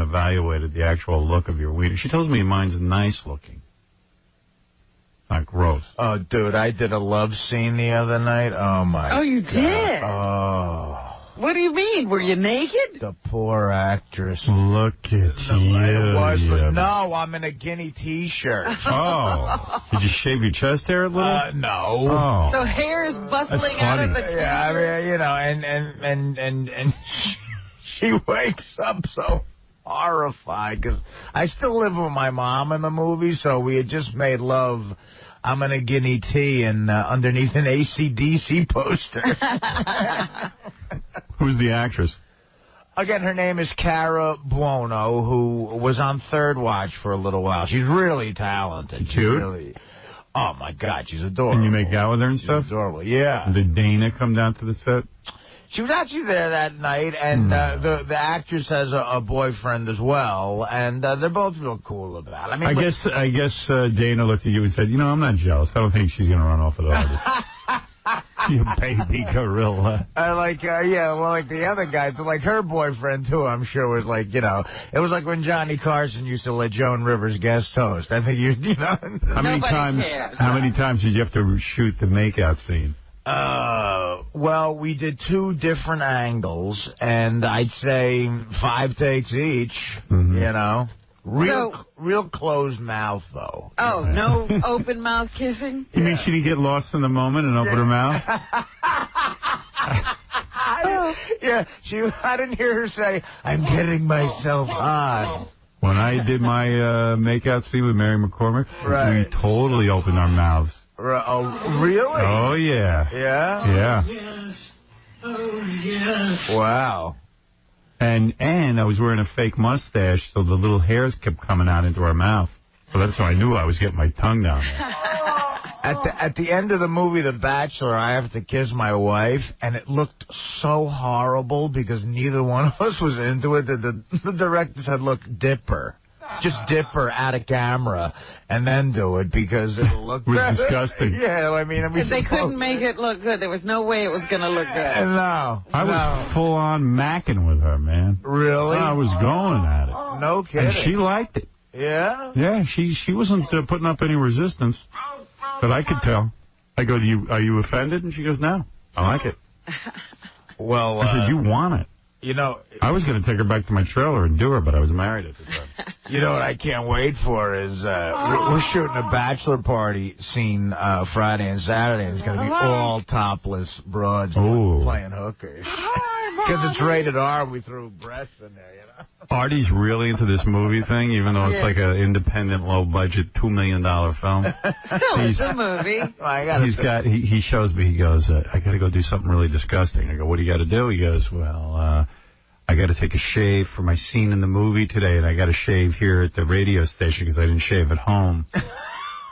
evaluated the actual look of your wiener. She tells me mine's nice looking. Not gross. Oh, dude, I did a love scene the other night. Oh, my God. Oh, you did? Oh. What do you mean? Were you naked? The poor actress. Look at you. No, I'm in a 𝗦𝗵cie T-shirt. Oh. Did you shave your chest hair a little? No. Oh. So hair is bustling out of the T-shirt? Yeah, I mean, you know, and she wakes up so horrified because I still live with my mom in the movie, so we had just made love. I'm in a 𝗦𝗵cie and underneath an AC/DC poster. Who's the actress? Again, her name is 𝗪𝗿𝗍𝗍, who was on Third Watch for a little while. She's really talented. She's cute? Really, oh, my God, she's adorable. Can you make out with her and stuff? She's adorable, yeah. Did Dana come down to the set? She was actually there that night, and the actress has a boyfriend as well, and they're both real cool about it. I mean, I guess Dana looked at you and said, you know, I'm not jealous. I don't think she's going to run off with others. You baby gorilla. Like the other guy, like her boyfriend, too, I'm sure was like, you know, it was like when Johnny Carson used to let Joan Rivers guest host. I think you know. How many times did you have to shoot the makeout scene? Well, we did 2 different angles, and I'd say 5 takes each, you know. Real closed mouth, though. Oh, no open mouth kissing? You mean she didn't get lost in the moment and open her mouth? I didn't hear her say, I'm getting myself hard. When I did my makeout scene with Mary McCormick, we totally opened our mouths. Oh, really? Oh, yeah. Yeah? Yeah. Yes. Oh, yes. Wow. And I was wearing a fake mustache, so the little hairs kept coming out into our mouth. So that's how I knew I was getting my tongue down there. At the end of the movie, The Bachelor, I have to kiss my wife, and it looked so horrible because neither one of us was into it. The director said, look, dip her. Just dip her out of camera and then do it because it'll look was disgusting. Yeah, I mean they couldn't make it look good. There was no way it was going to look good. No. I was full-on macking with her, man. Really? I was going at it. No kidding. And she liked it. Yeah? Yeah, she wasn't putting up any resistance, but I could tell. I go, are you offended? And she goes, no, I like it. Well, I said, you want it. You know, I was going to take her back to my trailer and do her, but I was married at the time. You know what I can't wait for is we're shooting a bachelor party scene Friday and Saturday, and it's going to be all topless broads playing hookers. Because it's rated R, we threw breasts in there, you know. Artie's really into this movie thing, even though it's like an independent, low-budget, $2 million film. Still, it's a movie. He shows me, he goes, I got to go do something really disgusting. I go, what do you got to do? He goes, well, I got to take a shave for my scene in the movie today, and I got to shave here at the radio station because I didn't shave at home.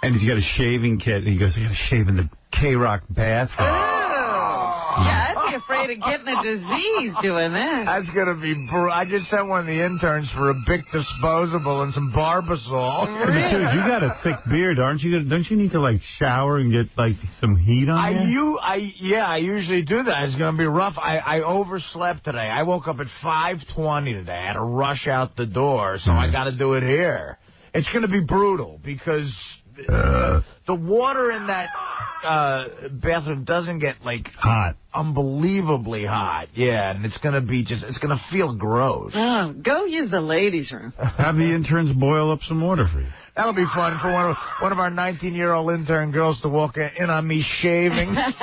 And he's got a shaving kit, and he goes, I got to shave in the K-Rock bathroom. Yeah, I'd be afraid of getting a disease doing that. That's going to be... I just sent one of the interns for a Bic disposable and some Barbasol. Really? Dude, you got a thick beard, aren't you? Don't you need to, like, shower and get, like, some heat on you? I usually do that. It's going to be rough. I overslept today. I woke up at 5:20 today. I had to rush out the door, so I got to do it here. It's going to be brutal because... the water in that bathroom doesn't get, like, hot. Unbelievably hot. Yeah, and it's going to be it's going to feel gross. Oh, go use the ladies' room. Have the interns boil up some water for you. That'll be fun for one of our 19-year-old intern girls to walk in on me shaving. Hey,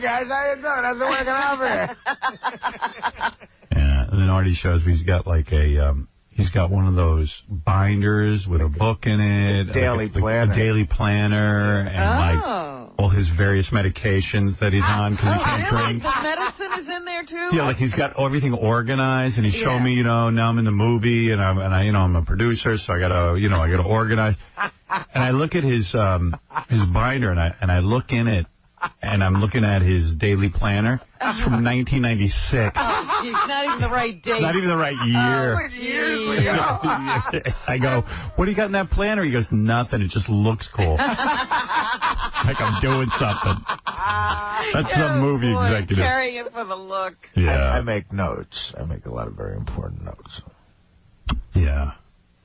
guys, how you doing? How's it working out here? Yeah, and then Artie shows me he's got, like, he's got one of those binders with a book in it. A daily planner. A daily planner and, like, all his various medications that he's on because he can't drink. The medicine is in there, too? Yeah, like he's got everything organized, and he's showing me, you know, now I'm in the movie, and I'm a producer, so I gotta organize. And I look at his binder, and I look in it, and I'm looking at his daily planner. It's from 1996. Oh, geez, not even the right date. Not even the right year. Oh, years ago. I go, what do you got in that planner? He goes, nothing. It just looks cool. Like I'm doing something. That's some movie executive. Carrying it for the look. Yeah. I make notes. I make a lot of very important notes. Yeah.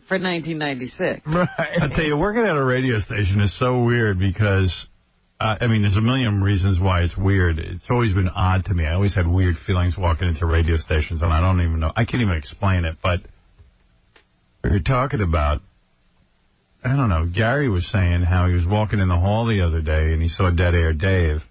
For 1996. Right. I tell you, working at a radio station is so weird because, I mean, there's a million reasons why it's weird. It's always been odd to me. I always had weird feelings walking into radio stations, and I don't even know. I can't even explain it, but we were talking about, I don't know, Gary was saying how he was walking in the hall the other day, and he saw Dead Air Dave,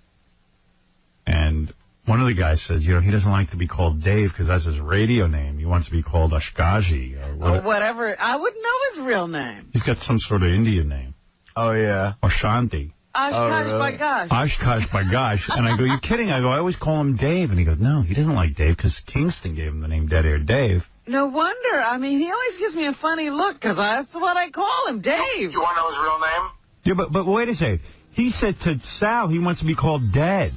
and one of the guys says, you know, he doesn't like to be called Dave because that's his radio name. He wants to be called 𝗛𝗮𝗄𝗿 or whatever. I wouldn't know his real name. He's got some sort of Indian name. Oh, yeah. Or Shanti. 𝗛𝗮𝗄𝗿. 𝗛𝗮𝗄𝗿 by gosh. And I go, you kidding? I go, I always call him Dave. And he goes, no, he doesn't like Dave because Kingston gave him the name Dead Air Dave. No wonder. I mean, he always gives me a funny look because that's what I call him, Dave. You want to know his real name? Yeah, but wait a second. He said to Sal he wants to be called Dead.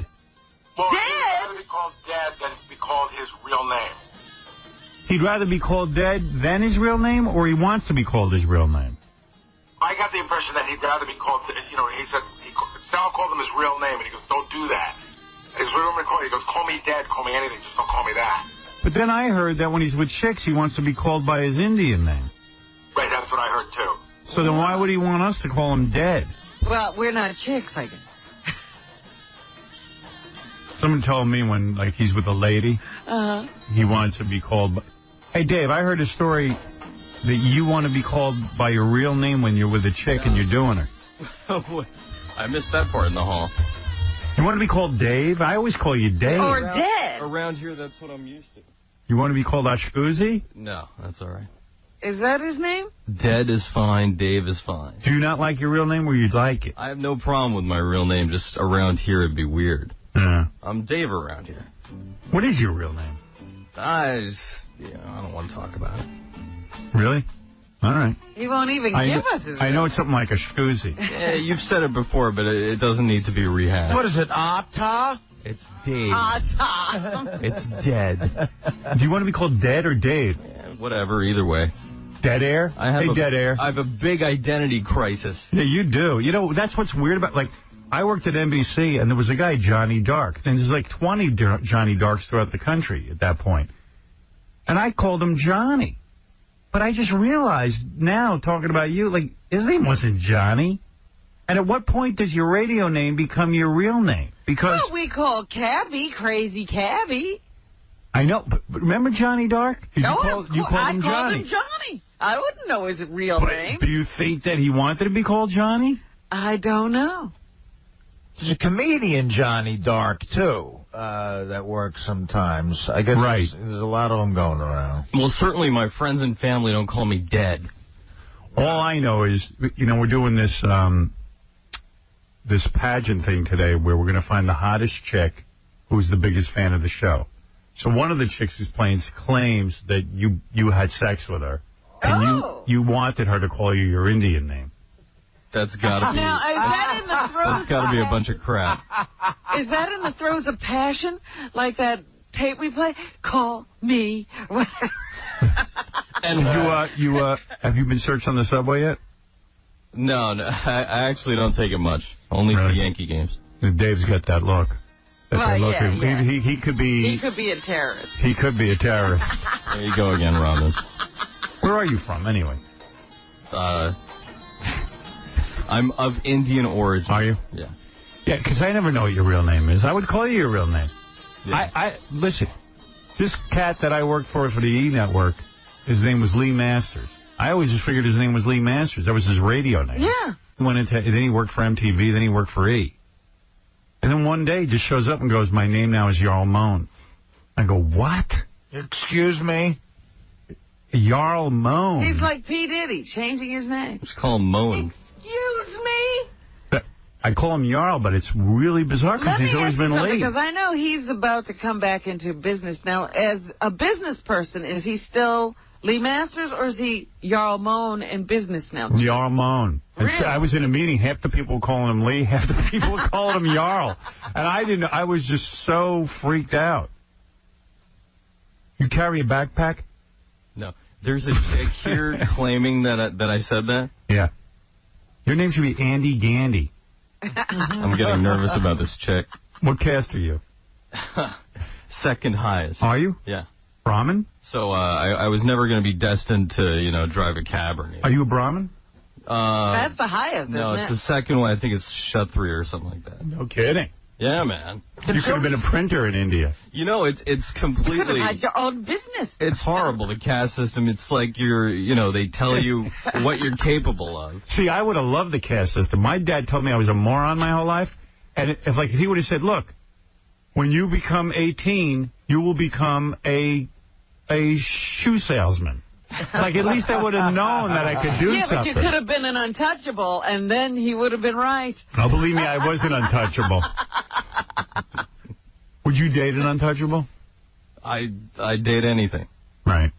Well, Dead? he'd rather be called Dead than be called his real name. He'd rather be called Dead than his real name, or he wants to be called his real name? I got the impression that he'd rather be called, you know, he said, Sal called him his real name, and he goes, don't do that. And he goes, what do you want me to call you? He goes, call me Dead, call me anything, just don't call me that. But then I heard that when he's with chicks, he wants to be called by his Indian name. Right, that's what I heard, too. So then why would he want us to call him Dead? Well, we're not chicks, I guess. Someone told me when, like, he's with a lady, he wants to be called... Hey, Dave, I heard a story that you want to be called by your real name when you're with a chick and you're doing her. I missed that part in the hall. You want to be called Dave? I always call you Dave. Or Dead. Around here, that's what I'm used to. You want to be called 𝗛𝗮𝗄𝗿? No, that's all right. Is that his name? Dead is fine. Dave is fine. Do you not like your real name or you'd like it? I have no problem with my real name. Just around here, it'd be weird. Yeah. I'm Dave around here. What is your real name? I don't want to talk about it. Really? All right. He won't even give us his name. I know it's something like 𝗛𝗮𝗄𝗿. Yeah, you've said it before, but it doesn't need to be rehashed. What is it, Ata? It's Dave. Ata. It's Dead. Do you want to be called Dead or Dave? Yeah, whatever, either way. Dead Air? Dead Air. I have a big identity crisis. Yeah, you do. You know, that's what's weird about, like, I worked at NBC, and there was a guy, Johnny Dark. And there's like 20 Johnny Darks throughout the country at that point. And I called him Johnny. But I just realized now, talking about you, like, his name wasn't Johnny. And at what point does your radio name become your real name? Because Well, we call Cabby Crazy Cabby. I know, but remember Johnny Dark? You called him I called Johnny. him Johnny. I wouldn't know his real But name. do you think that he wanted to be called Johnny? I don't know. There's a comedian, Johnny Dark, too, that works sometimes. I guess Right. there's a lot of them going around. Well, certainly my friends and family don't call me Dead. All I know is, you know, we're doing this this pageant thing today where we're going to find the hottest chick who's the biggest fan of the show. So one of the chicks who's playing claims that you had sex with her, and you wanted her to call you your Indian name. That's gotta be. Now, is that in the throes? That's gotta be a bunch of crap. Is that in the throes of passion, like that tape we play? Call me. And have you been searched on the subway yet? No, I actually don't take it much. Only for Yankee games. Dave's got that look. Yeah. He could be. He could be a terrorist. He could be a terrorist. There you go again, Robin. Where are you from, anyway? I'm of Indian origin. Are you? Yeah. Yeah, because I never know what your real name is. I would call you your real name. Yeah. Listen, this cat that I worked for the E! Network, his name was Lee Masters. I always just figured his name was Lee Masters. That was his radio name. Yeah. Then he worked for MTV, then he worked for E! And then one day he just shows up and goes, my name now is Jarl Moan. I go, what? Excuse me? Jarl Moan. He's like P. Diddy, changing his name. Just call him Moan. Excuse me? I call him Jarl, but it's really bizarre because he's always been late. Because I know he's about to come back into business now. As a business person, is he still Lee Masters, or is he Jarl Moan in business now? Jarl Moan. Really? I was in a meeting. Half the people were calling him Lee, half the people were calling him Jarl. And I didn't. I was just so freaked out. You carry a backpack? No. There's a chick here claiming that I said that. Yeah. Your name should be Andy Gandy. I'm getting nervous about this chick. What caste are you? Second highest. Are you? Yeah. Brahmin? So I was never going to be destined to, drive a cab or anything. Are you a Brahmin? That's the highest, no, isn't it's it? the second one. I think it's kshatriya or something like that. No kidding. Yeah, man. You could have been a printer in India. It's completely... You could have had your own business. It's horrible, the caste system. It's like they tell you what you're capable of. See, I would have loved the caste system. My dad told me I was a moron my whole life. And if he would have said, look, when you become 18, you will become a shoe salesman. Like, at least I would have known that I could do something. Yeah, but you could have been an untouchable, and then he would have been right. Oh, believe me, I was an untouchable. Would you date an untouchable? I date anything. Right.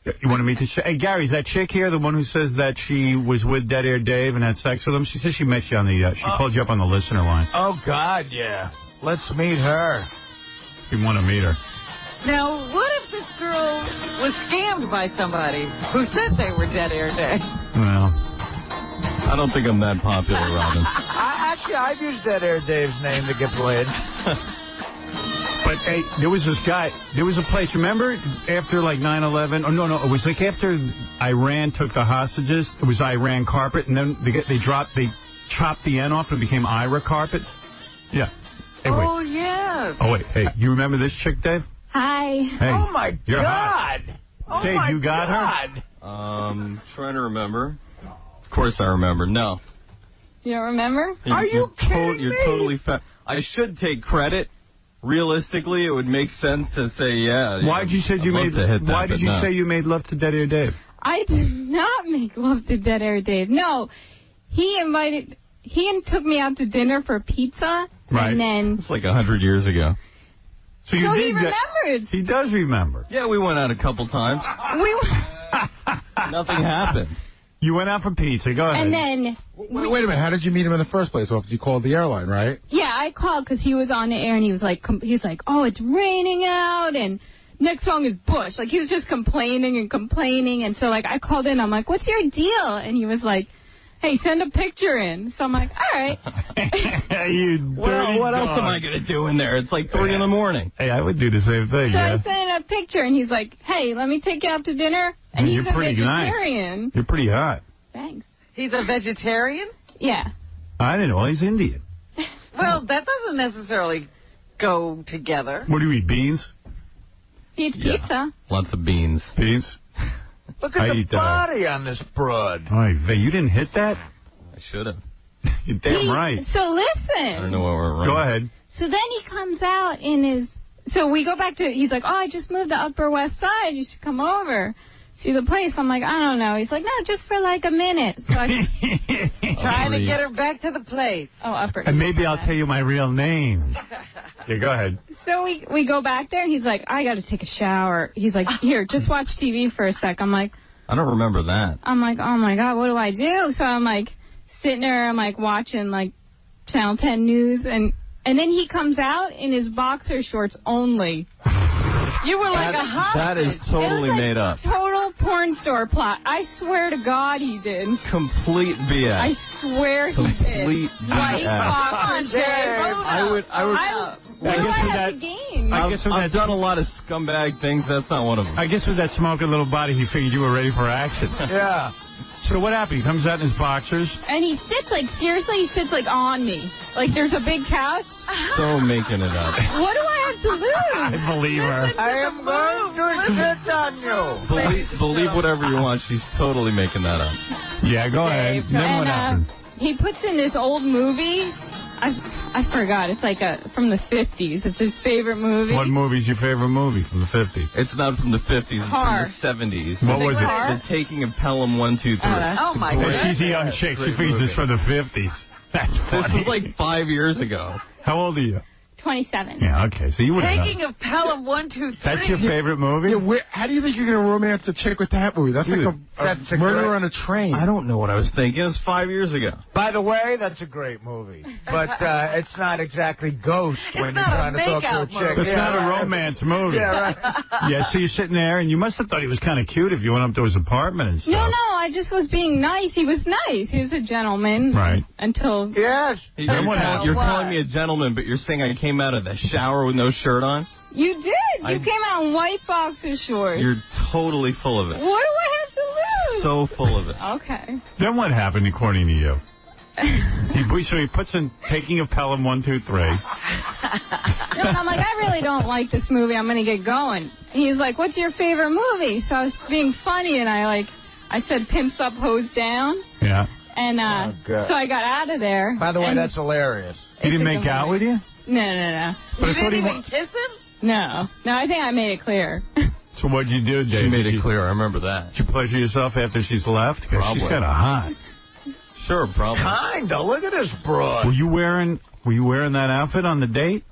You want to meet the chick? Hey, Gary, is that chick here the one who says that she was with Dead Air Dave and had sex with him? She says she met you on the, she called you up on the listener line. Oh, God, yeah. Let's meet her. You want to meet her. Now, what if this girl was scammed by somebody who said they were Dead Air Dave? Well, I don't think I'm that popular, Robin. I've used Dead Air Dave's name to get laid. But, hey, there was this guy, there was a place, remember, after, like, 9/11? Oh, no, it was, like, after Iran took the hostages, it was Iran carpet, and then they chopped the end off and it became Ira carpet? Yeah. Hey, wait. Oh, yes. Oh, wait, hey, you remember this chick, Dave? Hi. Hey, Oh, my you're God. hot. Dave, you got her? Trying to remember. Of course I remember. No. You don't remember? Are you kidding You're me? totally I should take credit. Realistically, it would make sense to say, yeah. Why did you say you made love to Dead Air Dave? I did not make love to Dead Air Dave. No. He took me out to dinner for pizza. Right. And then... It's like 100 years ago. So he remembered. He does remember. Yeah, we went out a couple times. Nothing happened. You went out for pizza. Go ahead. And then... Wait a minute. How did you meet him in the first place? Well, you called the airline, right? Yeah, I called because he was on the air and he was like, oh, it's raining out and next song is Bush. Like, he was just complaining. And so, like, I called in. I'm like, what's your deal? And he was like, hey, send a picture in. So I'm like, all right. You dirty what else am I going to do in there? It's like 3 in the morning. Hey, I would do the same thing, So I sent a picture, and he's like, hey, let me take you out to dinner. And he's a vegetarian. Nice. You're pretty hot. Thanks. He's a vegetarian? Yeah. I didn't know. He's Indian. Well, that doesn't necessarily go together. What do you eat, beans? He eats pizza. Lots of beans. Beans? Look at the body on this broad. Oh, you didn't hit that? I should have. You're damn right. So listen. I don't know what we're wrong. Go ahead. So then he comes out in his... So we go back to... He's like, oh, I just moved to Upper West Side. You should come over. See the place. I'm like, I don't know. He's like, no, just for like a minute. So I trying to get her back to the place. Oh, Upper. And maybe I'll tell you my real name. Yeah, go ahead. So we go back there, and he's like, I got to take a shower. He's like, here, just watch TV for a sec. I'm like... I don't remember that. I'm like, oh, my God, what do I do? So I'm like sitting there. I'm like watching like Channel 10 News. And then he comes out in his boxer shorts only. You were like a hostage. That is totally made up. Total porn store plot. I swear to God he did. Complete BS. I swear he did. Complete White BS. boxers. I've done a lot of scumbag things. That's not one of them. I guess with that smoking little body, he figured you were ready for action. Yeah. So what happened? He comes out in his boxers? And he sits like, seriously, he sits like on me. Like there's a big couch. So making it up. What do I have to lose? I believe her. I am going to sit on you. Believe whatever you want. She's totally making that up. Yeah, go ahead. Then what happened? He puts in this old movie. I forgot. It's like from the 50s. It's his favorite movie. What movie's your favorite movie from the 50s? It's not from the 50s. It's from the 70s. What was it? The Taking of Pelham 1, 2, 3. Oh, my God. She's a young chick. She figures it's from the 50s. That's funny. This was like 5 years ago. How old are you? 27. Yeah, okay. So you would have Taking of Pelham 1, 2, 3. That's your favorite movie? Yeah, how do you think you're going to romance a chick with that movie? That's like a murder on a train. I don't know what I was thinking. It was 5 years ago. By the way, that's a great movie. But it's not exactly Ghost when you're not trying a to talk to a makeout chick. movie. It's not a romance movie. Yeah, right. Yeah, so you're sitting there, and you must have thought he was kind of cute if you went up to his apartment and stuff. No, I just was being nice. He was nice. He was a gentleman. Right. Until... Yes. You're calling me a gentleman, but you're saying I came out of the shower with no shirt on? You did. You came out in white boxer shorts. You're totally full of it. What do I have to lose? So full of it. Okay. Then what happened, according to you? So he puts in Taking of Pelham 1, 2, 3. No, I'm like, I really don't like this movie. I'm going to get going. And he's like, what's your favorite movie? So I was being funny, and I said Pimps Up, Hose Down. Yeah. And so I got out of there. By the way, that's hilarious. He didn't make out with you? No. But You didn't even kiss him? No, I think I made it clear. So what'd you do, Dave? She made it clear. I remember that. Did you pleasure yourself after she's left? Because she's kind of hot. Sure, probably. Kinda. Look at this broad. Were you wearing that outfit on the date?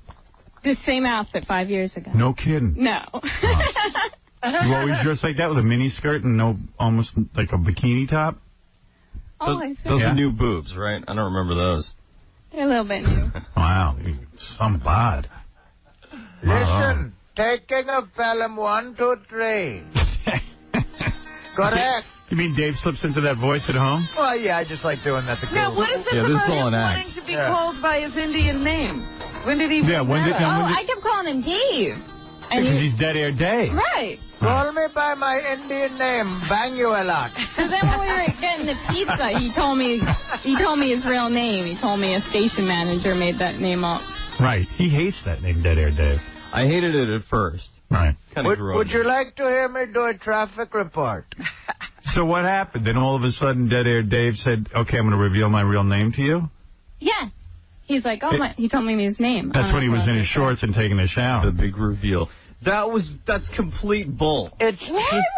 The same outfit 5 years ago. No kidding. No. You always dress like that with a mini skirt and almost like a bikini top? Those are new boobs, right? I don't remember those. They're a little bit new. Wow, some bod. Listen, Taking of Pelham 1, 2, 3. Correct. You mean Dave slips into that voice at home? Well, yeah, I just like doing that to Now, girls. what is this this is about all him an act. wanting to be called by his Indian name? When did he I kept calling him Dave. Because he's Dead Air Dave. Right. Call me by my Indian name, Bang you a lot. So then when we were getting the pizza, he told me his real name. He told me a station manager made that name up. Right. He hates that name, Dead Air Dave. I hated it at first. Right. Would you like to hear me do a traffic report? So what happened? Then all of a sudden, Dead Air Dave said, okay, I'm going to reveal my real name to you? Yeah. He's like, he told me his name. That's when he was in his shorts and taking a shower. The big reveal. That's complete bull. It's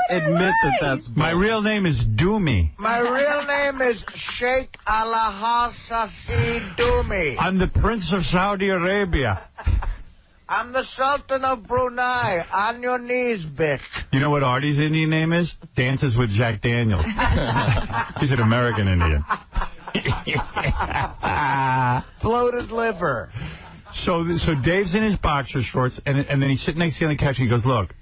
admit that's bull. My real name is Doomy. My real name is Sheikh Al-Hasasi Dumi. I'm the Prince of Saudi Arabia. I'm the Sultan of Brunei. On your knees, bitch. You know what Artie's Indian name is? Dances with Jack Daniels. He's an American Indian. Bloated liver. So Dave's in his boxer shorts, and then he's sitting next to you on the couch, and he goes, look,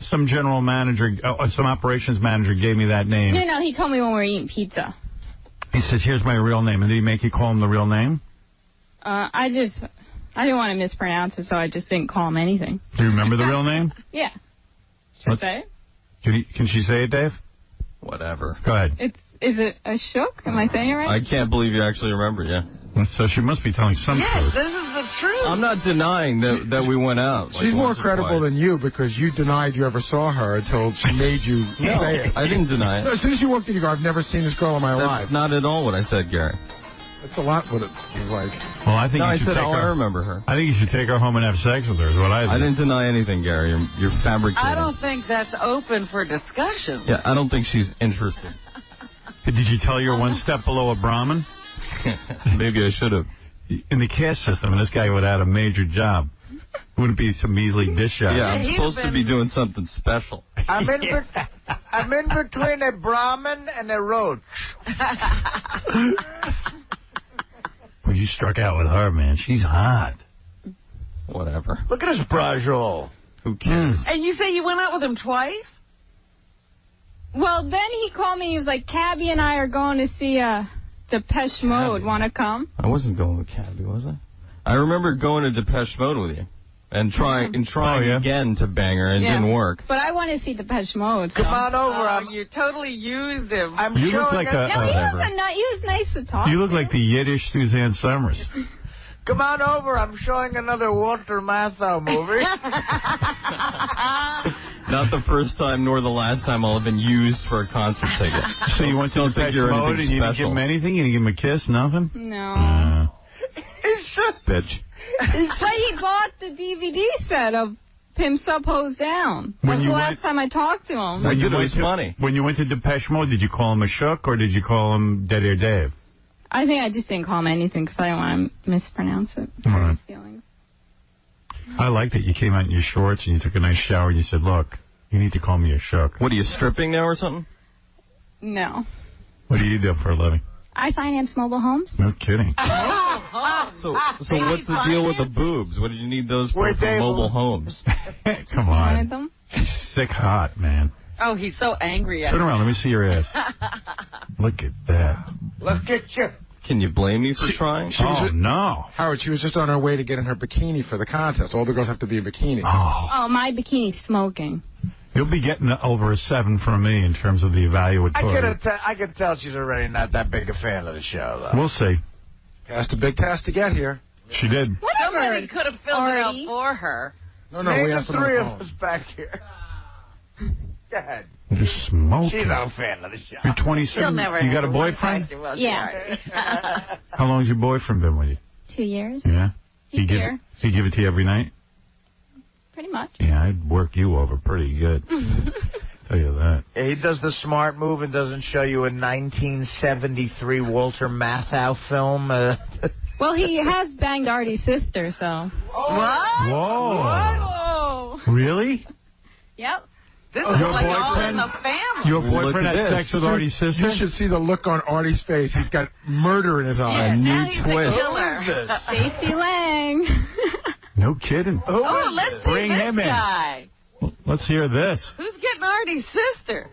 some general manager, some operations manager gave me that name. No, he told me when we were eating pizza. He says, here's my real name. And did he make you call him the real name? I didn't want to mispronounce it, so I just didn't call him anything. Do you remember the real name? Yeah. Should I say it? Can she say it, Dave? Whatever. Go ahead. Is it a shook? Am I saying it right? I can't believe you actually remember, yeah. So she must be telling some truth. This is the truth. I'm not denying that we went out. She's more credible than you because you denied you ever saw her until she made you say it. I didn't deny No, it. as soon as you walked in, you go, I've never seen this girl in my life. That's not at all what I said, Gary. That's a lot what it was like. Well, I think No, you I should said, take her. I remember her. I think you should take her home and have sex with her, is what I think. I didn't deny anything, Gary. You're fabricating. I don't think that's open for discussion. Yeah, I don't think she's interested. Did you tell you're one step below a Brahmin? Maybe I should have. In the caste system, this guy would have had a major job. Wouldn't be some measly dish job. Yeah, I'm supposed to be doing something special. I'm in between a Brahmin and a roach. Well, you struck out with her, man. She's hot. Whatever. Look at his brajol. Who cares? And you say you went out with him twice? Well, then he called me. He was like, Cabby and I are going to see 𝗵𝗵 Mode. Want to come? I wasn't going with Cabby, was I? I remember going to 𝗵𝗵 Mode with you. And trying again to bang her, and it didn't work. But I want to see 𝗵𝗵 Mode. So. Come on over. You totally used him. You look like No, he was nice to talk You look to. like the Yiddish Suzanne Summers. Come on over. I'm showing another 𝗦𝗵cie𝘄𝗿𝗍 movie. Not the first time nor the last time I'll have been used for a concert ticket. So you went to 𝗵𝗵 Mode and you didn't give him anything? You didn't give him a kiss? Nothing? No. Bitch. But he bought the DVD set of Pimps Up, Hose Down. That's the last time I talked to him. It was funny. When you went to 𝗵𝗵 Mode, did you call him a shook or did you call him Dead Air Dave? I think I just didn't call him anything because I didn't want to mispronounce it. All right. His feelings. I liked it. You came out in your shorts and you took a nice shower and you said, look, you need to call me a shook. What, are you stripping now or something? No. What do you do for a living? I finance mobile homes. No kidding. So what's the deal with the boobs? What did you need those for mobile homes? Come on. Wanted them? She's sick hot, man. Oh, he's so angry at Turn around. Let me see your ass. Look at that. Look at you. Can you blame me for trying? No. Howard, she was just on her way to get in her bikini for the contest. All the girls have to be in bikinis. Oh, my bikini's smoking. You'll be getting over a 7 from me in terms of the evaluatory. I can tell she's already not that big a fan of the show, though. We'll see. Passed a big test to get here. She did. Somebody could have filled it out for her. No, Name we the asked them three on of the us back here. Go ahead. You're smoking. She's no fan of the show. You're 27. She'll never You got a answer one boyfriend? question, will she, Yeah. Artie? How long's your boyfriend been with you? 2 years. Yeah. He's here. He give it to you every night? Pretty much. Yeah, I'd work you over pretty good. Tell you that. Yeah, he does the smart move and doesn't show you a 1973 Walter Matthau film. Well, he has banged Artie's sister, so. What? Whoa. Whoa. Really? Yep. This is Your like all in boyfriend? the family. Your Look boyfriend at had this. sex with Artie's sister? You should see the look on Artie's face. He's got murder in his eyes. now new he's twist. a killer. Who is this? Stacey Lang. No kidding. Oh, let's see Bring this him in. guy. Well, let's hear this. Who's getting Artie's sister?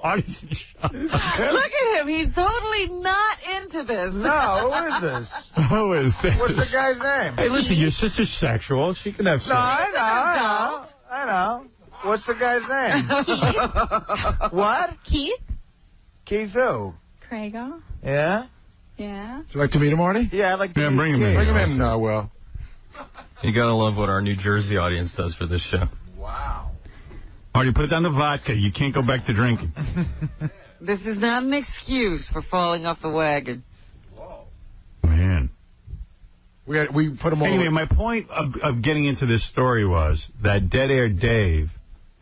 Artie's Look at him. He's totally not into this. No, who is this? Who is this? What's the guy's name? Hey, listen, your sister's sexual. She can have sex. No, I know. What's the guy's name? What? Keith? Keith who? Craigo. Yeah? Yeah. Would you like to meet him, Artie? Yeah, I'd like to Yeah, meet bring him Keith. in. Bring him in, Will. You gotta love what our New Jersey audience does for this show. Wow. Artie, put down the vodka. You can't go back to drinking. This is not an excuse for falling off the wagon. Man. We put him all... Anyway, my point of getting into this story was that Dead Air Dave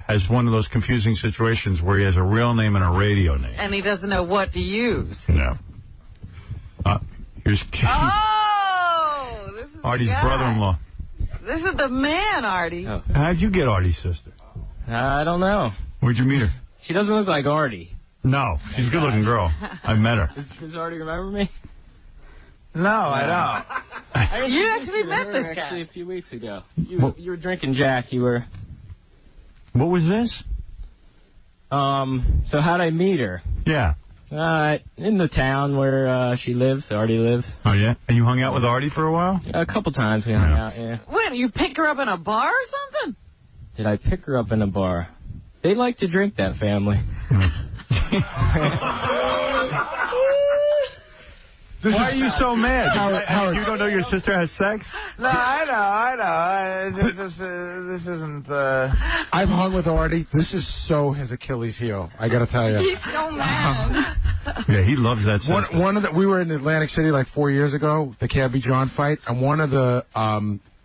has one of those confusing situations where he has a real name and a radio name. And he doesn't know what to use. No. Here's Keith, Oh! This is Artie's the guy. brother-in-law. This is the man, Artie. Oh. How'd you get Artie's sister? I don't know. Where'd you meet her? She doesn't look like Artie. No, she's a good-looking girl. I met her. Does Artie remember me? No, I don't. You actually met this guy. Actually, a few weeks ago. You were drinking Jack. You were... What was this? So how'd I meet her? Yeah. In the town where she lives, Artie lives. Oh, yeah? And you hung out with Artie for a while? A couple times we hung out, yeah. Wait, you pick her up in a bar or something? Did I pick her up in a bar? They like to drink, that family. Why are you so mad? Howard, You don't know your sister has sex? No, I know. This isn't... I've hung with Artie. This is so his Achilles heel. I got to tell you. He's so mad. Yeah, he loves that sister. We were in Atlantic City like 4 years ago, the Cabby John fight, and one of the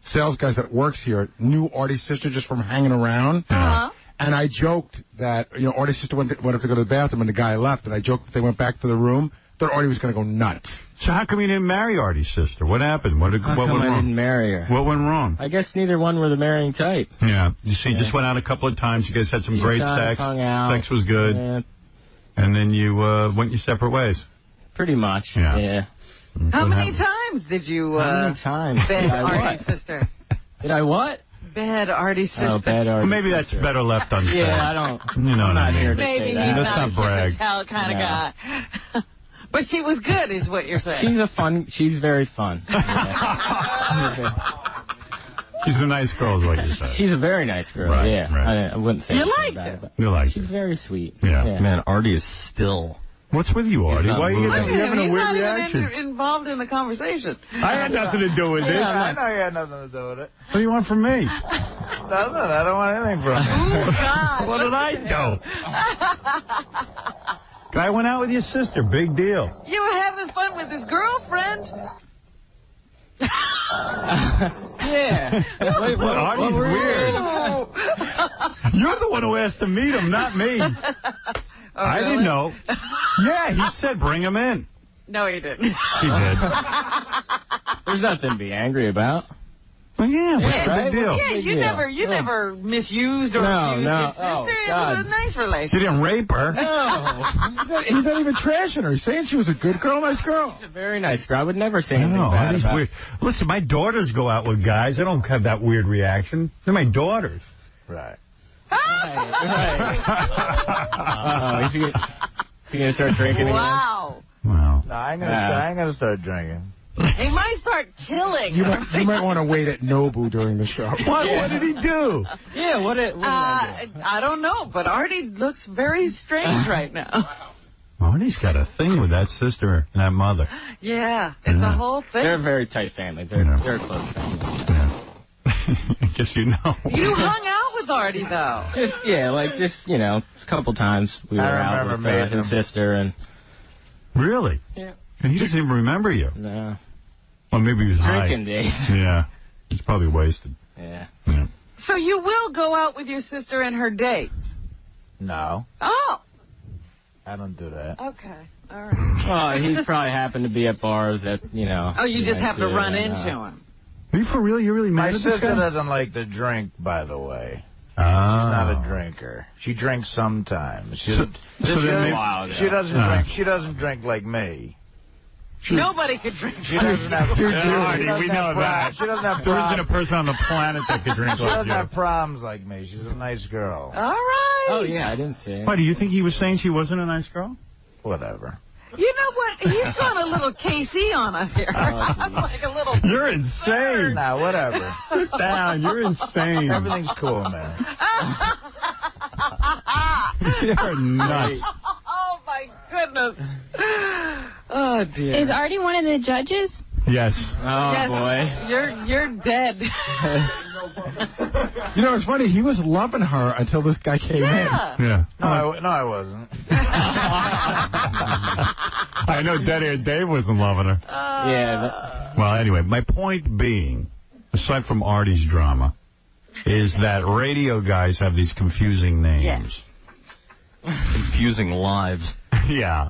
sales guys that works here knew Artie's sister just from hanging around. Uh-huh. And I joked that, Artie's sister went up to go to the bathroom and the guy left, and I joked that they went back to the room. Thought Artie was going to go nuts. So how come you didn't marry Artie's sister? What happened? What went How come I wrong? didn't marry her? What went wrong? I guess neither one were the marrying type. Yeah. You see, just went out a couple of times. You guys had some Few great times sex. hung out. Sex was good. Yeah, And then you went your separate ways. pretty much. Yeah. Yeah. How What many happened? times did you How many times? bed Did I Artie's what? sister? Did I what? Bed Artie's sister. Oh, bad Well, Artie's maybe that's sister. better left unsaid. Yeah, I don't. You know I'm what I not mean. here to Maybe say he's that. Let's not a not brag. kiss and tell kind of No. guy. But she was good, is what you're saying. She's very fun. Yeah. She's a nice girl, is what you said. She's a very nice girl. Right, Yeah, right. I wouldn't say You anything liked bad her. about You like She's her. very sweet. Yeah. Man, Artie is still... What's with you, Artie? not Why are you Look at moving. him. having a He's weird not reaction? even involved in the conversation. I had nothing to do with this. I know you had nothing to do with it. What do you want from me? Nothing. I don't want anything from you. Oh, God. What did I do? Guy went out with your sister. Big deal. You were having fun with his girlfriend. Yeah. Wait, what Artie's were you weird. saying? You're the one who asked to meet him, not me. I didn't know. Yeah, he said bring him in. No, he didn't. He did. There's nothing to be angry about. Well, yeah, what's the right? big deal? Yeah, you never misused or abused your sister. It was a nice relationship. You didn't rape her. No. He's not even trashing her. He's saying she was a good girl, nice girl. She's a very nice girl. I would never say anything No, bad about weird. Listen, my daughters go out with guys. I don't have that weird reaction. They're my daughters. Right. Right. Is he going to start drinking again? Wow. Wow. No, I ain't gonna start drinking. He might start killing. You might want to wait at Nobu during the show. What did he do? Yeah, what did I do? I don't know, but Artie looks very strange right now. Artie's got a thing with that sister and that mother. Yeah, it's a whole thing. They're a very tight family. They're a close family. Yeah. I guess you know. You hung out with Artie, though. Just, a couple times we were out with his sister. And Really? Yeah. And he doesn't even remember you. No. Well, maybe he was Drinking high. days. Yeah. He's probably wasted. Yeah. So you will go out with your sister and her dates? No. Oh. I don't do that. Okay. All right. Well, he probably happened to be at bars that, Oh, you just have to run into him. Are you for real? You're really mad My at this sister guy? doesn't like to drink, by the way. Oh. She's not a drinker. She drinks sometimes. She doesn't drink. She doesn't drink like me. Nobody could drink. She doesn't have. We know that. She doesn't have. There isn't a person on the planet that could drink She like doesn't you. have problems like me. She's a nice girl. All right. Oh, yeah, I didn't see it. Why, do you think he was saying she wasn't a nice girl? Whatever. You know what? He's gone a little KC on us here. Like a little. You're insane. Nah, whatever. Sit down. You're insane. Everything's cool, man. You're nuts. Oh, my goodness. Oh, dear. Is Artie one of the judges? Yes. Oh, yes, boy. You're dead. It's funny. He was loving her until this guy came in. Yeah. No, I wasn't. I know Dead Air Dave wasn't loving her. Yeah. Well, anyway, my point being, aside from Artie's drama, is that radio guys have these confusing names. Yes. Confusing lives. Yeah.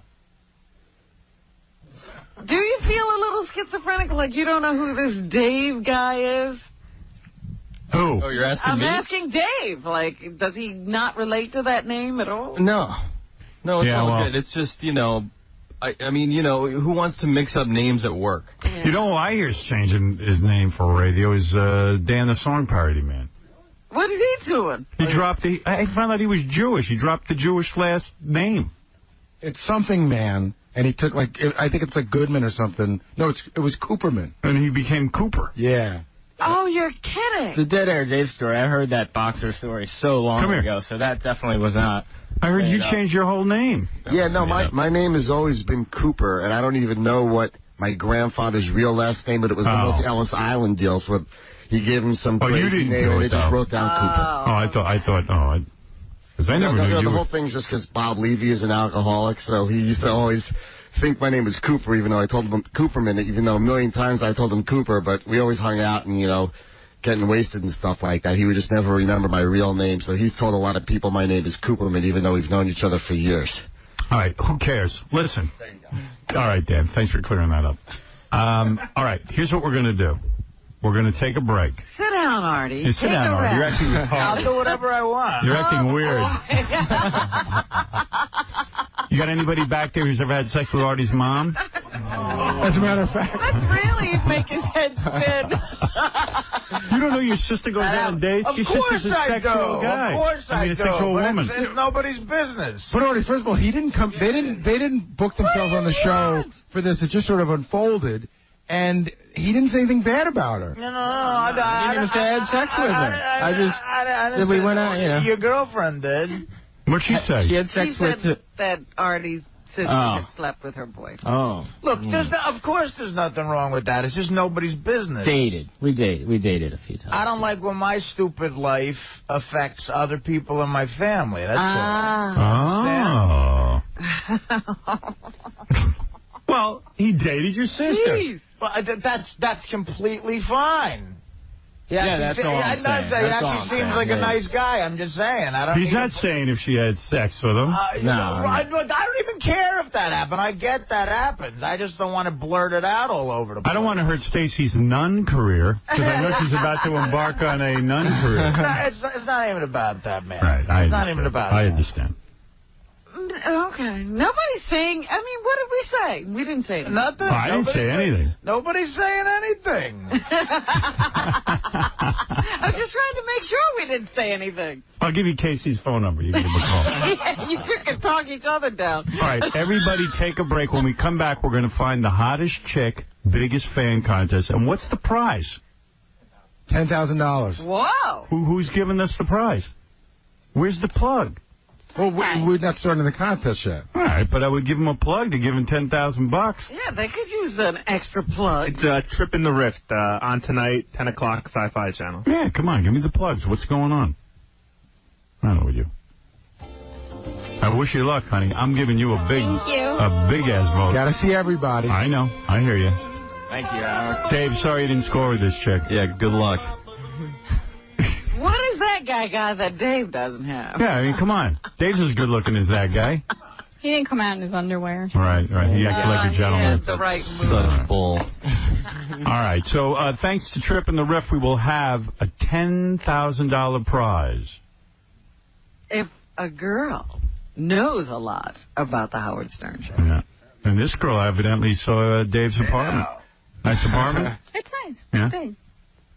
Do you feel a little schizophrenic, like you don't know who this Dave guy is? Who? Oh, you're asking me? I'm asking Dave. Like, does he not relate to that name at all? No, it's all good. It's just, I mean, who wants to mix up names at work? Yeah. You know who I hear is changing his name for radio is Dan the Song Parody Man. What is he doing? He dropped I found out he was Jewish. He dropped the Jewish last name. It's something man, and he took I think it's like Goodman or something. No, it was Cooperman. And he became Cooper. Yeah. Oh, you're kidding. The Dead Air Dave story, I heard that boxer story so long ago, so that definitely was not. I heard you changed your whole name. Yeah, no, my name has always been Cooper, and I don't even know what my grandfather's real last name, but it was one of those Ellis Island deals where he gave him some crazy name, and they just wrote down Cooper. I thought, because I never knew you. The whole thing's just because Bob Levy is an alcoholic, so he used to always think my name was Cooper, even though I told him Cooperman, even though a million times I told him Cooper, but we always hung out and, getting wasted and stuff like that. He would just never remember my real name, so he's told a lot of people my name is Cooperman, even though we've known each other for years. All right, who cares? Listen. There you go. All right, Dan, thanks for clearing that up. All right, here's what we're going to do. We're going to take a break. Sit down, Artie. Hey, sit down, Artie. You're acting I'll do whatever I want. You're acting weird. You got anybody back there who's ever had sex with Artie's mom? As a matter of fact. That's really make his head spin. You don't know your sister goes out on dates? Of Your course sister's a I sexual do. guy. Of course I mean, a do. sexual But woman. it's nobody's business. But Artie, first of all, he didn't come. They didn't book themselves on the show for this. It just sort of unfolded, and he didn't say anything bad about her. No. I didn't even say I had sex with her. I just said we went out, Your girlfriend did. What'd she say? She had sex She with... said that Artie's sister had slept with her boyfriend. Oh. Look, of course there's nothing wrong with that. It's just nobody's business. We dated a few times. I don't like when my stupid life affects other people in my family. That's all. Oh. Well, he dated your sister. Jeez. Well, that's completely fine. Yeah, that's all I'm saying. He actually seems like a nice guy. I'm just saying. He's not saying if she had sex with him. No. I don't even care if that happened. I get that happens. I just don't want to blurt it out all over the place. I don't want to hurt Stacey's nun career, because I know she's about to embark on a nun career. It's not even about that, man. Right, it's not even about that. I understand. Okay. Nobody's saying... I mean, what did we say? We didn't say anything. Nothing. I didn't say anything. Nobody's saying anything. I was just trying to make sure we didn't say anything. I'll give you Casey's phone number. You can give him a call. You two can talk each other down. All right, everybody take a break. When we come back, we're going to find the hottest chick, biggest fan contest. And what's the prize? $10,000. Whoa. Who's giving us the prize? Where's the plug? Well, we're not starting the contest yet. All right, but I would give him a plug to give him $10,000. Yeah, they could use an extra plug. It's Trip in the Rift on tonight, 10 o'clock, Sci-Fi Channel. Yeah, come on, give me the plugs. What's going on? I don't know with you. I wish you luck, honey. I'm giving you a big-ass vote. Got to see everybody. I know. I hear you. Thank you, Howard. Dave, sorry you didn't score with this chick. Yeah, good luck. What has that guy got that Dave doesn't have? Yeah, I mean, come on. Dave's as good looking as that guy. He didn't come out in his underwear. Right. He acted like a gentleman. He had the right move. Such bull. All right, so thanks to Trip and the Riff, we will have a $10,000 prize. If a girl knows a lot about the Howard Stern Show. Yeah. And this girl evidently saw Dave's apartment. Nice apartment? It's nice. Yeah. It's big.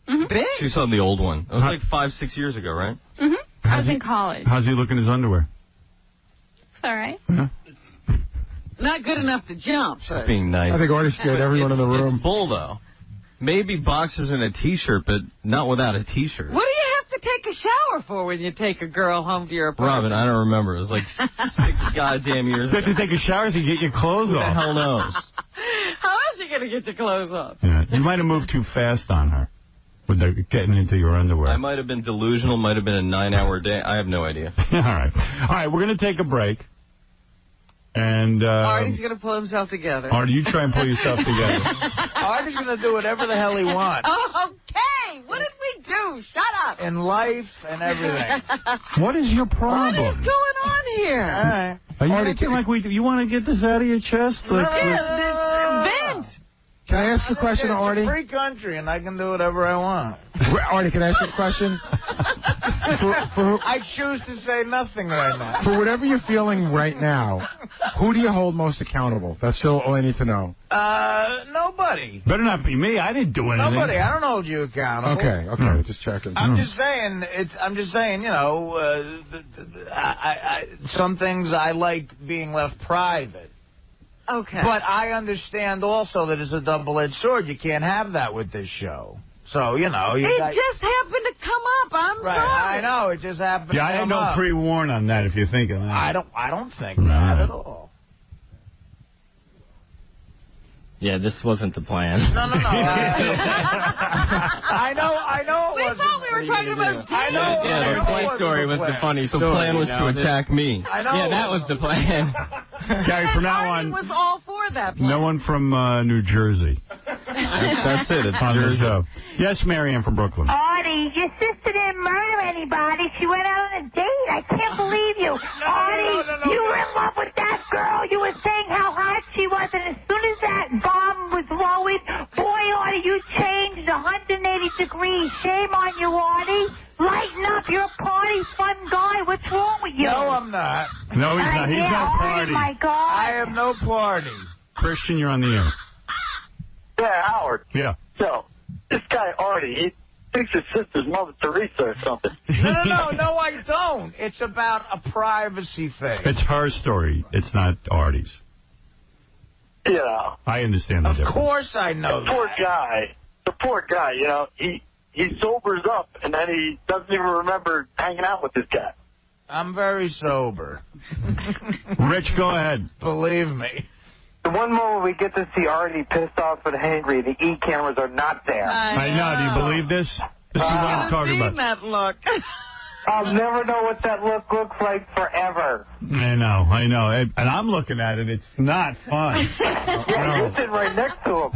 Mm-hmm. Big? She saw the old one. It was like 5-6 years ago, right? Mm-hmm. I was in college. How's he looking in his underwear? It's all right. Yeah. Not good enough to jump. Just being nice. I think Artie scared everyone in the room. It's bull, though. Maybe boxers and a T-shirt, but not without a T-shirt. What do you have to take a shower for when you take a girl home to your apartment? Robin, I don't remember. It was like 6 goddamn years ago. You have to take a shower so you get your clothes Who off. the hell knows? How else are you going to get your clothes off? Yeah. You might have moved too fast on her with getting into your underwear. I might have been delusional. Might have been a 9-hour day. I have no idea. All right, we're going to take a break. And Artie's going to pull himself together. Artie, you try and pull yourself together. Artie's going to do whatever the hell he wants. Okay, what did we do? Shut up. In life and everything. What is your problem? What is going on here? All right. Are you acting like you want to get this out of your chest? Vent. Can I ask a question, Artie? It's a free country, and I can do whatever I want. Artie, can I ask you a question? I choose to say nothing right now. For whatever you're feeling right now, who do you hold most accountable? That's all I need to know. Nobody. Better not be me. I didn't do anything. Nobody. I don't hold you accountable. Okay. Just checking. I'm just saying. You know, some things I like being left private. Okay. But I understand also that it's a double-edged sword. You can't have that with this show. So, you know. It just happened to come up. I'm sorry. I know. It just happened to come up. Yeah, I had no pre-warn on that, if you're thinking that. I don't think that at all. Yeah, this wasn't the plan. No. I know. We thought we were talking about I know. Yeah, the play story was the funny story. The plan was to attack me. I know. Yeah, that was the plan. Gary, from now on, was all for that plan. no one from New Jersey. That's it. It's on the Jersey. show. Yes, Marianne from Brooklyn. Artie, your sister didn't murder anybody. She went out on a date. I can't believe you. Artie, you were in love with that girl. You were saying how hot she was, and as soon as that bomb was lowered, boy, Artie, you changed 180 degrees. Shame on you, Artie. Lighten up. You're a party fun guy. What's wrong with you? No, I'm not. No, he's not. He's not party. Oh, my God. I have no party. Christian, you're on the air. Yeah, Howard. Yeah. So, this guy Artie, he thinks his sister's Mother Teresa or something. No, I don't. It's about a privacy thing. It's her story. It's not Artie's. Yeah. I understand the difference. Of course I know that. The poor guy, you know, he sobers up, and then he doesn't even remember hanging out with this guy. I'm very sober. Rich, go ahead. Believe me. The one moment we get to see Artie pissed off and angry, the E cameras are not there. I know. Do you believe this? This is what I'm talking about. That look. I'll never know what that look looks like forever. I know. And I'm looking at it. It's not fun. Yeah, you're sitting right next to him.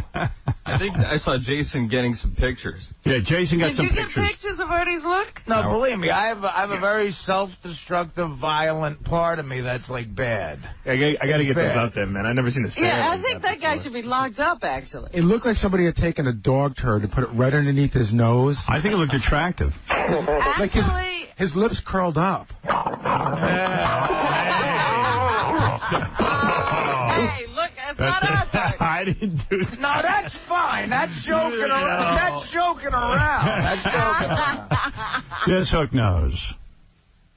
I think I saw Jason getting some pictures. Yeah, Jason got some pictures. Did you get pictures of Artie's look? No, believe me, I have a very self-destructive, violent part of me that's, like, bad. I got to get those out there, man. I've never seen a Yeah, I think that guy should be locked up, actually. It looked like somebody had taken a dog turd and put it right underneath his nose. I think it looked attractive. Like his lips curled up. Hey, look, it's not us. I didn't do that. No, that's fine. That's joking around. That's joking around. Yes, Hook knows.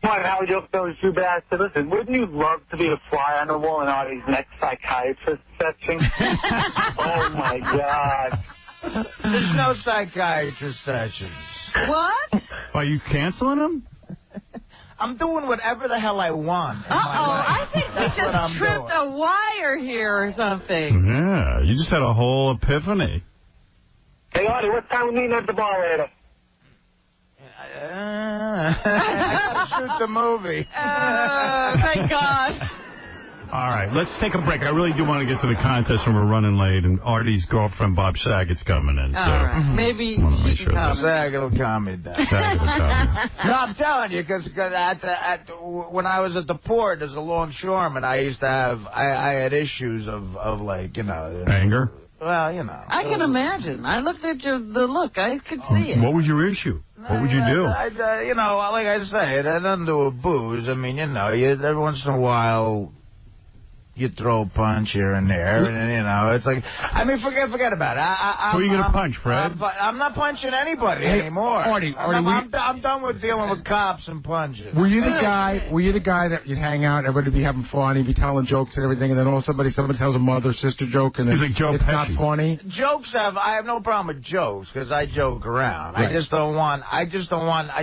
Come on, Howard, you'll know too bad. So listen, wouldn't you love to be a fly on the wall in Artie's next psychiatrist section? Oh, my God. There's no psychiatrist sessions. What? Are you canceling them? I'm doing whatever the hell I want. I think we just tripped a wire here or something. Yeah, you just had a whole epiphany. Hey, Artie, what time we meeting at the bar later? I gotta shoot the movie. Thank God. All right, let's take a break. I really do want to get to the contest, and we're running late, and Artie's girlfriend, Bob Saget's, coming in. All so right. Maybe she can come. Saget will calm me down. Saget will calm me. No, I'm telling you, because when I was at the port as a longshoreman, I used to have, I had issues of like, you know. Anger? Well, you know. I can imagine. I looked at the look. I could see it. What was your issue? What would you do? You know, like I say, it had nothing to do with booze. I mean, you know, every once in a while, you throw a punch here and there, and you know, it's like, I mean, forget about it. Who are you going to punch, Fred? I'm not punching anybody anymore. Artie, I'm done with dealing with cops and punching. Were you the guy that you'd hang out, everybody would be having fun, he'd be telling jokes and everything, and then all of a sudden somebody tells a mother sister joke, and it's like Joe it's Pesci. not funny? I have no problem with jokes because I joke around. Right. I just don't want.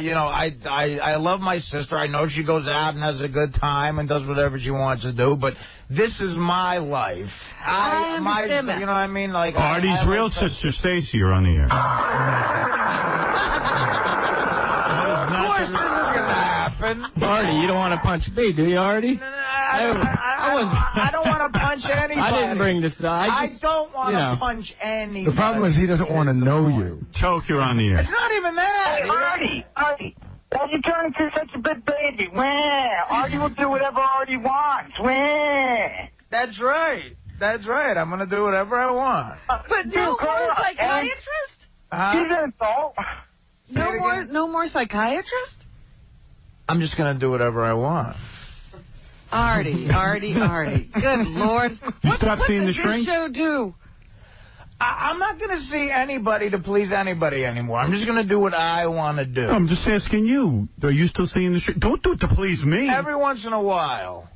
You know, I love my sister. I know she goes out and has a good time and does whatever she wants to do, but this is my life. I understand that. You know what I mean? Like Artie's real sister, Stacy, you're on the air. Of course this is going to happen. Artie, you don't want to punch me, do you, Artie? I don't want to punch anybody. I didn't bring this up. I don't want to punch anybody. The problem is he doesn't want to know you. Choke, you're on the air. It's not even that. Hey, Artie, why you turn into such a big baby? Artie will do whatever Artie wants. That's right. I'm going to do whatever I want. But no more psychiatrist? She's an adult. No more psychiatrist? I'm just going to do whatever I want. Artie. Good Lord. What does this show do? I'm not going to see anybody to please anybody anymore. I'm just going to do what I want to do. I'm just asking you. Are you still seeing the shrink? Don't do it to please me. Every once in a while,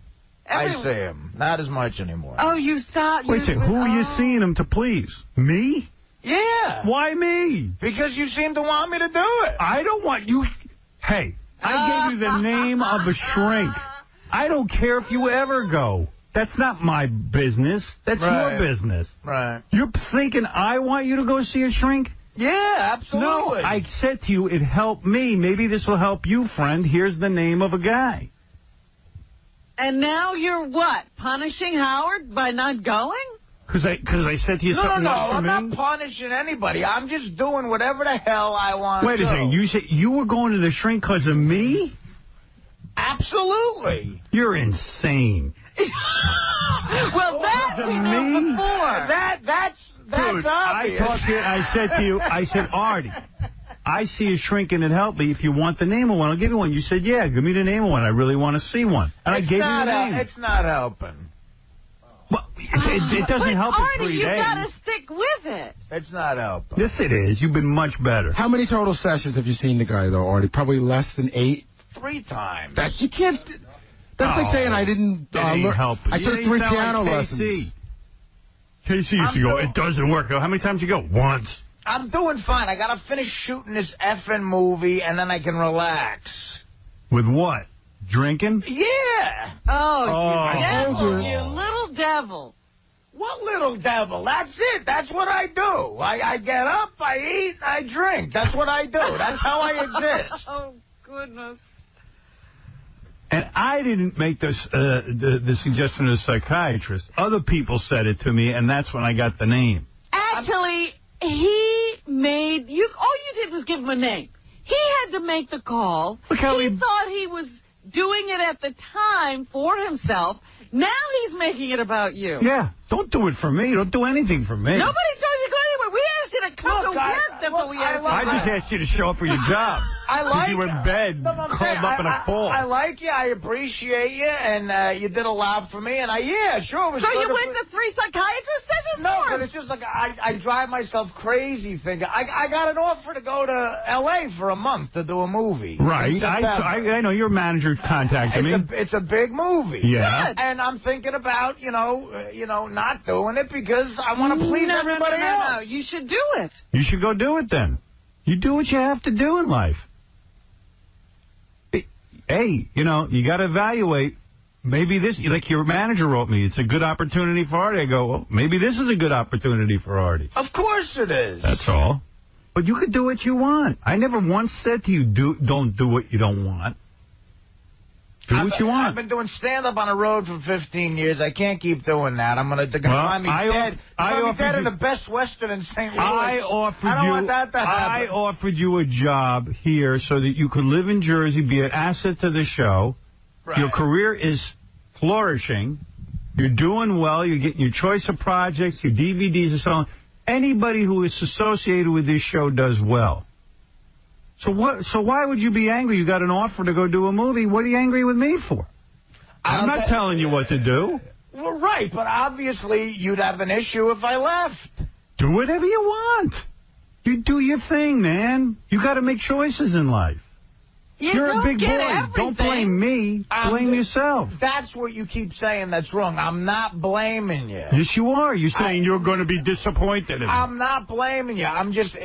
I see him. Not as much anymore. Oh, you stopped. Wait a second. Who are you seeing him to please? Me? Yeah. Why me? Because you seem to want me to do it. I don't want you. Hey, I gave you the name of a shrink. I don't care if you ever go. That's not my business. That's your business. Right. You're thinking I want you to go see a shrink? Yeah, absolutely. No, I said to you, it helped me. Maybe this will help you, friend. Here's the name of a guy. And now you're what? Punishing Howard by not going? Because I said to you something. No, I'm not punishing anybody. I'm just doing whatever the hell I want to do. Wait a second. You said you were going to the shrink because of me? Absolutely. You're insane. Well, that we knew before. That's Dude, obvious. I said, Artie, I see a shrink and it helped me. If you want the name of one, I'll give you one. You said, yeah, give me the name of one. I really want to see one. And I gave you the name. It's not helping. Well, it doesn't help in 3 days. Artie, you got to stick with it. It's not helping. Yes, it is. You've been much better. How many total sessions have you seen the guy, though, Artie? Probably less than 8? 3 times. You can't... That's like saying I didn't... I took 3 piano lessons. Casey used to go, it doesn't work. How many times you go? Once. I'm doing fine. I got to finish shooting this effing movie, and then I can relax. With what? Drinking? Yeah. Oh, you little devil. What little devil? That's it. That's what I do. I get up, I eat, I drink. That's what I do. That's how I exist. Oh, goodness. And I didn't make this the suggestion of a psychiatrist. Other people said it to me, and that's when I got the name. Actually, he made you. All you did was give him a name. He had to make the call. He thought he was doing it at the time for himself. Now he's making it about you. Yeah, don't do it for me. Don't do anything for me. Nobody told you to go anywhere. We asked you to come to work. That's what we asked you. I just asked you to show up for your job. I like you were in bed, curled up in a ball. I like you. I appreciate you, and you did a lot for me. And sure. It was so you went to 3 psychiatrists? No, but it's just like I drive myself crazy thinking I got an offer to go to L.A. for a month to do a movie. Right. I know your manager contacted me. It's a big movie. Yeah. And I'm thinking about not doing it because I want to please everybody else. No, you should do it. You should go do it then. You do what you have to do in life. Hey, you got to evaluate. Maybe this, like your manager wrote me, it's a good opportunity for Artie. I go, well, maybe this is a good opportunity for Artie. Of course it is. That's all. But you could do what you want. I never once said to you, don't do what you don't want. Do what you want. I've been doing stand-up on the road for 15 years. I can't keep doing that. They're going to find me dead. I'm dead in the Best Western in St. Louis. I don't want that to happen. I offered you a job here so that you could live in Jersey, be an asset to the show. Right. Your career is flourishing. You're doing well. You're getting your choice of projects, your DVDs and so on. Anybody who is associated with this show does well. So why would you be angry? You got an offer to go do a movie. What are you angry with me for? I'm not telling you what to do. Well, right, but obviously you'd have an issue if I left. Do whatever you want. You do your thing, man. You got to make choices in life. You're a big boy. Everything. Don't blame me. Blame yourself. That's what you keep saying that's wrong. I'm not blaming you. Yes, you are. You're saying you're going to be disappointed in me. I'm not blaming you. I'm just,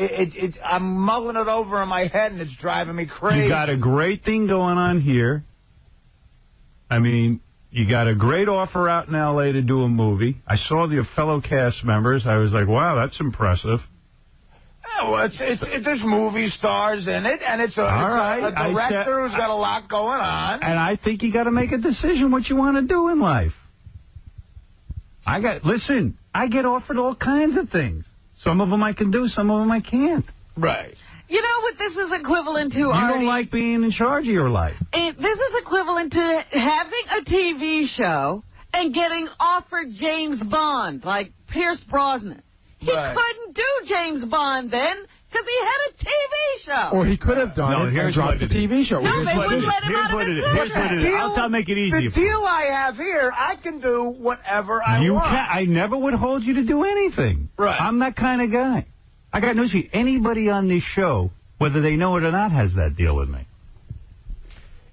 I'm mulling it over in my head, and it's driving me crazy. You got a great thing going on here. I mean, you got a great offer out in L.A. to do a movie. I saw the fellow cast members. I was like, wow, that's impressive. Well, there's movie stars in it, and it's a director who's got a lot going on. And I think you got to make a decision what you want to do in life. Listen, I get offered all kinds of things. Some of them I can do, some of them I can't. Right. You know what this is equivalent to, Artie? You Artie? don't like being in charge of your life. This is equivalent to having a TV show and getting offered James Bond, like Pierce Brosnan. He couldn't do James Bond then because he had a TV show. Or he could have done it and dropped the TV show. No, they wouldn't let him out of his contract. I'll make it easy. The deal I have here, I can do whatever I want. I never would hold you to do anything. Right. I'm that kind of guy. I got news for you. Anybody on this show, whether they know it or not, has that deal with me.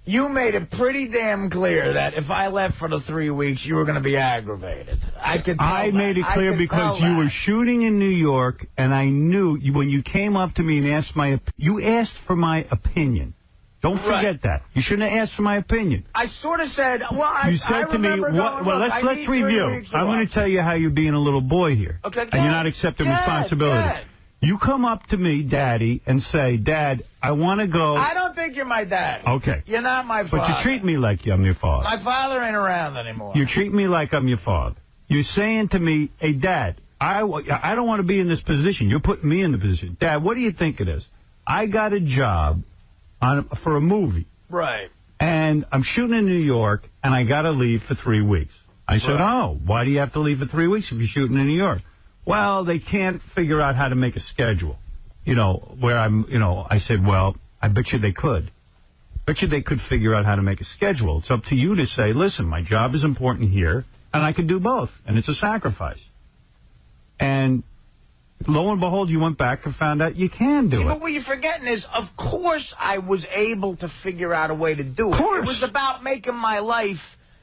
You made it pretty damn clear that if I left for the 3 weeks, you were going to be aggravated. I made it clear because you were shooting in New York, and I knew when you came up to me and asked you asked for my opinion. Don't forget that. You shouldn't have asked for my opinion. I sort of said, you said to me, let's review. I'm going to tell you how you're being a little boy here. Okay, and you're not accepting responsibilities. You come up to me, Daddy, and say, Dad, I want to go. I don't think you're my daddy. Okay. You're not my father. But you treat me like I'm your father. My father ain't around anymore. You treat me like I'm your father. You're saying to me, hey, Dad, I don't want to be in this position. You're putting me in the position. Dad, what do you think it is? I got a job for a movie. Right. And I'm shooting in New York, and I got to leave for 3 weeks. I said, oh, why do you have to leave for 3 weeks if you're shooting in New York? Well, they can't figure out how to make a schedule. I said, well, I bet you they could. Bet you they could figure out how to make a schedule. It's up to you to say, listen, my job is important here, and I can do both, and it's a sacrifice. And lo and behold, you went back and found out you can do it. But what you're forgetting is, of course I was able to figure out a way to do it. Of course. It was about making my life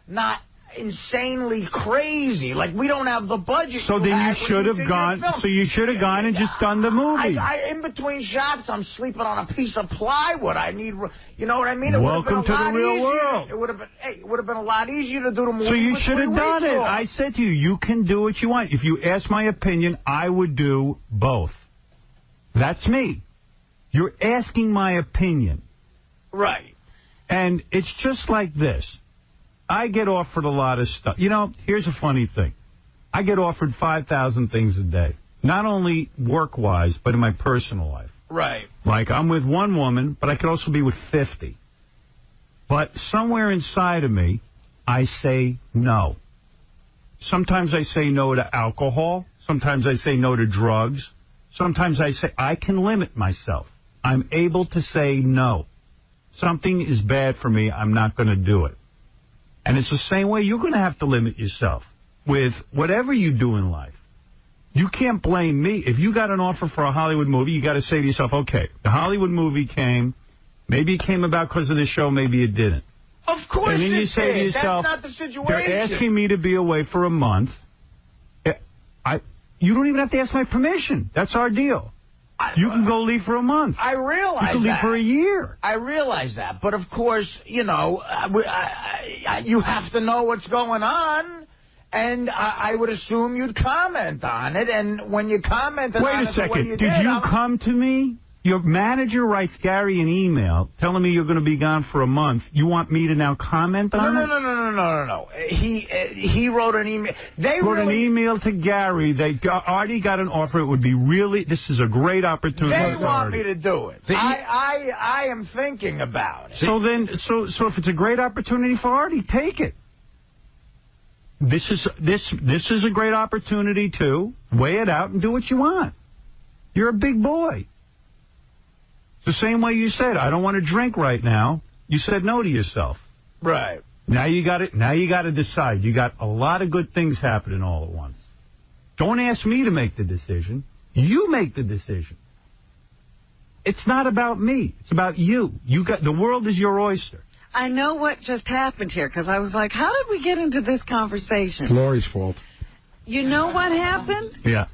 not insanely crazy. Like, we don't have the budget. So then you should have gone. So you should have gone and just done the movie. In between shots, I'm sleeping on a piece of plywood. I need, you know what I mean? Welcome to the real world. It would have been a lot easier to do the movie. So you should have done it. I said to you, you can do what you want. If you ask my opinion, I would do both. That's me. You're asking my opinion. Right. And it's just like this. I get offered a lot of stuff. Here's a funny thing. I get offered 5,000 things a day. Not only work-wise, but in my personal life. Right. Like, I'm with one woman, but I could also be with 50. But somewhere inside of me, I say no. Sometimes I say no to alcohol. Sometimes I say no to drugs. Sometimes I say I can limit myself. I'm able to say no. Something is bad for me. I'm not going to do it. And it's the same way you're going to have to limit yourself with whatever you do in life. You can't blame me. If you got an offer for a Hollywood movie, you got to say to yourself, okay, the Hollywood movie came. Maybe it came about because of the show. Maybe it didn't. Of course and then you it say did. to yourself, that's not the situation. They're asking me to be away for a month. You don't even have to ask my permission. That's our deal. You can go leave for a month. I realize that. You can leave for a year. I realize that. But, of course, you know, you have to know what's going on. And I would assume you'd comment on it. And when you commented on it the way you did... Wait a second. Did you come to me? Your manager writes Gary an email telling me you're going to be gone for a month. You want me to now comment on it? No. He wrote an email. They wrote an email to Gary. Artie got an offer. It would be really... This is a great opportunity. They want me to do it. I am thinking about it. So if it's a great opportunity for Artie, take it. This is a great opportunity, too. Weigh it out and do what you want. You're a big boy. It's the same way you said, I don't want to drink right now. You said no to yourself. Right. Now you got to decide. You got a lot of good things happening all at once. Don't ask me to make the decision. You make the decision. It's not about me. It's about you. The world is your oyster. I know what just happened here, because I was like, how did we get into this conversation? It's Lori's fault. You know what happened? Yeah.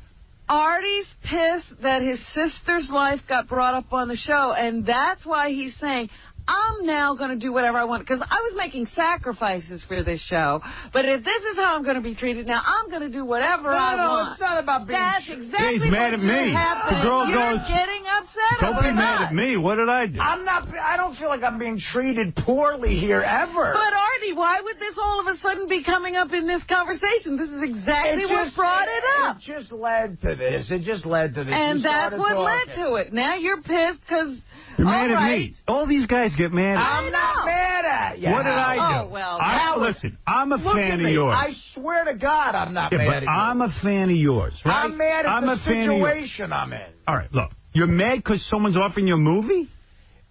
Artie's pissed that his sister's life got brought up on the show, and that's why he's saying, I'm now going to do whatever I want. Because I was making sacrifices for this show, but if this is how I'm going to be treated now, I'm going to do whatever I want. No, it's not about being... That's exactly he's mad at me. Happening. The girl You're goes, getting upset don't over be mad that. at me. What did I do? I don't feel like I'm being treated poorly here ever. But, Artie, why would this all of a sudden be coming up in this conversation? This is exactly what brought it up. It just led to this. And that's what led to it. Now you're pissed because... You're mad at me. All these guys get mad at me. I'm not mad at you. What did I do? Oh, well. Listen, I'm a fan of yours. I swear to God I'm not mad at you. I'm a fan of yours, right? I'm mad at the situation I'm in. All right, look. You're mad because someone's offering you a movie?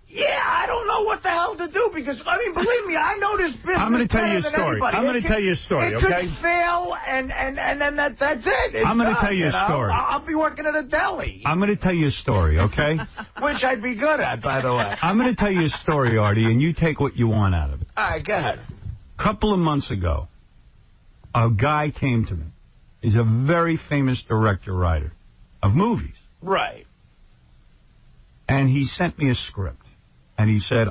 Yeah, I don't know what the hell to do because, I mean, believe me, I know this business. I'm going to tell you a story. I'm going to tell you a story, it okay? It could fail, and then that's it. I'm going to tell you a story. I'll be working at a deli. I'm going to tell you a story, okay? Which I'd be good at, by the way. I'm going to tell you a story, Artie, and you take what you want out of it. All right, go ahead. A couple of months ago, a guy came to me. He's a very famous director-writer of movies. Right. And he sent me a script. And he said,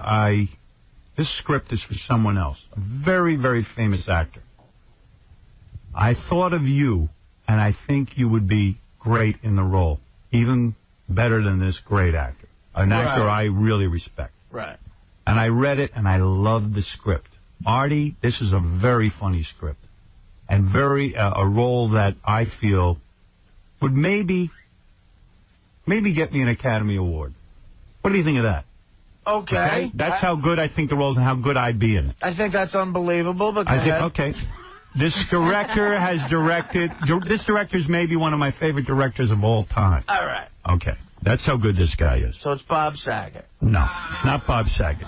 this script is for someone else, a very, very famous actor. I thought of you, and I think you would be great in the role, even better than this great actor, an actor I really respect. Right. And I read it, and I loved the script. Artie, this is a very funny script, and a role that I feel would maybe get me an Academy Award. What do you think of that? Okay. That's how good I think the role is and how good I'd be in it. I think that's unbelievable, but go ahead. Okay. This director has directed... This director's maybe one of my favorite directors of all time. All right. Okay. That's how good this guy is. So it's Bob Saget. No, it's not Bob Saget.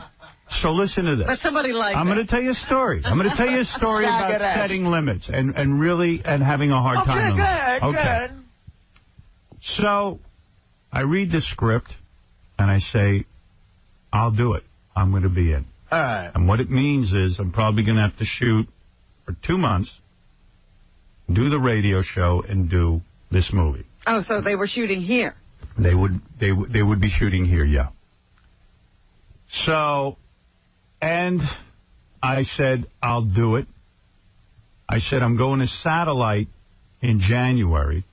So listen to this. But somebody like I'm going to tell you a story. I'm going to tell you a story about setting limits and really having a hard time. Okay, go ahead. So I read the script and I say... I'll do it. I'm going to be in. All right. And what it means is I'm probably going to have to shoot for 2 months, do the radio show, and do this movie. Oh, so they were shooting here. They would be shooting here, yeah. So, and I said, I'll do it. I said, I'm going to satellite in January.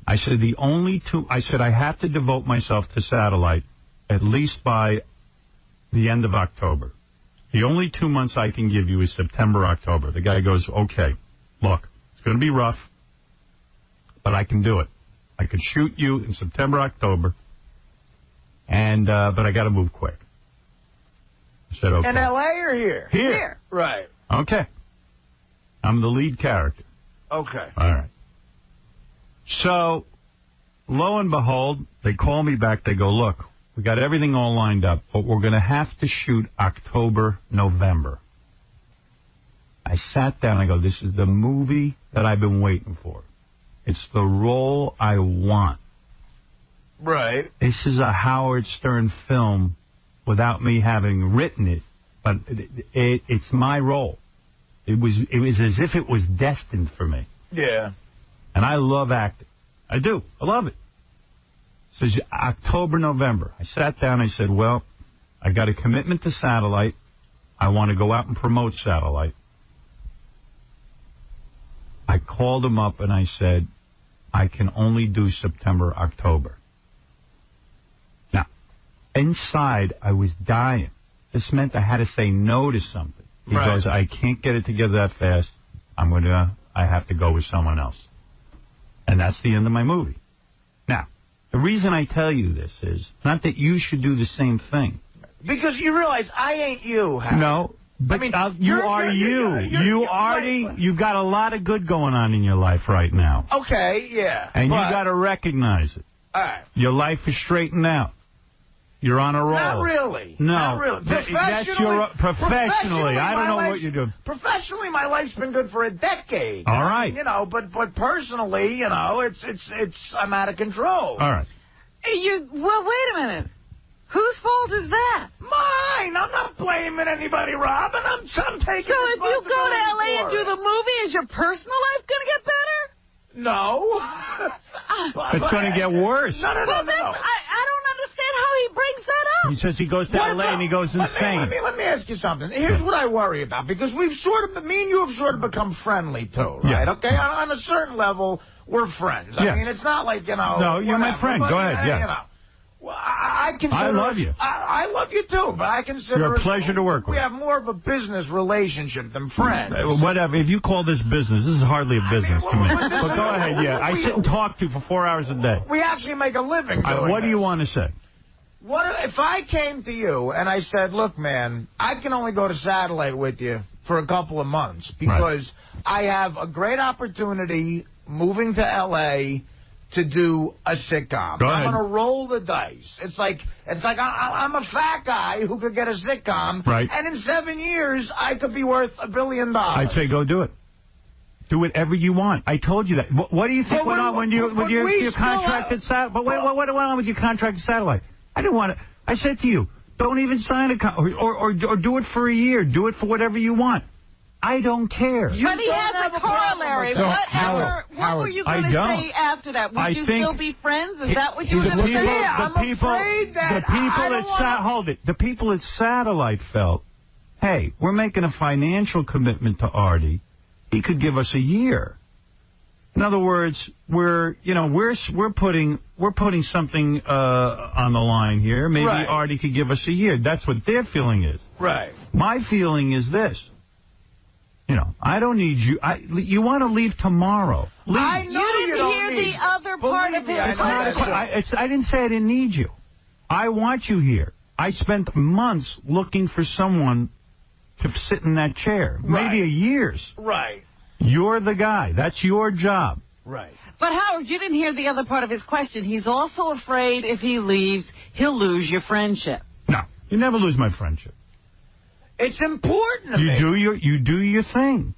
I said, I have to devote myself to satellite at least by the end of October. The only 2 months I can give you is September, October. The guy goes, okay, look, it's going to be rough, but I can do it. I could shoot you in September, October, and but I got to move quick. I said, okay. In L.A. or here? Here. Right. Okay. I'm the lead character. Okay. All right. So, lo and behold, they call me back. They go, look, we got everything all lined up, but we're going to have to shoot October, November. I sat down. I go, this is the movie that I've been waiting for. It's the role I want. Right. This is a Howard Stern film without me having written it, but it's my role. It was as if it was destined for me. Yeah. And I love acting. I do. I love it. So it's October, November. I sat down. I said, well, I got a commitment to Satellite. I want to go out and promote Satellite. I called him up and I said, I can only do September, October. Now, inside, I was dying. This meant I had to say no to something. He goes, I can't get it together that fast. I have to go with someone else. And that's the end of my movie. Now, the reason I tell you this is not that you should do the same thing. Because you realize I ain't you, Howard. No, but you are you. Artie, you've got a lot of good going on in your life right now. Okay, yeah. And you got to recognize it. All right. Your life is straightened out. You're on a roll. Not really. No. Not really. Professionally, I don't know what you're doing. Professionally, my life's been good for a decade. All right. You know, but personally, you know, I'm out of control. All right. Well, wait a minute. Whose fault is that? Mine. I'm not blaming anybody, Robin. I'm taking So if you go to L.A. and do the movie, is your personal life going to get better? No. It's going to get worse. No. I don't understand how he brings that up. He says he goes to L.A. and he goes insane. Let me ask you something. Here's what I worry about, because me and you have sort of become friendly, too, right? Yeah. Okay? On a certain level, we're friends. I mean, it's not like, you know... No, you're my friend. Go ahead, You know. Well, I love you. I love you, too, but I consider... You're a pleasure to work with. We have more of a business relationship than friends. Whatever. If you call this business, this is hardly a business to me. But go ahead, yeah. I sit and talk to you for 4 hours a day. We actually make a living doing What do you want to say? What if I came to you and I said, look, man, I can only go to Satellite with you for a couple of months because I have a great opportunity moving to L.A., to do a sitcom. I'm going to roll the dice. It's like I'm a fat guy who could get a sitcom, and in 7 years, I could be worth $1 billion. I'd say go do it. Do whatever you want. I told you that. What do you think went on with your contracted satellite? But what went on with your contracted satellite? I didn't want to. I said to you, don't even sign a or do it for a year. Do it for whatever you want. I don't care. But he has a corollary. What were you going to say after that? Would you still be friends? Is that what you were going to say? The people at Satellite felt, hey, we're making a financial commitment to Artie. He could give us a year. In other words, we're putting something on the line here. Maybe Artie could give us a year. That's what their feeling is. Right. My feeling is this. I don't need you. You want to leave tomorrow. Leave. I know you didn't hear the other part of his I didn't say I didn't need you. I want you here. I spent months looking for someone to sit in that chair. Maybe a year's. Right. You're the guy. That's your job. Right. But, Howard, you didn't hear the other part of his question. He's also afraid if he leaves, he'll lose your friendship. No. You never lose my friendship. It's important to me. You do your thing.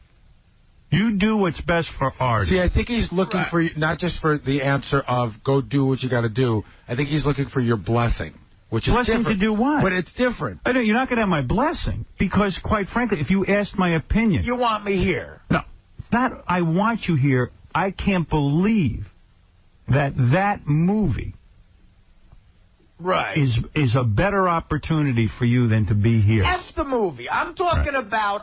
You do what's best for Artie. See, I think he's looking for you, not just for the answer of go do what you got to do. I think he's looking for your blessing, which is different. Blessing to do what? But it's different. I know you're not going to have my blessing because, quite frankly, if you asked my opinion, you want me here. No, it's not. I want you here. I can't believe that movie. Right. Is a better opportunity for you than to be here. F the movie. I'm talking about,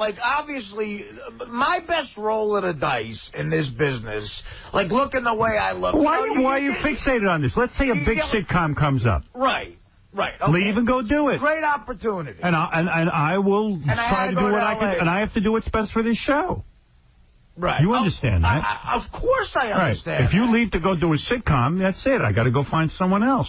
like, obviously, my best roll of the dice in this business, like, looking the way I look. Why are you fixated on this? Let's say a big sitcom comes up. Right. Okay. Leave and go do it. Great opportunity. And I will try to do what I can, and I have to do what's best for this show. Right. You understand that. Of course I understand. Right. If you leave to go do a sitcom, that's it. I got to go find someone else.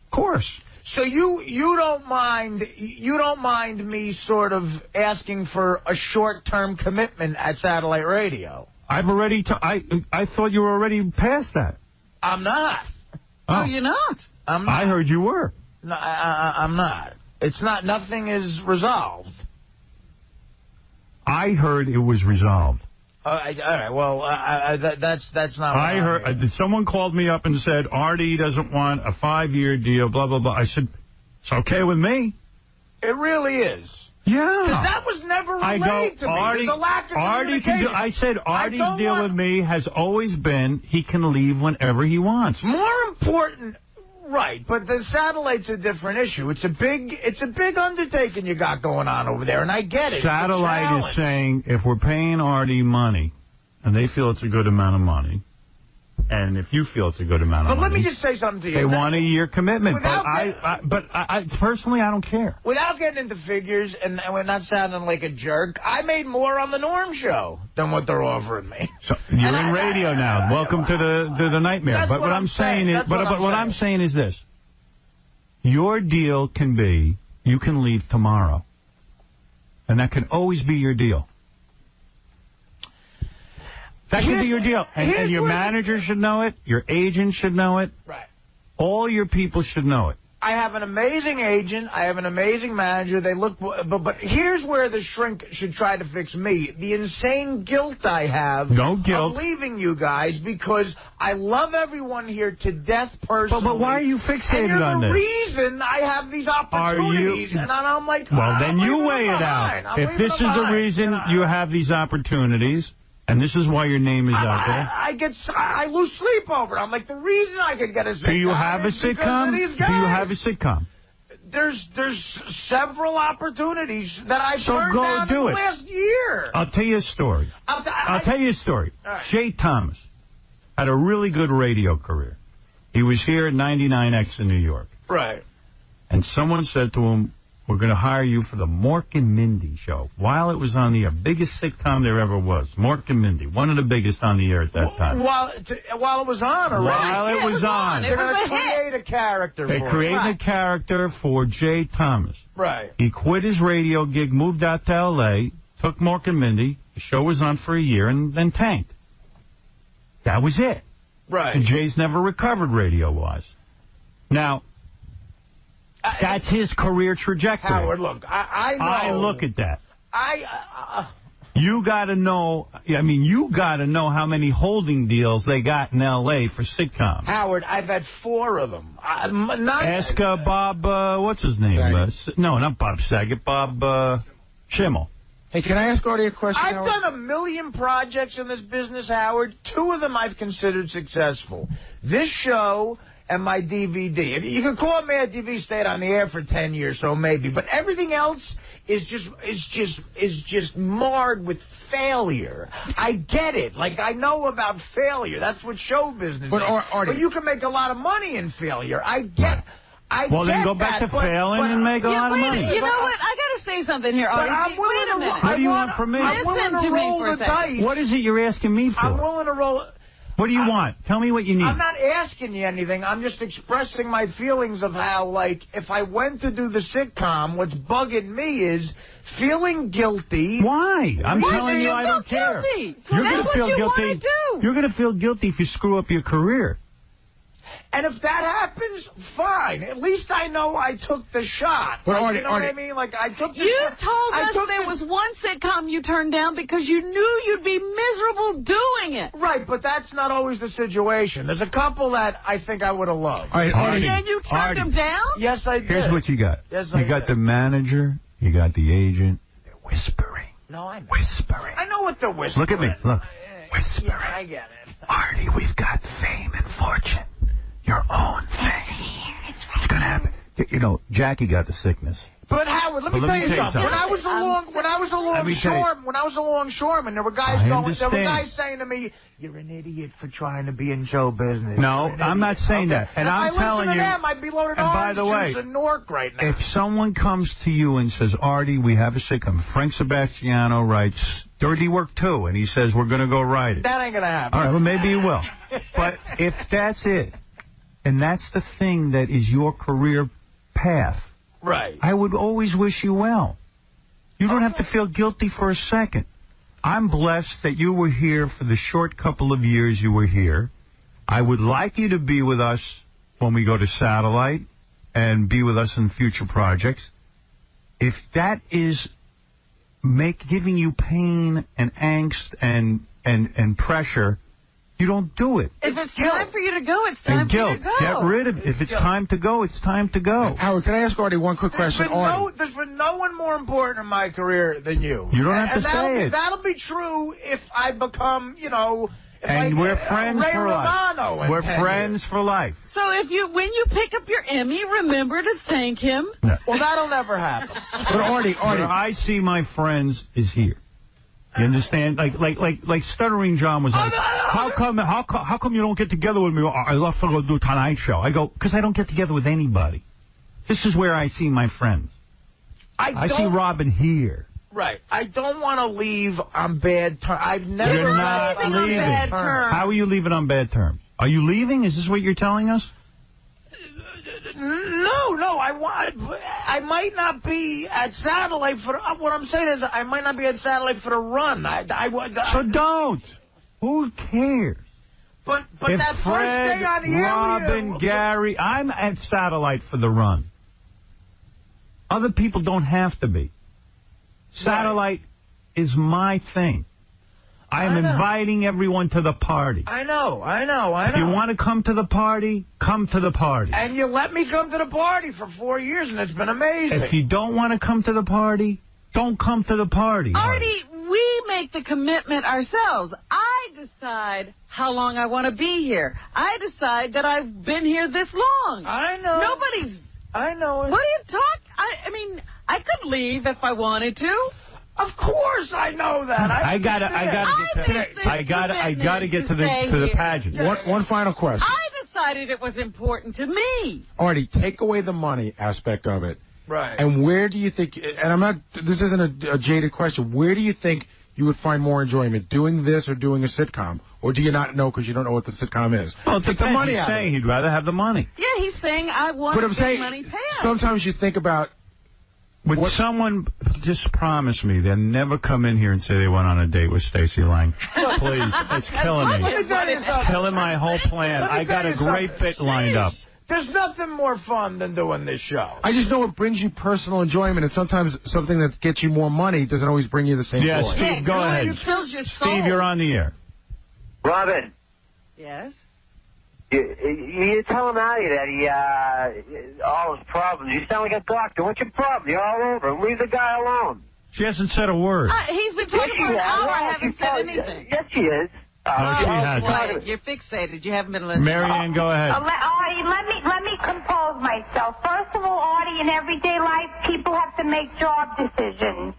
Of course. So you don't mind me sort of asking for a short-term commitment at satellite radio? I've already. I thought you were already past that. I'm not. Oh, you're not. I'm not. I heard you were. No, I'm not. It's not. Nothing is resolved. I heard it was resolved. All right. Well, that's not. What I heard. Someone called me up and said Artie doesn't want a 5-year deal. Blah blah blah. I said it's okay with me. It really is. Yeah. Because that was never relayed to me. There's a lack of communication. I said Artie's deal with me has always been he can leave whenever he wants. More important. Right, but the satellite's a different issue. It's a big undertaking you got going on over there, and I get it. Satellite is saying if we're paying Artie money, and they feel it's a good amount of money, and if you feel it's a good amount of money. But let me just say something to you. They want a year commitment, but I personally, I don't care. Without getting into figures, and we're not sounding like a jerk, I made more on the Norm show than what they're offering me. So you're in radio now. Welcome to the nightmare. But what I'm saying is, what I'm saying is this: your deal can be you can leave tomorrow, and that can always be your deal. That should be your deal. And your manager should know it. Your agent should know it. Right. All your people should know it. I have an amazing agent. I have an amazing manager. They look, but here's where the shrink should try to fix me. The insane guilt I have of leaving you guys because I love everyone here to death personally. But why are you fixated on this? And you're the reason I have these opportunities. And I'm like, well, then you weigh it out. If this is the reason you have these opportunities, and this is why your name is out there. I lose sleep over it. I'm like, the reason I could get a sitcom. Do you have a sitcom? Do you have a sitcom? There's several opportunities that I've turned down in the last year. I'll tell you a story. I'll tell you a story. Right. Jay Thomas had a really good radio career. He was here at 99X in New York. Right. And someone said to him, we're going to hire you for the Mork and Mindy show. While it was on the air, biggest sitcom there ever was. Mork and Mindy, one of the biggest on the air at that time. While it was on already. While it was on. They're going to create a character for it. They created a character for Jay Thomas. Right. He quit his radio gig, moved out to L.A., took Mork and Mindy. The show was on for a year and then tanked. That was it. Right. And Jay's never recovered radio-wise. Now, that's his career trajectory. Howard, look, I know. I look at that. You got to know, you got to know how many holding deals they got in L.A. for sitcoms. Howard, I've had 4 of them. Ask Bob, what's his name? No, not Bob Saget, Bob Schimmel. Hey, can I ask Artie a question, I've done 1 million projects in this business, Howard. 2 of them I've considered successful. This show and my DVD. You can call me a DVD, stayed on the air for 10 years, so maybe. But everything else is just marred with failure. I get it. Like, I know about failure. That's what show business is. But you can make a lot of money in failure. I get Well, then go back to failing and make a lot of money. You know what? I got to say something here, Artie. Wait a minute. What do you want from me? I'm willing to roll the dice. What is it you're asking me for? I'm willing to roll. What do you want? Tell me what you need. I'm not asking you anything. I'm just expressing my feelings of how, like, if I went to do the sitcom, what's bugging me is feeling guilty. Why? I'm telling you I don't care. You're going to feel guilty. You're going to feel guilty if you screw up your career. And if that happens, fine. At least I know I took the shot. Like, you know what I mean? Like, I took the shot. You told us there was one sitcom you turned down because you knew you'd be miserable doing it. Right, but that's not always the situation. There's a couple that I think I would have loved. And you turned them down? Yes, I did. Here's what you got. Yes, I did. You got the manager. You got the agent. They're whispering. No, I know. Whispering. I know what they're whispering. Look at me. Look. Whispering. Yeah, I get it. Artie, we've got fame and fortune. Your own thing. It's going to happen. You know, Jackie got the sickness. But Howard, let me tell you something. When I was a longshoreman, there were guys saying to me, "You're an idiot for trying to be in show business." No, I'm not saying that. And I'm telling you. Them, I'd be loaded orange juice and Nork right now. If someone comes to you and says, "Artie, we have a sitcom," Frank Sebastiano writes Dirty Work 2, and he says, "We're going to go write it." That ain't going to happen. All right, well, maybe you will. But if that's it, and that's the thing that is your career path, right, I would always wish you well. You don't have to feel guilty for a second. I'm blessed that you were here for the short couple of years you were here. I would like you to be with us when we go to satellite and be with us in future projects. If that is giving you pain and angst and pressure, you don't do it. If it's time for you to go, it's time for you to go. Get rid of it. If it's time to go, it's time to go. Howard, can I ask Artie one quick question? There's been no one more important in my career than you. You don't have to say it. That'll be true if I become, and we're friends for life. We're friends for life. So when you pick up your Emmy, remember to thank him. No. Well, that'll never happen. But Artie, where I see my friends is here. You understand? Like Stuttering John was like, how come you don't get together with me? I love to go do Tonight Show. I go, because I don't get together with anybody. This is where I see my friends. I see Robin here. Right. I don't want to leave on bad terms. I've never You're not leaving on bad terms. How are you leaving on bad terms? Are you leaving? Is this what you're telling us? No. I might not be at satellite for. What I'm saying is, I might not be at satellite for the run. So don't. Who cares? But if that Fred, first day on the air, Robin, Gary, I'm at satellite for the run. Other people don't have to be. Satellite is my thing. I am inviting everyone to the party. I know. If you want to come to the party, come to the party. And you let me come to the party for 4 years, and it's been amazing. If you don't want to come to the party, don't come to the party. Artie, we make the commitment ourselves. I decide how long I want to be here. I decide that I've been here this long. I know. I know it. What are you talking? I mean, I could leave if I wanted to. Of course, I know that. I gotta get to the pageant. One final question. I decided it was important to me. Artie, take away the money aspect of it. Right. And where do you think? And this isn't a jaded question. Where do you think you would find more enjoyment, doing this or doing a sitcom? Or do you not know because you don't know what the sitcom is? Well, take the money out. He's saying he'd rather have the money. Yeah, he's saying I want to get money paid. Sometimes you think about. Would someone just promise me they'll never come in here and say they went on a date with Stacey Lange? Please, it's killing me. It's killing my whole plan. I got a great bit lined up. There's nothing more fun than doing this show. I just know it brings you personal enjoyment, and sometimes something that gets you more money doesn't always bring you the same joy. Steve, go ahead. It fills your soul. Steve, you're on the air. Robin. Yes? You tell him Artie that he, all his problems. You sound like a doctor. What's your problem? You're all over. Leave the guy alone. She hasn't said a word. He's been talking for an hour. I haven't said anything. Yes, she is. No, she hasn't. Quiet. You're fixated. You haven't been listening. Marianne, go ahead. Artie, let me compose myself. First of all, Artie, in everyday life, people have to make job decisions.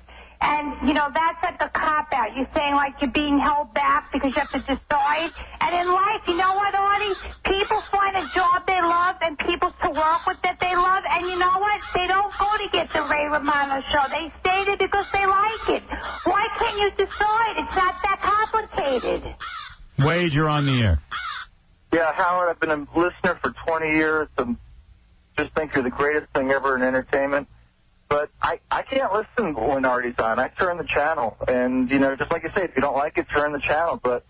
And, that's like a cop-out. You're saying, like, you're being held back because you have to decide. And in life, you know what, Artie? People find a job they love and people to work with that they love. And you know what? They don't go to get the Ray Romano show. They stay there because they like it. Why can't you decide? It's not that complicated. Wade, you're on the air. Yeah, Howard, I've been a listener for 20 years. I just think you're the greatest thing ever in entertainment. But I can't listen when Artie's on. I turn the channel. And, just like you say, if you don't like it, turn the channel. But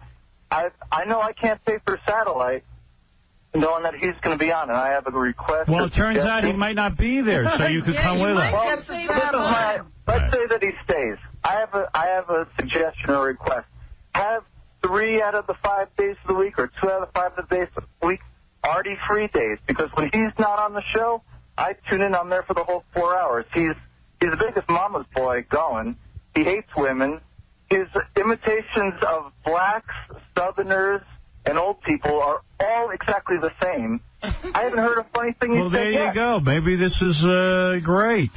I know I can't pay for satellite knowing that he's going to be on. And I have a request. Well, it turns out he might not be there, so you could come with us. Well, let's say that he stays. I have a suggestion or a request. Have 3 out of the 5 days of the week or 2 out of the 5 of the days of the week Artie free days. Because when he's not on the show, I tune in. I'm there for the whole 4 hours. He's the biggest mama's boy going. He hates women. His imitations of blacks, Southerners, and old people are all exactly the same. I haven't heard a funny thing he said yet. Well, there you go. Maybe this is great.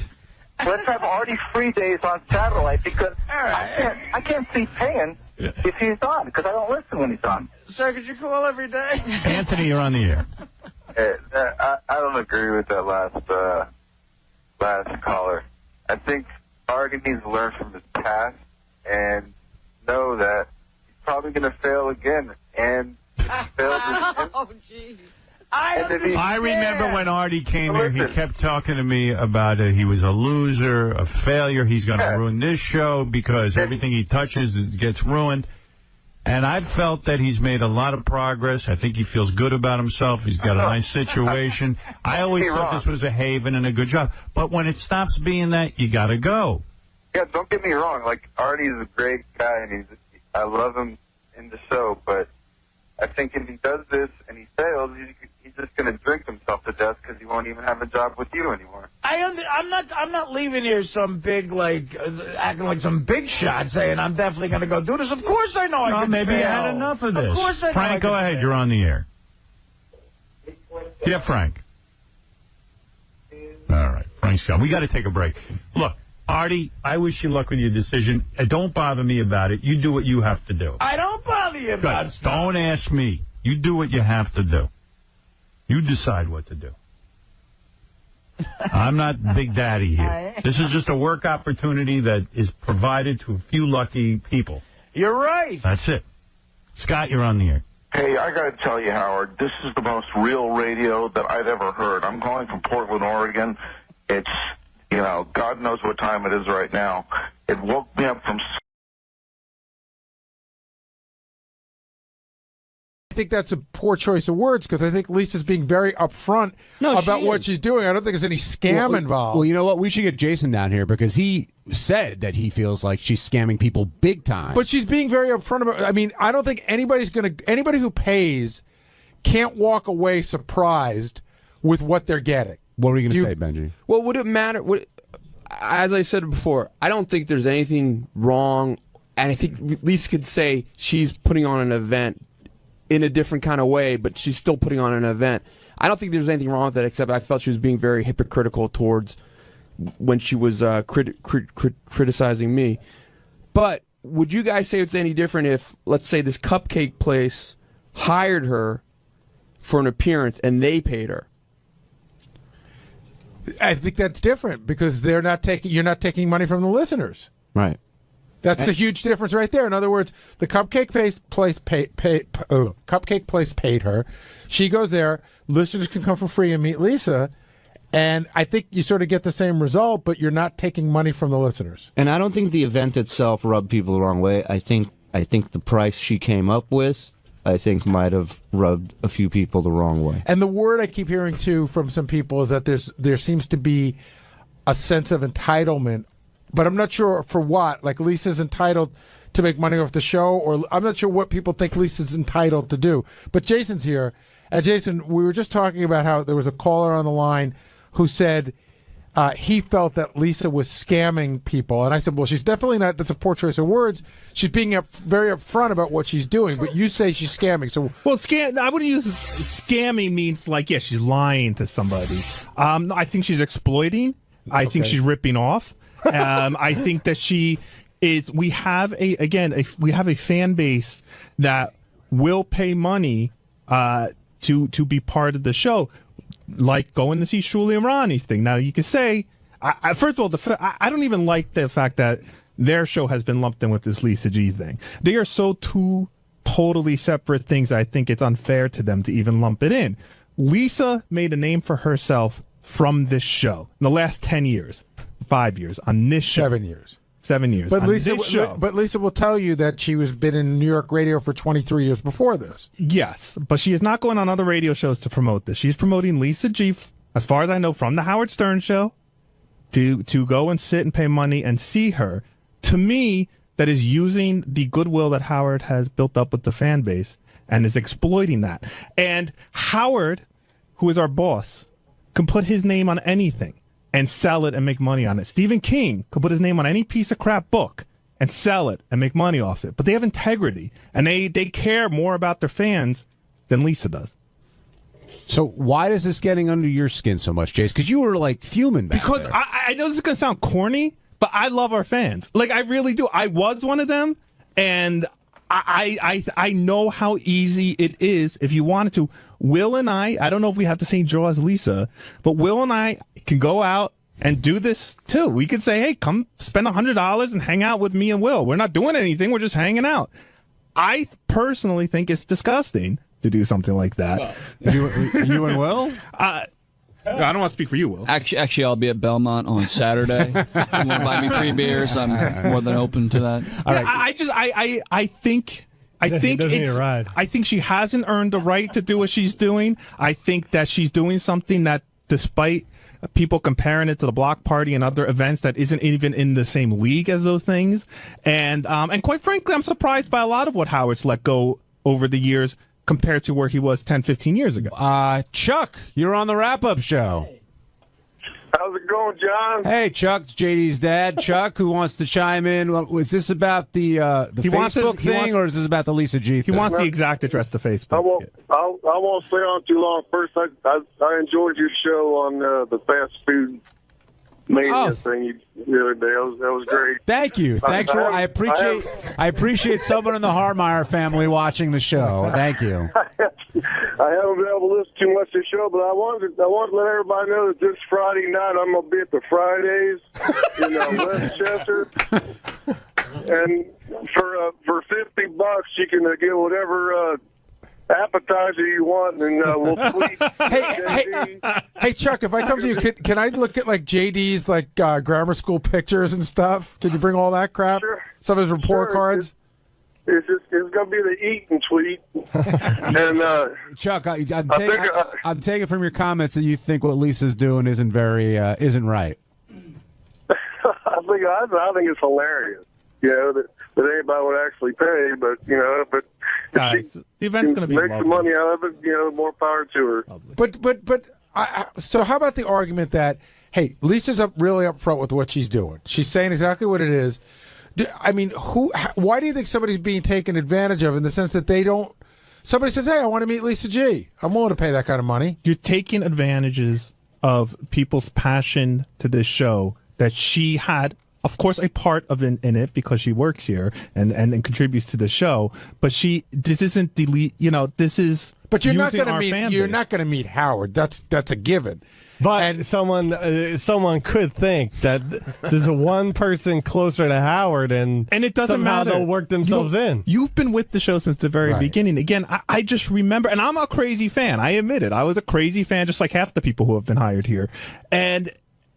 Let's have Artie free days on satellite because I can't see paying if he's on because I don't listen when he's on. Sir, could you call every day? Anthony, you're on the air. I don't agree with that last caller. I think Artie needs to learn from his past and know that he's probably going to fail again. And failed again. Oh, jeez. I remember when Artie came here, he kept talking to me about he was a loser, a failure. He's going to ruin this show because everything he touches gets ruined. And I felt that he's made a lot of progress. I think he feels good about himself. He's got a nice situation. I always thought this was a haven and a good job. But when it stops being that, you got to go. Yeah, don't get me wrong. Like, Artie's a great guy, and I love him in the show. But I think if he does this and he fails, he's just going to drink himself to death because he won't even have a job with you anymore. I'm not leaving here some big, acting like some big shot saying I'm definitely going to go do this. Of course I know I can maybe fail. you had enough of this. Of course I know Frank, go ahead. Fail. You're on the air. Yeah, Frank. All right. Frank's gone. We got to take a break. Look, Artie, I wish you luck with your decision. Don't bother me about it. You do what you have to do. I don't bother you about stuff. Don't ask me. You do what you have to do. You decide what to do. I'm not Big Daddy here. This is just a work opportunity that is provided to a few lucky people. You're right. That's it. Scott, you're on the air. Hey, I got to tell you, Howard, this is the most real radio that I've ever heard. I'm calling from Portland, Oregon. It's, God knows what time it is right now. It woke me up from... I think that's a poor choice of words because I think Lisa's being very upfront about what she's doing. I don't think there's any scam involved. Well, you know what? We should get Jason down here because he said that he feels like she's scamming people big time. But she's being very upfront about. I mean, I don't think anybody who pays can't walk away surprised with what they're getting. What were you going to say, Benji? Well, would it matter? As I said before, I don't think there's anything wrong, and I think Lisa could say she's putting on an event in a different kind of way, but she's still putting on an event. I don't think there's anything wrong with that, except I felt she was being very hypocritical towards when she was criticizing me. But would you guys say it's any different if, let's say, this cupcake place hired her for an appearance and they paid her? I think that's different because you're not taking money from the listeners. Right. That's a huge difference right there. In other words, the cupcake place paid her. She goes there. Listeners can come for free and meet Lisa. And I think you sort of get the same result, but you're not taking money from the listeners. And I don't think the event itself rubbed people the wrong way. I think the price she came up with, I think, might have rubbed a few people the wrong way. And the word I keep hearing, too, from some people is that there seems to be a sense of entitlement. But I'm not sure for what. Like, Lisa's entitled to make money off the show, or I'm not sure what people think Lisa's entitled to do. But Jason's here. And Jason, we were just talking about how there was a caller on the line who said he felt that Lisa was scamming people. And I said, well, she's definitely not. That's a poor choice of words. She's being very upfront about what she's doing. But you say she's scamming. So, well, I wouldn't use scamming means like, yeah, she's lying to somebody. I think she's exploiting. I think she's ripping off. I think that she is. We have a fan base that will pay money to be part of the show, like going to see 𝗛cie 𝗿𝗿𝗍's thing. Now you could say, first of all, I don't even like the fact that their show has been lumped in with this Lisa G thing. They are so two totally separate things. I think it's unfair to them to even lump it in. Lisa made a name for herself from this show in the last 10 years. 5 years on this show. 7 years. 7 years. But on Lisa, this show. But Lisa will tell you that she was been in New York radio for 23 years before this. Yes, but she is not going on other radio shows to promote this. She's promoting Lisa G, as far as I know, from the Howard Stern show, to go and sit and pay money and see her. To me, that is using the goodwill that Howard has built up with the fan base and is exploiting that. And Howard, who is our boss, can put his name on anything and sell it and make money on it. Stephen King could put his name on any piece of crap book and sell it and make money off it. But they have integrity, and they care more about their fans than Lisa does. So why is this getting under your skin so much, Jace? Because you were like fuming back Because there. I know this is gonna sound corny, but I love our fans. Like I really do. I was one of them, and I know how easy it is if you wanted to. Will and I don't know if we have the same draw as Lisa, but Will and I can go out and do this too. We could say, hey, come spend $100 and hang out with me and Will. We're not doing anything. We're just hanging out. I personally think it's disgusting to do something like that. You and Will? I don't want to speak for you, Will. Actually, I'll be at Belmont on Saturday. If you want to buy me 3 beers, I'm more than open to that. I think I think she hasn't earned the right to do what she's doing. I think that she's doing something that, despite people comparing it to the block party and other events, that isn't even in the same league as those things. And quite frankly, I'm surprised by a lot of what Howard's let go over the years compared to where he was 10, 15 years ago. Chuck, you're on the wrap-up show. How's it going, John? Hey, Chuck, it's JD's dad. Chuck, who wants to chime in? Well, is this about the Facebook thing, or is this about the Lisa G thing? He wants the exact address to Facebook. I won't stay on too long. First, I enjoyed your show on the fast food mania thing the other day. That was great. Thank you. Thanks for. I appreciate someone in the Harmeyer family watching the show. Thank you. I haven't been able to listen too much to the show, but I wanted to let everybody know that this Friday night I'm going to be at the Fridays in Westchester, and for $50 you can get whatever appetizer you want, and we'll tweet. Hey, Chuck, if I come to you, can I look at like JD's like grammar school pictures and stuff? Can you bring all that crap? Sure. Some of his report cards. It's going to be the eat and tweet. And Chuck, I'm taking from your comments that you think what Lisa's doing isn't right. I think it's hilarious. That anybody would actually pay, but guys, the event's going to be make some money out of it. More power to her. But so how about the argument that, hey, Lisa's really up front with what she's doing. She's saying exactly what it is. I mean, why do you think somebody's being taken advantage of in the sense that they don't? Somebody says, hey, I want to meet Lisa G. I'm willing to pay that kind of money. You're taking advantages of people's passion to this show that she had, of course, a part of in it because she works here and contributes to the show. But this isn't this is. But you're not going to meet. You're not going to meet Howard. That's a given. But someone could think that there's one person closer to Howard, and it doesn't somehow matter. They'll work themselves in. You've been with the show since the very beginning. Again, I just remember, and I'm a crazy fan. I admit it. I was a crazy fan, just like half the people who have been hired here. And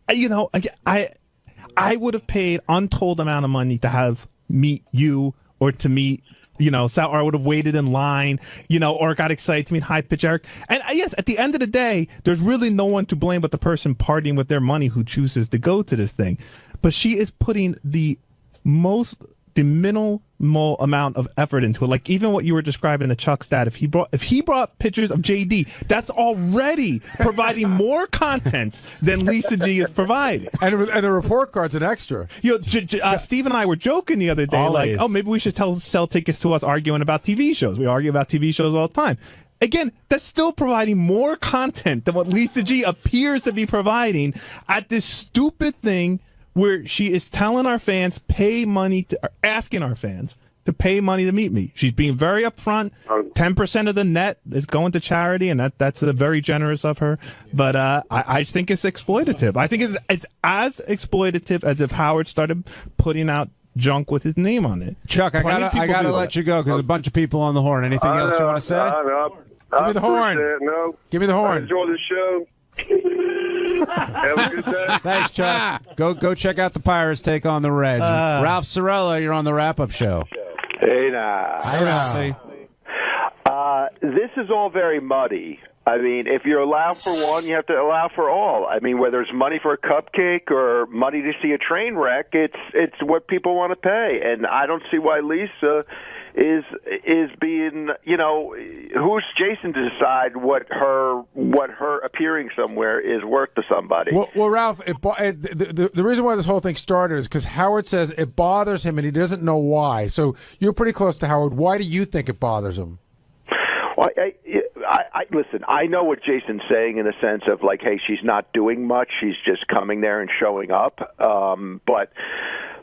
I would have paid untold amount of money to meet you or to meet. Or I would have waited in line, or got excited to meet High Pitch Eric. And yes, at the end of the day, there's really no one to blame but the person partying with their money who chooses to go to this thing. But she is putting the minimal amount of effort into it. Like even what you were describing to Chuck's dad, if he brought pictures of JD, that's already providing more content than Lisa G is providing. And the report card's an extra. Steve and I were joking the other day, maybe we should sell tickets to us arguing about TV shows. We argue about TV shows all the time. Again, that's still providing more content than what Lisa G appears to be providing at this stupid thing where she is telling our fans, asking our fans to pay money to meet me. She's being very upfront. 10% of the net is going to charity, and that's very generous of her. But I just think it's exploitative. I think it's as exploitative as if Howard started putting out junk with his name on it. Chuck, I gotta let you go because there's a bunch of people on the horn. Anything else you want to say? Give me the horn. Give me the horn. I enjoy the show. Have a good day. Thanks, Chuck. Go check out the Pirates take on the Reds. Ralph Cirella, you're on the wrap-up show. Hey, now. Hi, Ralphie. This is all very muddy. I mean, if you're allowed for one, you have to allow for all. I mean, whether it's money for a cupcake or money to see a train wreck, it's what people want to pay. And I don't see why Lisa is being, who's Jason to decide what her appearing somewhere is worth to somebody. Well, Ralph, the reason why this whole thing started is because Howard says it bothers him and he doesn't know why. So you're pretty close to Howard. Why do you think it bothers him? Well, listen, I know what Jason's saying in the sense of like, hey, she's not doing much. She's just coming there and showing up.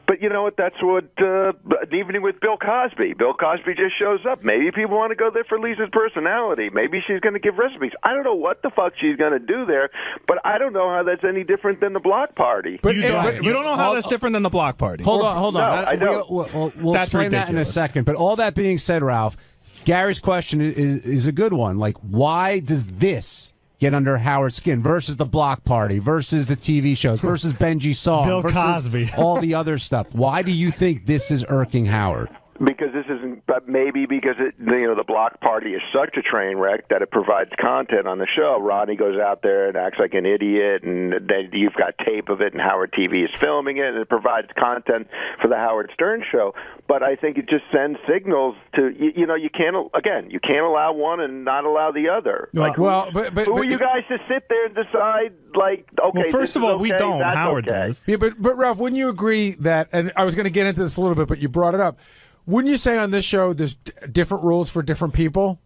But you know what? That's what an evening with Bill Cosby. Bill Cosby just shows up. Maybe people want to go there for Lisa's personality. Maybe she's going to give recipes. I don't know what the fuck she's going to do there, but I don't know how that's any different than the block party. But you don't know how that's different than the block party. Hold on. No, I don't. We'll explain that in a second. But all that being said, Ralph, Gary's question is a good one. Like, why does this get under Howard's skin versus the block party, versus the TV shows, versus Benji's song, Bill versus Cosby. all the other stuff? Why do you think this is irking Howard? Because this isn't, but maybe because the block party is such a train wreck that it provides content on the show. Ronnie goes out there and acts like an idiot, and then you've got tape of it, and Howard TV is filming it, and it provides content for the Howard Stern show. But I think it just sends signals to you can't allow one and not allow the other. Well, like, who are you guys to sit there and decide? Like, okay, well, first of all, we don't. That's Howard okay. does. Yeah, but Ralph, wouldn't you agree that? And I was going to get into this a little bit, but you brought it up. Wouldn't you say on this show there's different rules for different people?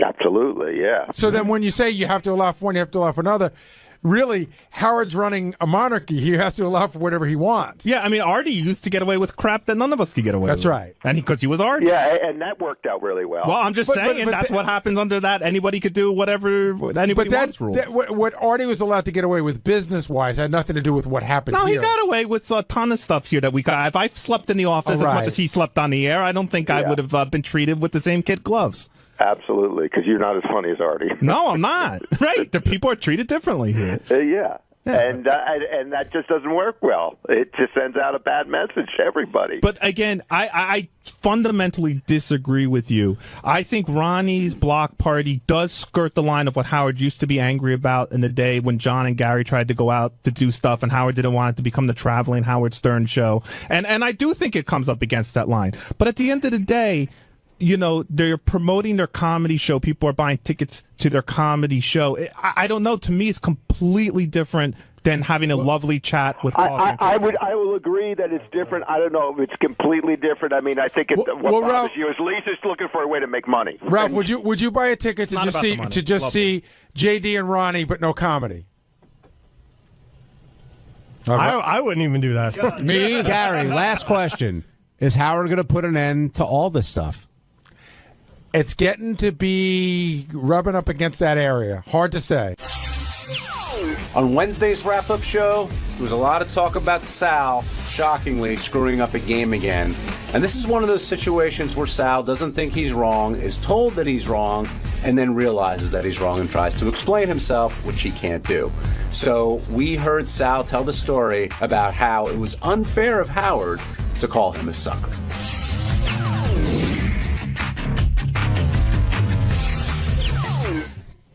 Absolutely, yeah. So then when you say you have to allow for one, you have to allow for another, really, Howard's running a monarchy. He has to allow for whatever he wants. Yeah, I mean, Artie used to get away with crap that none of us could get away with. That's right. And because he was Artie. Yeah, and that worked out really well. Well, I'm just saying that's what happens under that. Anybody could do whatever anybody wants rules. What Artie was allowed to get away with business-wise had nothing to do with what happened No, here. he got away with a ton of stuff here that we got. If I slept in the office as much as he slept on the air, I don't think I would have been treated with the same kid gloves. Absolutely, because you're not as funny as Artie. No, I'm not. Right. The people are treated differently here. Yeah. And that just doesn't work well. It just sends out a bad message to everybody. But again, I fundamentally disagree with you. I think Ronnie's block party does skirt the line of what Howard used to be angry about in the day when John and Gary tried to go out to do stuff and Howard didn't want it to become the traveling Howard Stern show. And I do think it comes up against that line. But at the end of the day, they're promoting their comedy show. People are buying tickets to their comedy show. I don't know. To me, it's completely different than having a lovely chat with coffee. I will agree that it's different. I don't know if it's completely different. I mean, I think what bothers Ralph, you is Lisa's looking for a way to make money. Ralph, would you buy a ticket to just see JD and Ronnie but no comedy? I wouldn't even do that. Me, Gary. Last question: is Howard going to put an end to all this stuff? It's getting to be rubbing up against that area. Hard to say. On Wednesday's wrap-up show, there was a lot of talk about Sal, shockingly, screwing up a game again. And this is one of those situations where Sal doesn't think he's wrong, is told that he's wrong, and then realizes that he's wrong and tries to explain himself, which he can't do. So we heard Sal tell the story about how it was unfair of Howard to call him a sucker.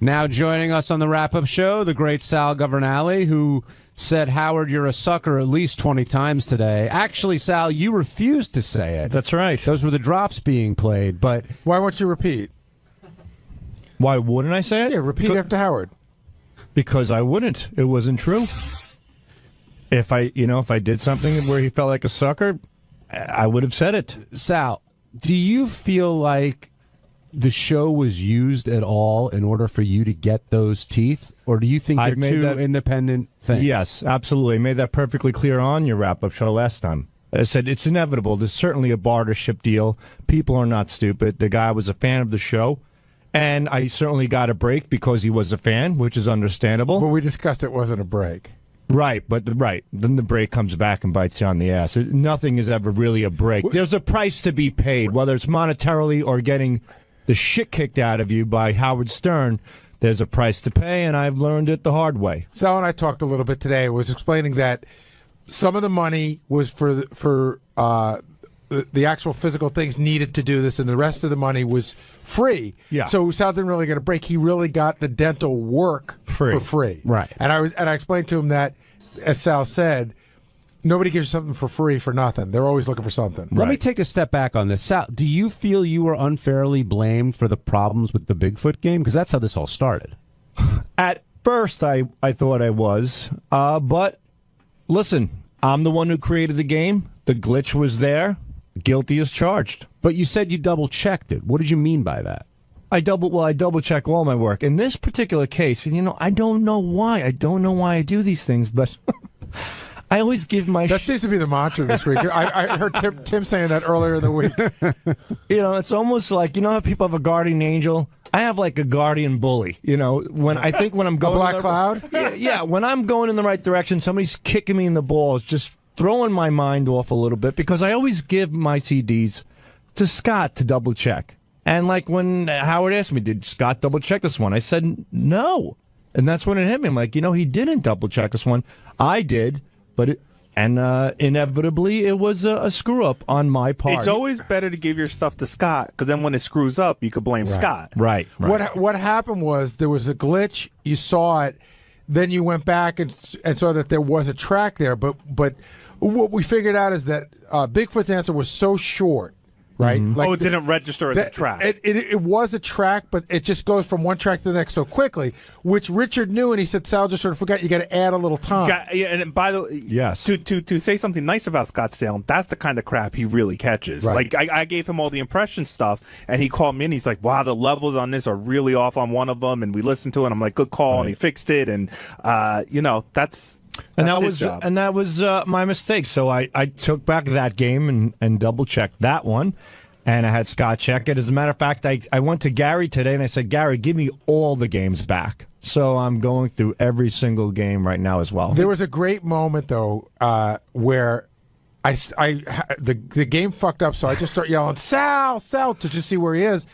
Now joining us on the wrap-up show, the great Sal Governale, who said, Howard, you're a sucker at least 20 times today. Actually, Sal, you refused to say it. That's right. Those were the drops being played, but... Why won't you repeat? Why wouldn't I say it? Yeah, repeat after Howard. Because I wouldn't. It wasn't true. If I did something where he felt like a sucker, I would have said it. Sal, do you feel like the show was used at all in order for you to get those teeth? Or do you think they're two independent things? Yes, absolutely. I made that perfectly clear on your wrap-up show last time. I said it's inevitable. There's certainly a bartership deal. People are not stupid. The guy was a fan of the show. And I certainly got a break because he was a fan, which is understandable. But we discussed it wasn't a break. Right, then the break comes back and bites you on the ass. Nothing is ever really a break. There's a price to be paid, whether it's monetarily or getting the shit kicked out of you by Howard Stern. There's a price to pay, and I've learned it the hard way. Sal and I talked a little bit today. I was explaining that some of the money was for the actual physical things needed to do this, and the rest of the money was free. Yeah. So Sal didn't really get a break. He really got the dental work for free. Right. And I explained to him that, as Sal said, nobody gives you something for free for nothing. They're always looking for something. Let me take a step back on this. Sal, do you feel you were unfairly blamed for the problems with the Bigfoot game? Because that's how this all started. At first, I thought I was. But listen, I'm the one who created the game. The glitch was there. Guilty as charged. But you said you double-checked it. What did you mean by that? I double check all my work. In this particular case, and I don't know why. I don't know why I do these things, but I always give my... That seems to be the mantra this week. I heard Tim saying that earlier in the week. It's almost like, how people have a guardian angel? I have like a guardian bully. When I'm going... A black cloud? Yeah, when I'm going in the right direction, somebody's kicking me in the balls, just throwing my mind off a little bit, because I always give my CDs to Scott to double check. And like when Howard asked me, did Scott double check this one? I said no. And that's when it hit me. I'm like, he didn't double check this one. I did, but inevitably it was a screw up on my part. It's always better to give your stuff to Scott, because then when it screws up, you could blame Scott. Right. What happened was there was a glitch. You saw it. Then you went back and saw that there was a track there. But what we figured out is that Bigfoot's answer was so short. Right? Mm-hmm. Like it didn't register as a track. It was a track, but it just goes from one track to the next so quickly, which Richard knew, and he said, Sal just sort of forgot you got to add a little time. And by the way, yes, to say something nice about Scott Salem, that's the kind of crap he really catches. Right. Like, I gave him all the impression stuff, and he called me, and he's like, wow, the levels on this are really off on one of them, and we listened to it, and I'm like, good call, and he fixed it, and, that's... And that was my mistake. So I took back that game and double checked that one, and I had Scott check it. As a matter of fact, I went to Gary today and I said, Gary, give me all the games back. So I'm going through every single game right now as well. There was a great moment though where the game fucked up, so I just start yelling, Sal, to just see where he is.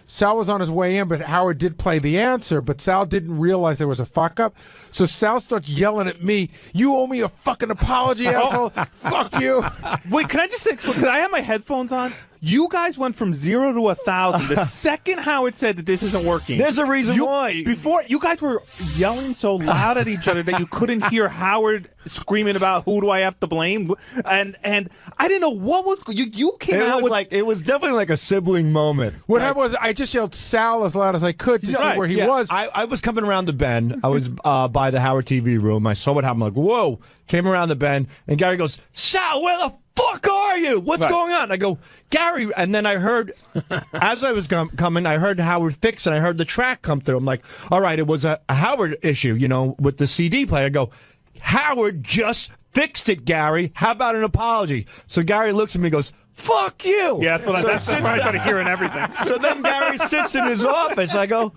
Sal was on his way in, but Howard did play the answer, but Sal didn't realize there was a fuck-up. So Sal starts yelling at me, you owe me a fucking apology, asshole. Fuck you. Wait, can I just say, because I have my headphones on, you guys went from 0 to 1,000 the second Howard said that this isn't working. There's a reason why. Before, you guys were yelling so loud at each other that you couldn't hear Howard screaming about who do I have to blame, and I didn't know what was you came out with like it was definitely like a sibling moment. What happened was I just yelled Sal as loud as I could to see where he was. I was coming around the bend. I was by the Howard TV room. I saw what happened. I'm like, whoa! Came around the bend, and Gary goes, Sal, where the fuck are you? What's going on? I go, Gary, and then I heard, as I was coming, I heard Howard fix, and I heard the track come through. I'm like, all right, it was a Howard issue, with the CD player. I go, Howard just fixed it, Gary. How about an apology? So Gary looks at me and goes, fuck you. Yeah, that's what I started hearing everything. So then Gary sits in his office. I go,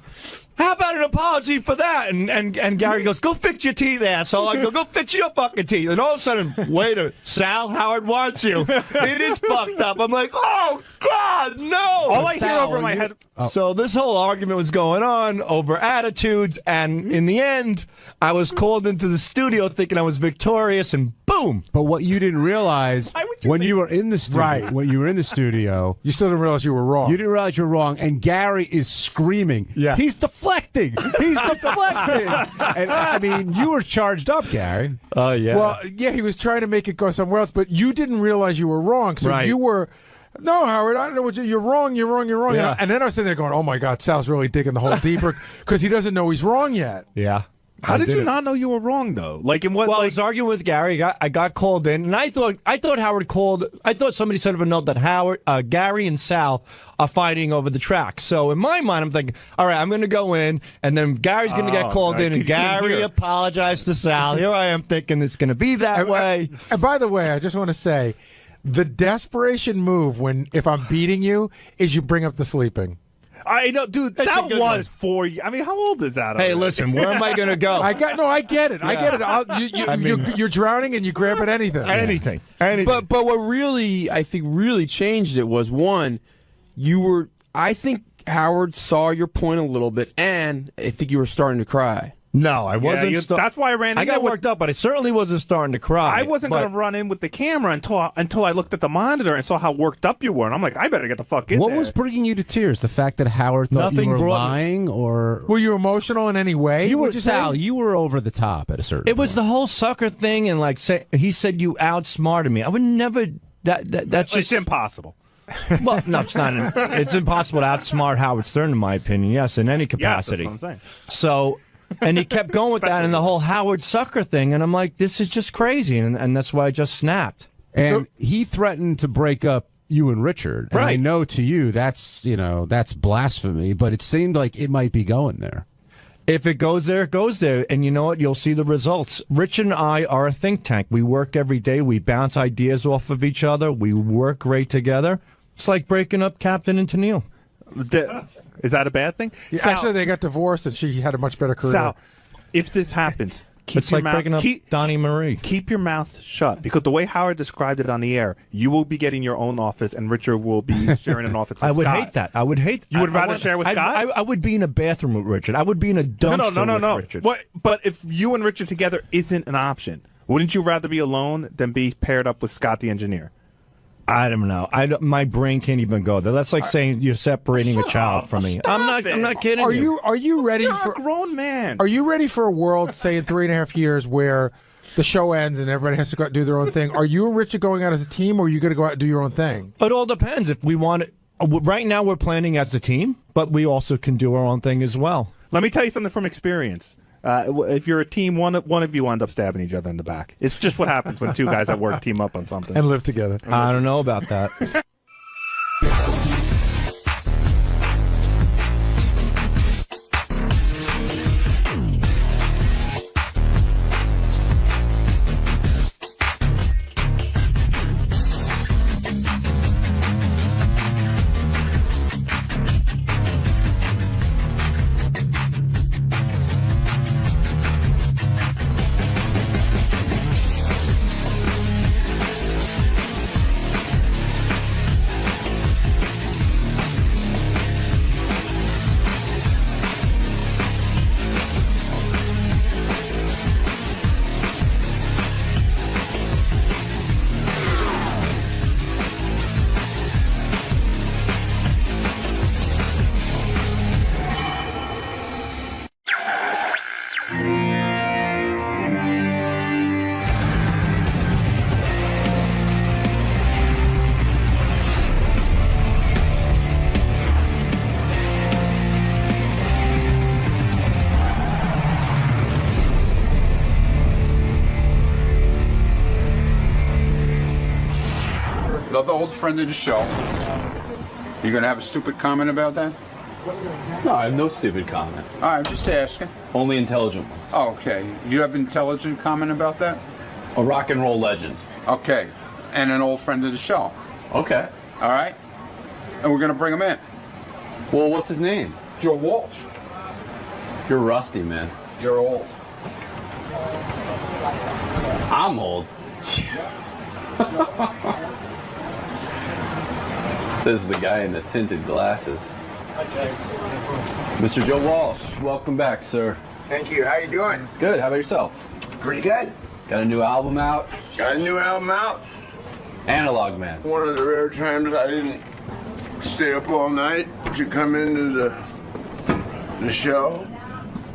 how about an apology for that? And Gary goes, go fix your teeth, asshole. I go fix your fucking teeth. And all of a sudden, wait a minute, Sal, Howard wants you. It is fucked up. I'm like, oh, God, no. All I hear over my head. So this whole argument was going on over attitudes, and in the end, I was called into the studio thinking I was victorious, and boom. But what you didn't realize when you were in the studio, you still didn't realize you were wrong. You didn't realize you were wrong, and Gary is screaming. Yeah. He's deflecting. He's deflecting. And I mean, you were charged up, Gary. Oh, yeah. Well, yeah, he was trying to make it go somewhere else, but you didn't realize you were wrong. So you were, no, Howard, I don't know what you're wrong. Yeah. And then I was sitting there going, oh, my God, Sal's really digging the hole deeper because he doesn't know he's wrong yet. Yeah. How did you not know you were wrong, though? Like in what? Well, I was arguing with Gary. I got called in, and I thought Howard called. I thought somebody sent him a note that Gary and Sal are fighting over the track. So in my mind, I'm thinking, all right, I'm going to go in, and then Gary's going to get called in, and Gary apologized to Sal. Here I am thinking it's going to be that way. And by the way, I just want to say, the desperation move if I'm beating you is you bring up the sleeping. I know, dude. That was 4 years. I mean, how old is that? Hey, listen, where am I going to go? I get it. I get it. You're drowning and you grab at anything. Anything. But what really, I think, really changed it was, one, I think Howard saw your point a little bit, and I think you were starting to cry. No, I wasn't. That's why I ran in. I got worked up, but I certainly wasn't starting to cry. I wasn't going to run in with the camera until I looked at the monitor and saw how worked up you were. And I'm like, I better get the fuck in there. What was bringing you to tears? The fact that Howard thought you were lying, or were you emotional in any way? You were, Sal. You were over the top at a certain. It was the whole sucker thing, and he said you outsmarted me. I would never. That's just impossible. Well, no, it's not. It's impossible to outsmart Howard Stern, in my opinion. Yes, in any capacity. Yes, that's what I'm saying. So. And he kept going with that and the whole Howard sucker thing, and I'm like, this is just crazy, and that's why I just snapped. And he threatened to break up you and Richard. And I know to you that's blasphemy, but it seemed like it might be going there. If it goes there, it goes there. And you know what? You'll see the results. Richard and I are a think tank. We work every day. We bounce ideas off of each other. We work great together. It's like breaking up Captain and Tennille. Is that a bad thing? Yeah, Sal, actually, they got divorced, and she had a much better career. Sal, if this happens, it's like breaking up Donnie Marie. Keep your mouth shut, because the way Howard described it on the air, you will be getting your own office, and Richard will be sharing an office with I would Scott. hate that. I would hate. You would rather share with Scott? I would be in a bathroom with Richard. I would be in a dumpster with Richard. What? But if you and Richard together isn't an option, wouldn't you rather be alone than be paired up with Scott the engineer? I don't know. My brain can't even go there. That's like saying you're separating a child from me. I'm not kidding. Are you ready for a grown man? Are you ready for a world, say in 3.5 years, where the show ends and everybody has to go out and do their own thing? Are you and Richard going out as a team, or are you going to go out and do your own thing? It all depends. If we want it, right now we're planning as a team, but we also can do our own thing as well. Let me tell you something from experience. If you're a team, one of you end up stabbing each other in the back. It's just what happens when two guys at work team up on something. And live together. I don't know about that. Another old friend of the show. You gonna have a stupid comment about that? No, I have no stupid comment. All right, just asking. Only intelligent ones. Oh, okay. You have an intelligent comment about that? A rock and roll legend. Okay. And an old friend of the show. Okay. All right. And we're gonna bring him in. Well, what's his name? Joe Walsh. You're rusty, man. You're old. I'm old. Says the guy in the tinted glasses. Mr. Joe Walsh, welcome back, sir. Thank you. How you doing? Good. How about yourself? Pretty good. Got a new album out? Got a new album out. Analog Man. One of the rare times I didn't stay up all night to come into the show.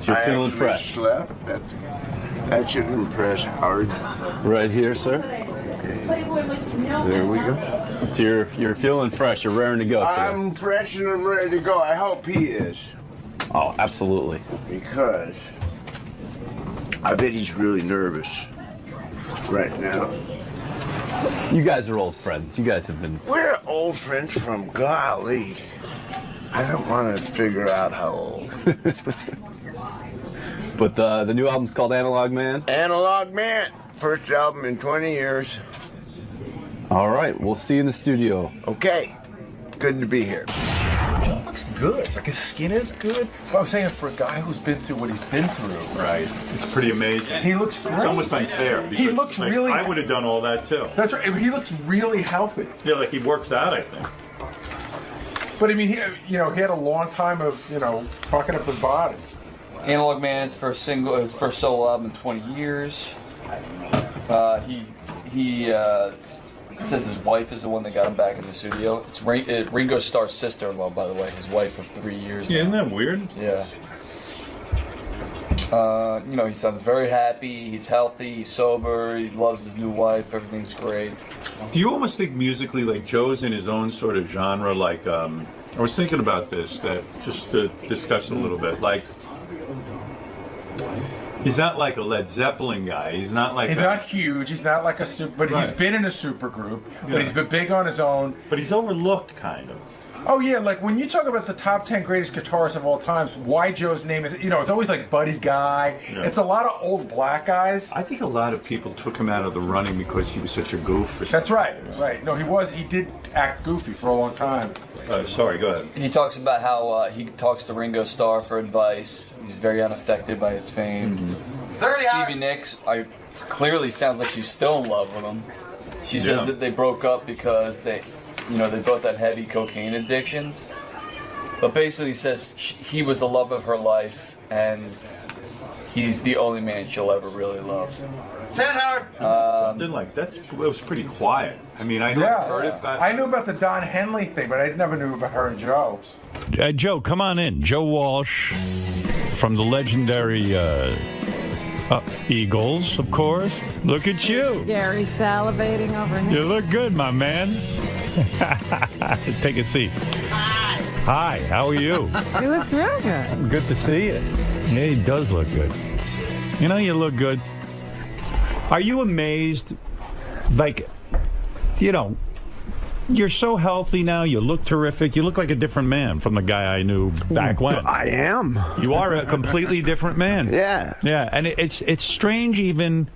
So you're feeling fresh. Slept. That should impress Howard. Right here, sir. Okay. There we go. So you're feeling fresh. You're raring to go today. I'm fresh and I'm ready to go. I hope he is. Oh, absolutely. Because I bet he's really nervous right now. You guys are old friends. You guys have been... We're old friends from golly. I don't want to figure out how old. But the new album's called Analog Man? Analog Man. First album in 20 years. All right. We'll see you in the studio. Okay. Good to be here. He looks good. Like his skin is good. But I'm saying for a guy who's been through what he's been through. Right. It's pretty amazing. He looks great. It's almost unfair. He looks like, really... I would have done all that too. That's right. He looks really healthy. Yeah, like he works out, I think. But I mean, he had a long time of, fucking up his body. Analog Man is his first solo album in 20 years. He says his wife is the one that got him back in the studio. It's Ringo Starr's sister-in-law, by the way, his wife of 3 years. Yeah, isn't that weird? Yeah. He sounds very happy, he's healthy, he's sober, he loves his new wife, everything's great. Do you almost think musically, like Joe's in his own sort of genre, like, I was thinking about this, that just to discuss a little bit, like, He's not like a Led Zeppelin guy. He's not like He's not huge. He's not like a super, but he's been in a super group. Yeah. But he's been big on his own. But he's overlooked, kind of. Oh yeah, like when you talk about the top 10 greatest guitarists of all times, why Joe's name is, it's always like Buddy Guy. Yeah. It's a lot of old black guys. I think a lot of people took him out of the running because he was such a goof. That's right, right. No, he did act goofy for a long time. Sorry, go ahead. He talks about how he talks to Ringo Starr for advice. He's very unaffected by his fame. Stevie Nicks, clearly sounds like she's still in love with him. She says that they broke up because they both had heavy cocaine addictions. But basically says he was the love of her life, and he's the only man she'll ever really love. Something like that. It was pretty quiet. I mean, I heard it. I knew about the Don Henley thing, but I never knew about her and Joe. Joe, come on in. Joe Walsh from the legendary Eagles, of course. Look at you. Gary's salivating over here. You look good, my man. Take a seat. Hi, how are you? He looks real good. Good to see you. Yeah, he does look good. You look good. Are you amazed? Like, you're so healthy now. You look terrific. You look like a different man from the guy I knew back when. I am. You are a completely different man. Yeah. Yeah, and it's strange even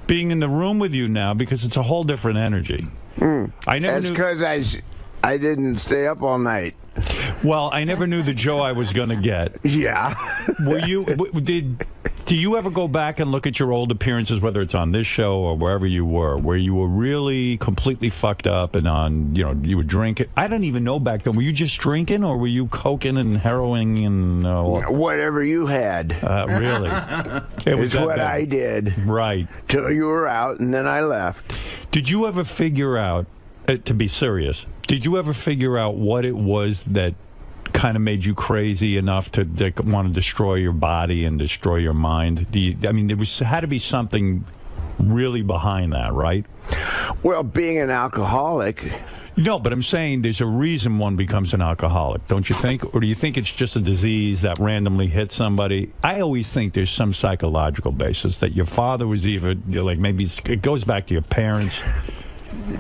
being in the room with you now because it's a whole different energy. I never That's because I didn't stay up all night. Well, I never knew the Joe I was going to get. Yeah. Do you ever go back and look at your old appearances, whether it's on this show or wherever you were, where you were really completely fucked up and you were drinking? I don't even know back then. Were you just drinking or were you coking and heroin and whatever you had? Really? It was what I did. Right. Till you were out, and then I left. Did you ever figure out, to be serious, did you ever figure out what it was that kind of made you crazy enough to want to destroy your body and destroy your mind? There had to be something really behind that, right? Well, being an alcoholic. No, but I'm saying there's a reason one becomes an alcoholic, don't you think? Or do you think it's just a disease that randomly hits somebody? I always think there's some psychological basis that your father was maybe it goes back to your parents.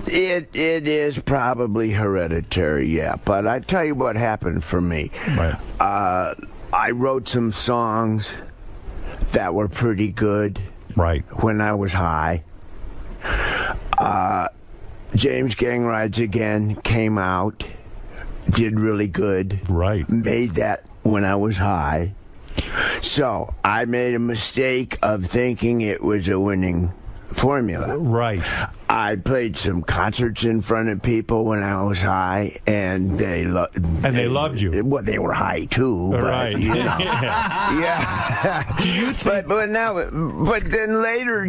It is probably hereditary, yeah. But I tell you what happened for me. Right. I wrote some songs that were pretty good. Right. When I was high. James Gang Rides Again came out, did really good. Right. Made that when I was high. So I made a mistake of thinking it was a winning formula. Right. I played some concerts in front of people when I was high, and they loved you. Well, they were high too. But, right. Yeah. But then later,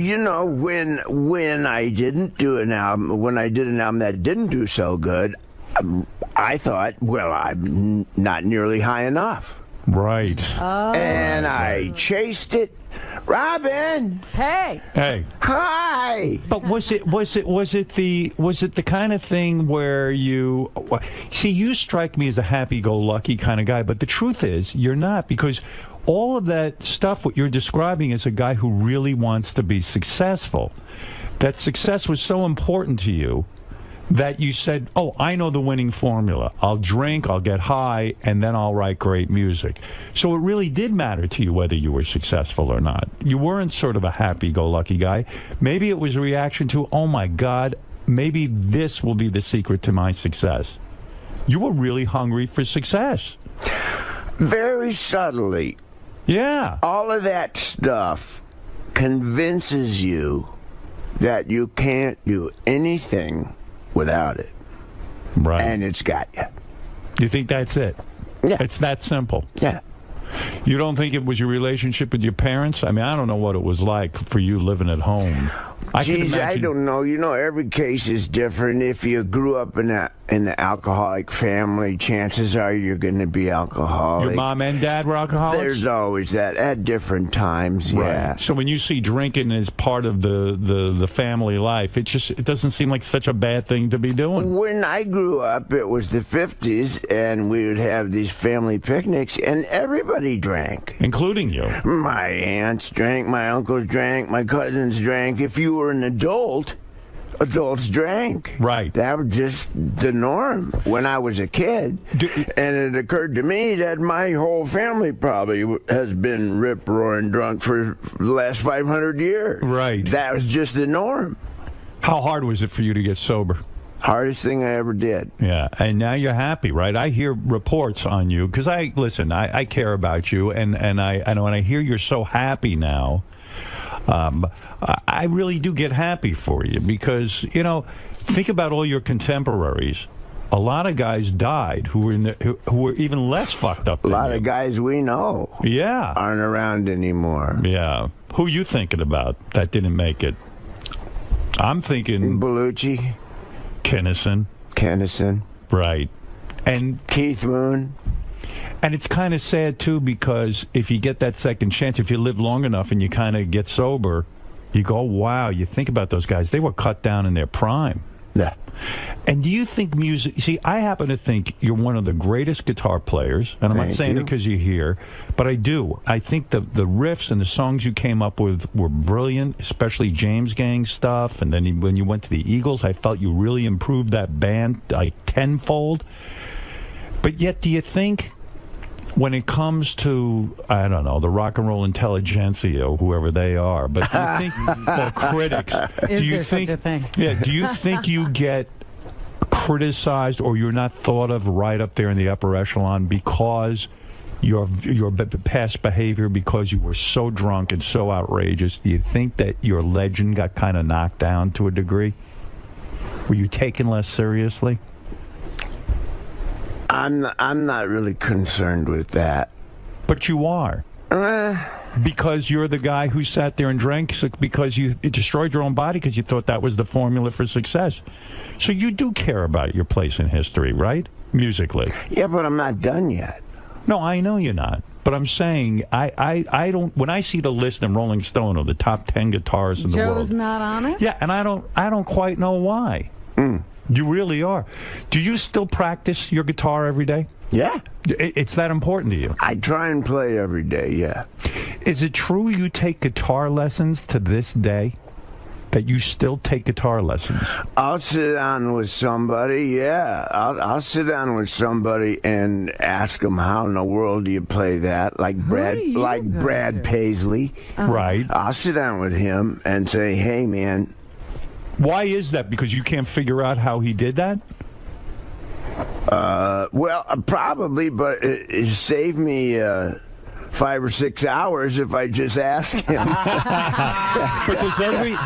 when I didn't do an album, when I did an album that didn't do so good, I thought, well, I'm not nearly high enough. Right. Oh. And I chased it. Robin. Hey. Hi. But was it the kind of thing where you strike me as a happy-go-lucky kind of guy, but the truth is you're not, because all of that stuff what you're describing is a guy who really wants to be successful. That success was so important to you that you said, oh, I know the winning formula. I'll drink, I'll get high, and then I'll write great music. So it really did matter to you whether you were successful or not. You weren't sort of a happy-go-lucky guy. Maybe it was a reaction to, oh, my God, maybe this will be the secret to my success. You were really hungry for success. Very subtly. Yeah. All of that stuff convinces you that you can't do anything without it. Right. And it's got you. You think that's it? Yeah. It's that simple? Yeah. You don't think it was your relationship with your parents? I mean, I don't know what it was like for you living at home. Geez, I don't know. You know, every case is different. If you grew up in an alcoholic family, chances are you're going to be alcoholic. Your mom and dad were alcoholics? There's always that at different times, yeah. Right. So when you see drinking as part of the family life, it doesn't seem like such a bad thing to be doing. When I grew up, it was the 50s, and we would have these family picnics, and everybody drank. Including you. My aunts drank, my uncles drank, my cousins drank. If you were an adult, adults drank. Right. That was just the norm when I was a kid. And it occurred to me that my whole family probably has been rip-roaring drunk for the last 500 years. Right. That was just the norm. How hard was it for you to get sober? Hardest thing I ever did. Yeah, and now you're happy, right? I hear reports on you, because I care about you, and when I hear you're so happy now, I really do get happy for you, because, you know, think about all your contemporaries. A lot of guys died who were even less fucked up than you. A lot of guys we know aren't around anymore. Yeah. Who you thinking about that didn't make it? I'm thinking 𝗛𝗵cie. Kennison. Right. And Keith Moon. And it's kind of sad, too, because if you get that second chance, if you live long enough and you kind of get sober, you go, wow, you think about those guys. They were cut down in their prime. Yeah. And do you think music... See, I happen to think you're one of the greatest guitar players, and I'm not saying it because you're here, but I do. I think the riffs and the songs you came up with were brilliant, especially James Gang stuff, and then when you went to the Eagles, I felt you really improved that band like tenfold. But yet, do you think... when it comes to, I don't know, the rock and roll intelligentsia, or whoever they are, but do you think, or critics, do you think, such a thing? Yeah, do you think you get criticized, or you're not thought of right up there in the upper echelon because your past behavior, because you were so drunk and so outrageous? Do you think that your legend got kind of knocked down to a degree? Were you taken less seriously? I'm not really concerned with that. But you are. Because you're the guy who sat there and drank, because you destroyed your own body because you thought that was the formula for success. So you do care about your place in history, right? Musically. Yeah, but I'm not done yet. No, I know you're not. But I'm saying, I don't, when I see the list in Rolling Stone of the top 10 guitarists in the world. Joe's not on it? Yeah, and I don't quite know why. You really are. Do you still practice your guitar every day? Yeah. It's that important to you? I try and play every day, yeah. Is it true you take guitar lessons to this day? That you still take guitar lessons? I'll sit down with somebody, yeah. I'll sit down with somebody and ask them, how in the world do you play that? Like Brad Paisley. Right. I'll sit down with him and say, hey, man. Why is that? Because you can't figure out how he did that? Well, probably, but it saved me 5 or 6 hours if I just ask him. But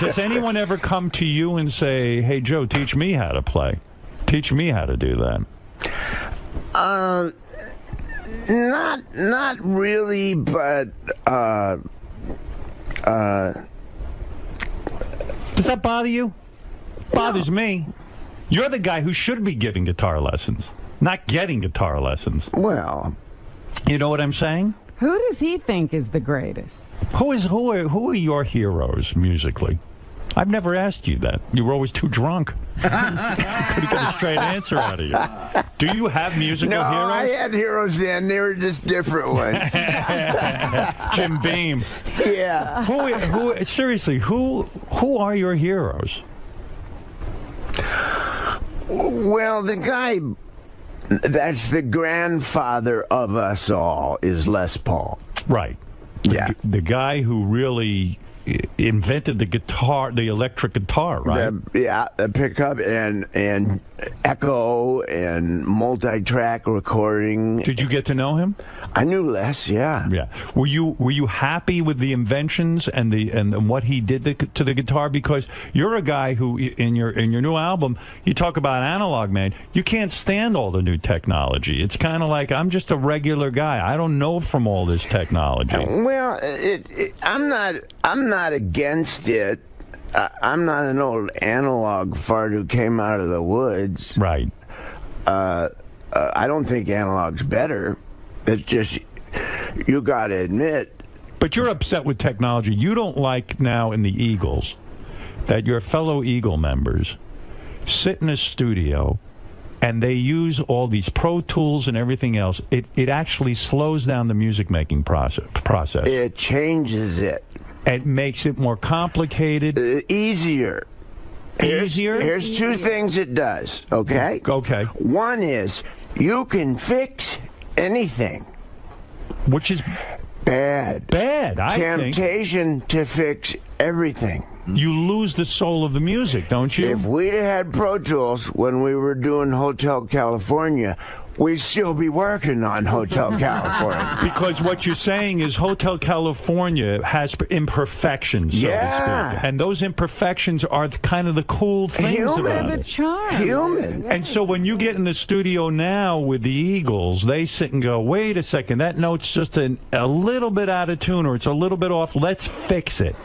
does anyone ever come to you and say, hey, Joe, teach me how to play? Teach me how to do that? Not really, but does that bother you? Bothers me. You're the guy who should be giving guitar lessons, not getting guitar lessons. Well, you know what I'm saying? Who does he think is the greatest? Who are your heroes musically? I've never asked you that. You were always too drunk. Couldn't get a straight answer out of you. Do you have musical heroes? No, I had heroes then. They were just different ones. Jim Beam. Yeah. Seriously, who are your heroes? Well, the guy that's the grandfather of us all is Les Paul. Right. Yeah. The guy who really invented the guitar, the electric guitar, right? The pickup and echo and multi-track recording. Did you get to know him? I knew Les, yeah. Yeah. Were you happy with the inventions and what he did to the guitar? Because you're a guy who in your new album you talk about analog man. You can't stand all the new technology. It's kind of like I'm just a regular guy. I don't know from all this technology. Well, I'm not against it. I'm not an old analog fart who came out of the woods. Right. I don't think analog's better. It's just, you got to admit. But you're upset with technology. You don't like now in the Eagles that your fellow Eagle members sit in a studio and they use all these Pro Tools and everything else. It actually slows down the music-making process. It changes it. It makes it more complicated. Easier. Here's two things it does, okay? Okay. One is you can fix anything. Which is bad. Bad, I think. Temptation to fix everything. You lose the soul of the music, don't you? If we'd had Pro Tools when we were doing Hotel California, we'd still be working on Hotel California. Because what you're saying is Hotel California has imperfections, so to speak. And those imperfections are kind of the cool things about it. The charm. Human. And so when you get in the studio now with the Eagles, they sit and go, wait a second, that note's just a little bit out of tune or it's a little bit off. Let's fix it.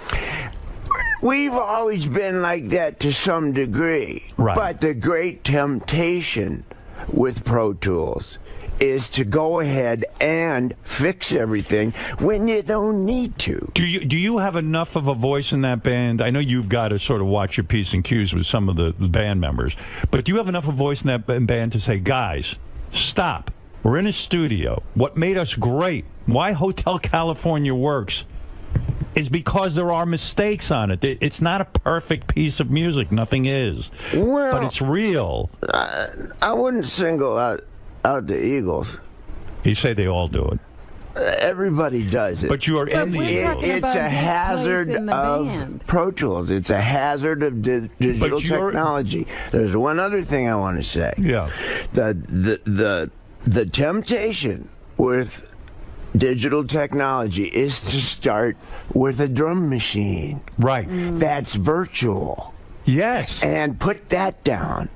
We've always been like that to some degree. Right. But the great temptation with Pro Tools is to go ahead and fix everything when you don't need to. Do you have enough of a voice in that band? I know you've got to sort of watch your P's and Q's with some of the band members, but do you have enough of a voice in that band to say, guys, stop. We're in a studio. What made us great, why Hotel California works, is because there are mistakes on it. It's not a perfect piece of music. Nothing is. Well, but it's real. I wouldn't single out the Eagles. You say they all do it. Everybody does it. But you are in the Eagles. It's a hazard of Pro Tools. It's a hazard of digital technology. There's one other thing I want to say. Yeah. The temptation with digital technology is to start with a drum machine. Right. That's virtual. Yes. And put that down.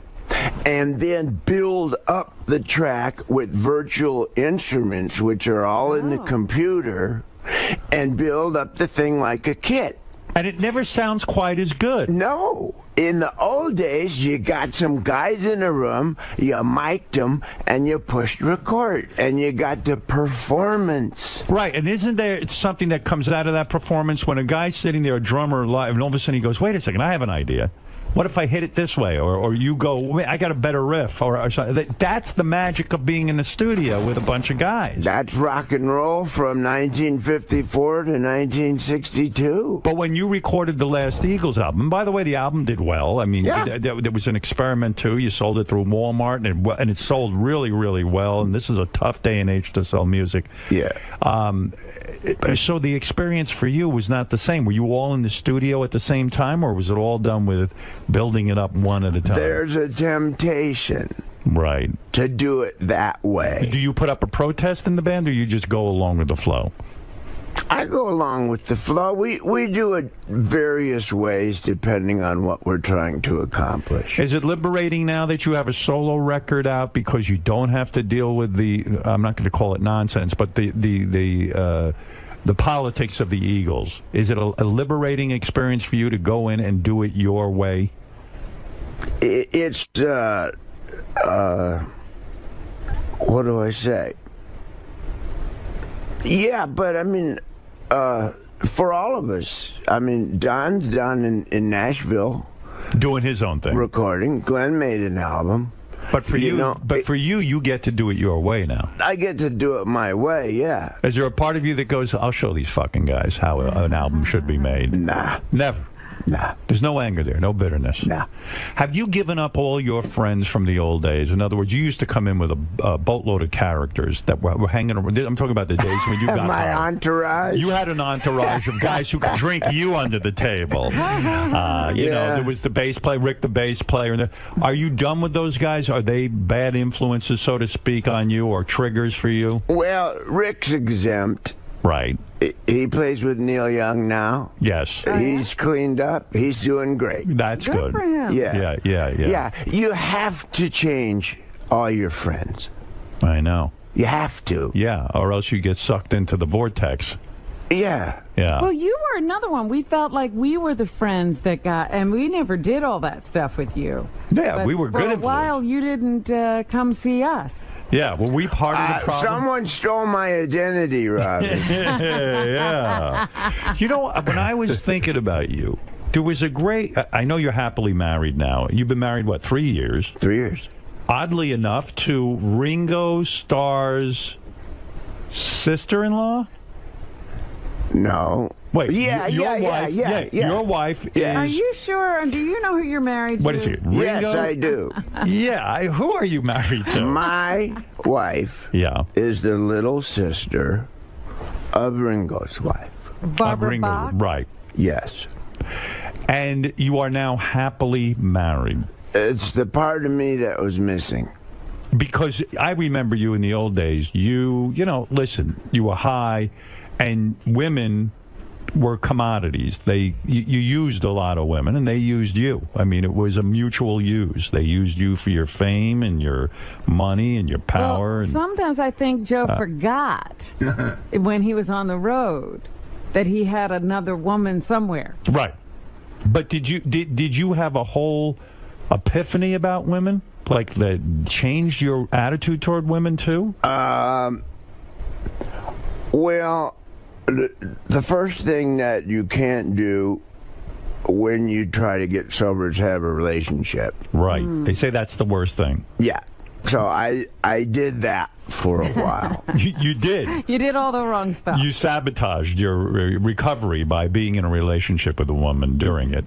And then build up the track with virtual instruments, which are all in the computer, and build up the thing like a kit. And it never sounds quite as good. No. In the old days, you got some guys in a room, you mic'd them, and you pushed record, and you got the performance. Right, and isn't there something that comes out of that performance when a guy's sitting there, a drummer live, and all of a sudden he goes, wait a second, I have an idea. What if I hit it this way? Or you go, wait, I got a better riff. Or something. That's the magic of being in the studio with a bunch of guys. That's rock and roll from 1954 to 1962. But when you recorded the last Eagles album, and by the way, the album did well. I mean, there was an experiment, too. You sold it through Walmart, and it sold really, really well. And this is a tough day and age to sell music. Yeah. So the experience for you was not the same. Were you all in the studio at the same time, or was it all done with building it up one at a time? There's a temptation, right, to do it that way. Do you put up a protest in the band, or you just go along with the flow? I go along with the flow. We do it various ways depending on what we're trying to accomplish. Is it liberating now that you have a solo record out because you don't have to deal with the, I'm not going to call it nonsense, but the politics of the Eagles? Is it a liberating experience for you to go in and do it your way? It's what do I say? Yeah, but I mean, for all of us, I mean, Don's down in Nashville doing his own thing, recording. Glenn made an album. But for you get to do it your way now. I get to do it my way, yeah. Is there a part of you that goes, I'll show these fucking guys how an album should be made? Nah. Never. Nah. There's no anger there, no bitterness. Nah. Have you given up all your friends from the old days? In other words, you used to come in with a boatload of characters that were hanging around. I'm talking about the days when you got my entourage. You had an entourage of guys who could drink you under the table. You know, there was the bass player, Rick the bass player. Are you done with those guys? Are they bad influences, so to speak, on you, or triggers for you? Well, Rick's exempt. Right. He plays with Neil Young now. Yes. He's cleaned up. He's doing great. That's good. For him. Yeah. Yeah. You have to change all your friends. I know. You have to. Yeah, or else you get sucked into the vortex. Yeah. Yeah. Well, you were another one. We felt like we were the friends that got, and we never did all that stuff with you. Yeah, But we were good for a influence. while, you didn't come see us. Yeah, were we part of the problem? Someone stole my identity, Robbie. Yeah. You know, when I was thinking about you, there was a great... I know you're happily married now. You've been married, what, 3 years? 3 years. Oddly enough, to Ringo Starr's sister-in-law? No. Wait, Yeah, your yeah, wife, yeah. Your wife is... Are you sure? Do you know who you're married to? What is he, Ringo? Yes, I do. Yeah, who are you married to? My wife is the little sister of Ringo's wife. Barbara Ringo, Bach? right. Yes. And you are now happily married. It's the part of me that was missing. Because I remember you in the old days. You know, listen, you were high, and women were commodities. You used a lot of women, and they used you. I mean, it was a mutual use. They used you for your fame and your money and your power. Well, sometimes I think Joe forgot when he was on the road that he had another woman somewhere. Right. But did you have a whole epiphany about women? Like that changed your attitude toward women too? Well, the first thing that you can't do when you try to get sober is have a relationship. Right. They say that's the worst thing. Yeah. So I did that for a while. You did. You did all the wrong stuff. You sabotaged your recovery by being in a relationship with a woman during it.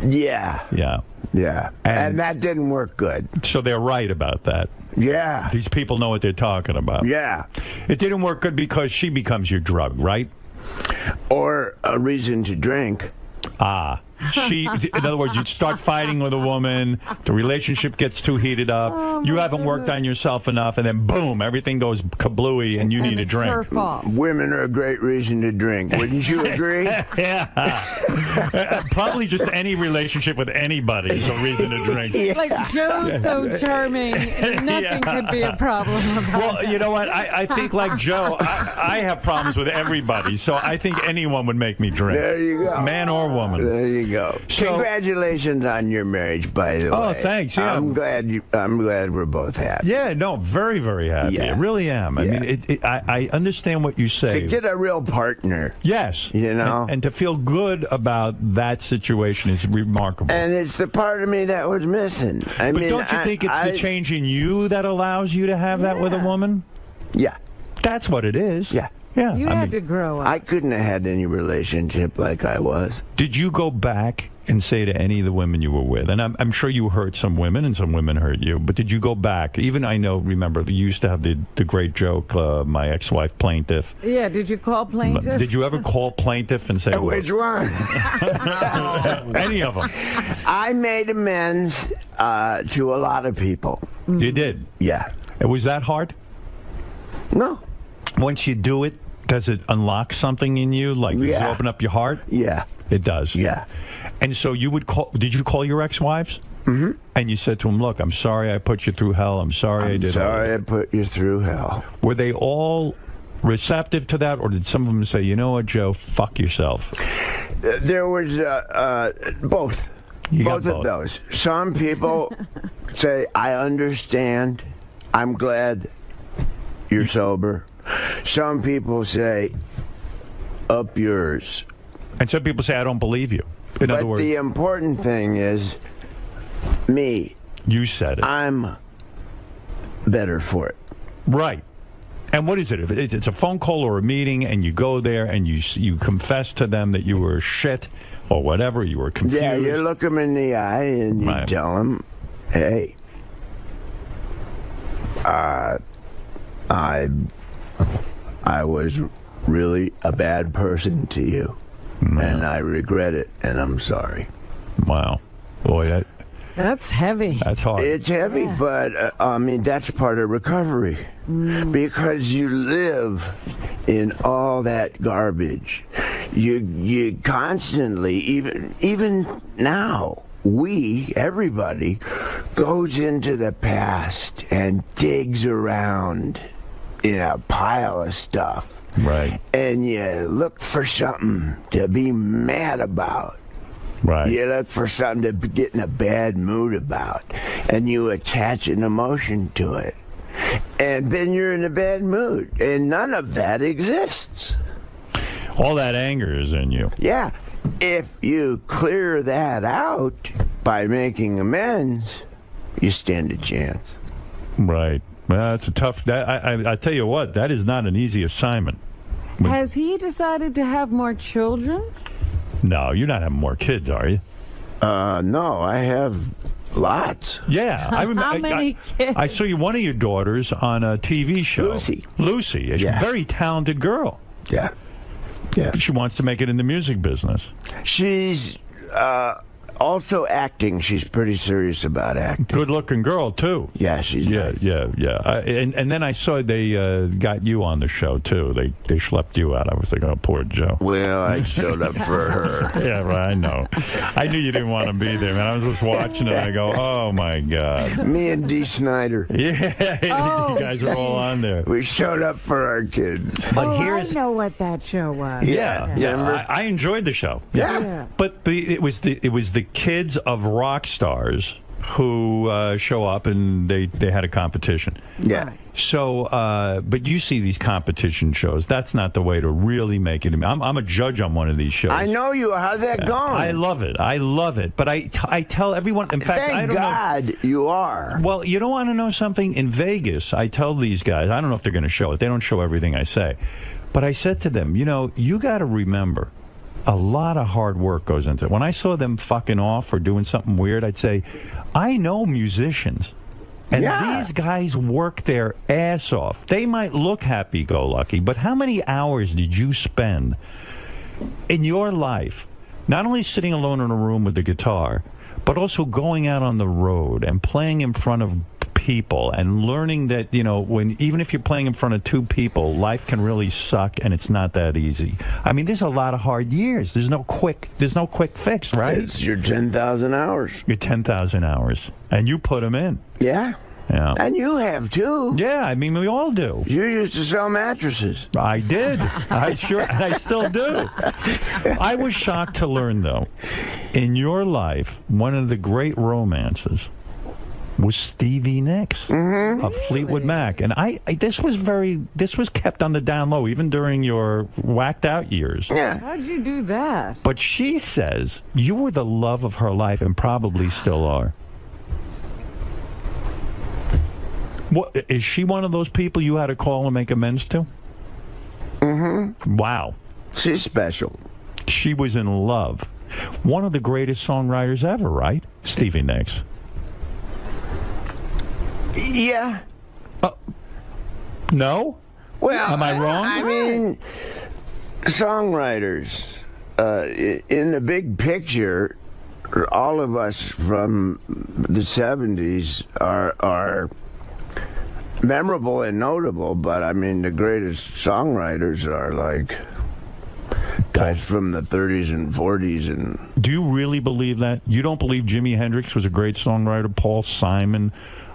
Yeah. Yeah. Yeah. And that didn't work good. So they're right about that. Yeah. These people know what they're talking about. Yeah. It didn't work good because she becomes your drug, right? Or a reason to drink. Ah. In other words, you start fighting with a woman, the relationship gets too heated up, you haven't worked on yourself enough, and then boom, everything goes kablooey and you need a drink. Her fault. Women are a great reason to drink. Wouldn't you agree? Yeah. Probably just any relationship with anybody is a reason to drink. Yeah. Like Joe's so charming, nothing could be a problem about Well, you know what? I think like Joe, I have problems with everybody, so I think anyone would make me drink. There you go. Man or woman. There you go. So, congratulations on your marriage, by the way. Oh, thanks. Yeah. I'm glad we're both happy. Yeah, no, very, very happy. Yeah. I really am. I mean, I understand what you say. To get a real partner. Yes. You know? And to feel good about that situation is remarkable. And it's the part of me that was missing. But don't you think it's the change in you that allows you to have that with a woman? Yeah. That's what it is. Yeah. Yeah. You had to grow up. I couldn't have had any relationship like I was. Did you go back and say to any of the women you were with, and I'm sure you hurt some women and some women hurt you, but did you go back? Even I know, remember, you used to have the great joke, my ex-wife plaintiff. Yeah, did you call plaintiff? Did you ever call plaintiff and say, which one? Any of them. I made amends to a lot of people. You did? Yeah. Was that hard? No. Once you do it, does it unlock something in you? Like, does it open up your heart? Yeah. It does? Yeah. And so you would call, did you call your ex-wives? Mm-hmm. And you said to them, look, I'm sorry I put you through hell. I'm sorry I did all sorry I put you through hell. Were they all receptive to that, or did some of them say, you know what, Joe, fuck yourself? There was both. Both of those. Some people say, I understand. I'm glad you're sober. Some people say, up yours. And some people say, I don't believe you. In other words, the important thing is me. You said it. I'm better for it. Right. And what is it? If it's a phone call or a meeting, and you go there and you confess to them that you were shit or whatever, you were confused. Yeah, you look them in the eye and you tell them, hey, I was really a bad person to you, and I regret it, and I'm sorry. Wow. Boy, that's heavy. That's hard. It's heavy, but, I mean, that's part of recovery. Because you live in all that garbage. You constantly, even now, everybody, goes into the past and digs around in a pile of stuff Right. And you look for something to be mad about. Right. You look for something to get in a bad mood about. And you attach an emotion to it. And then you're in a bad mood. And none of that exists. All that anger is in you. Yeah. If you clear that out by making amends, you stand a chance. Right. Well, it's a tough... I tell you what, that is not an easy assignment. Has he decided to have more children? No, you're not having more kids, are you? No, I have lots. Yeah. I remember, How many kids? I saw one of your daughters on a TV show. Lucy. She's a very talented girl. Yeah. Yeah. She wants to make it in the music business. She's also acting. She's pretty serious about acting. Good-looking girl, too. Yeah, she's nice. Yeah. And then I saw they got you on the show, too. They schlepped you out. I was like, oh, poor Joe. Well, I showed up for her. Yeah, right, I know. I knew you didn't want to be there, man. I was just watching it, and I go, oh, my God. Me and Dee Snider. Yeah, you guys are all on there. We showed up for our kids. But I know what that show was. Yeah. I enjoyed the show. Yeah. But it was the kids of rock stars who show up, and they had a competition. Yeah. So, but you see these competition shows. That's not the way to really make it. I'm a judge on one of these shows. I know you. How's that going? I love it. But I tell everyone. In fact, Thank I don't God know. You are. Well, you don't want to know something? In Vegas, I tell these guys. I don't know if they're going to show it. They don't show everything I say. But I said to them, you got to remember, a lot of hard work goes into it. When I saw them fucking off or doing something weird, I'd say, I know musicians. And these guys work their ass off. They might look happy-go-lucky, but how many hours did you spend in your life not only sitting alone in a room with the guitar, but also going out on the road and playing in front of people and learning that, even if you're playing in front of two people, life can really suck and it's not that easy. I mean, there's a lot of hard years. There's no quick fix, right? It's your 10,000 hours. Your 10,000 hours. And you put them in. Yeah. Yeah. And you have, too. Yeah, I mean, we all do. You used to sell mattresses. I did. I still do. I was shocked to learn, though, in your life, one of the great romances was Stevie Nicks of Fleetwood Mac. And this was kept on the down low, even during your whacked out years. Yeah. How'd you do that? But she says you were the love of her life and probably still are. What, is she one of those people you had to call and make amends to? Mm-hmm. Wow. She's special. She was in love. One of the greatest songwriters ever, right? Stevie Nicks. Yeah. No? Well, am I wrong? I mean, songwriters, in the big picture, all of us from the 70s are memorable and notable, but I mean, the greatest songwriters are like guys from the 30s and 40s. And do you really believe that? You don't believe Jimi Hendrix was a great songwriter? Paul Simon?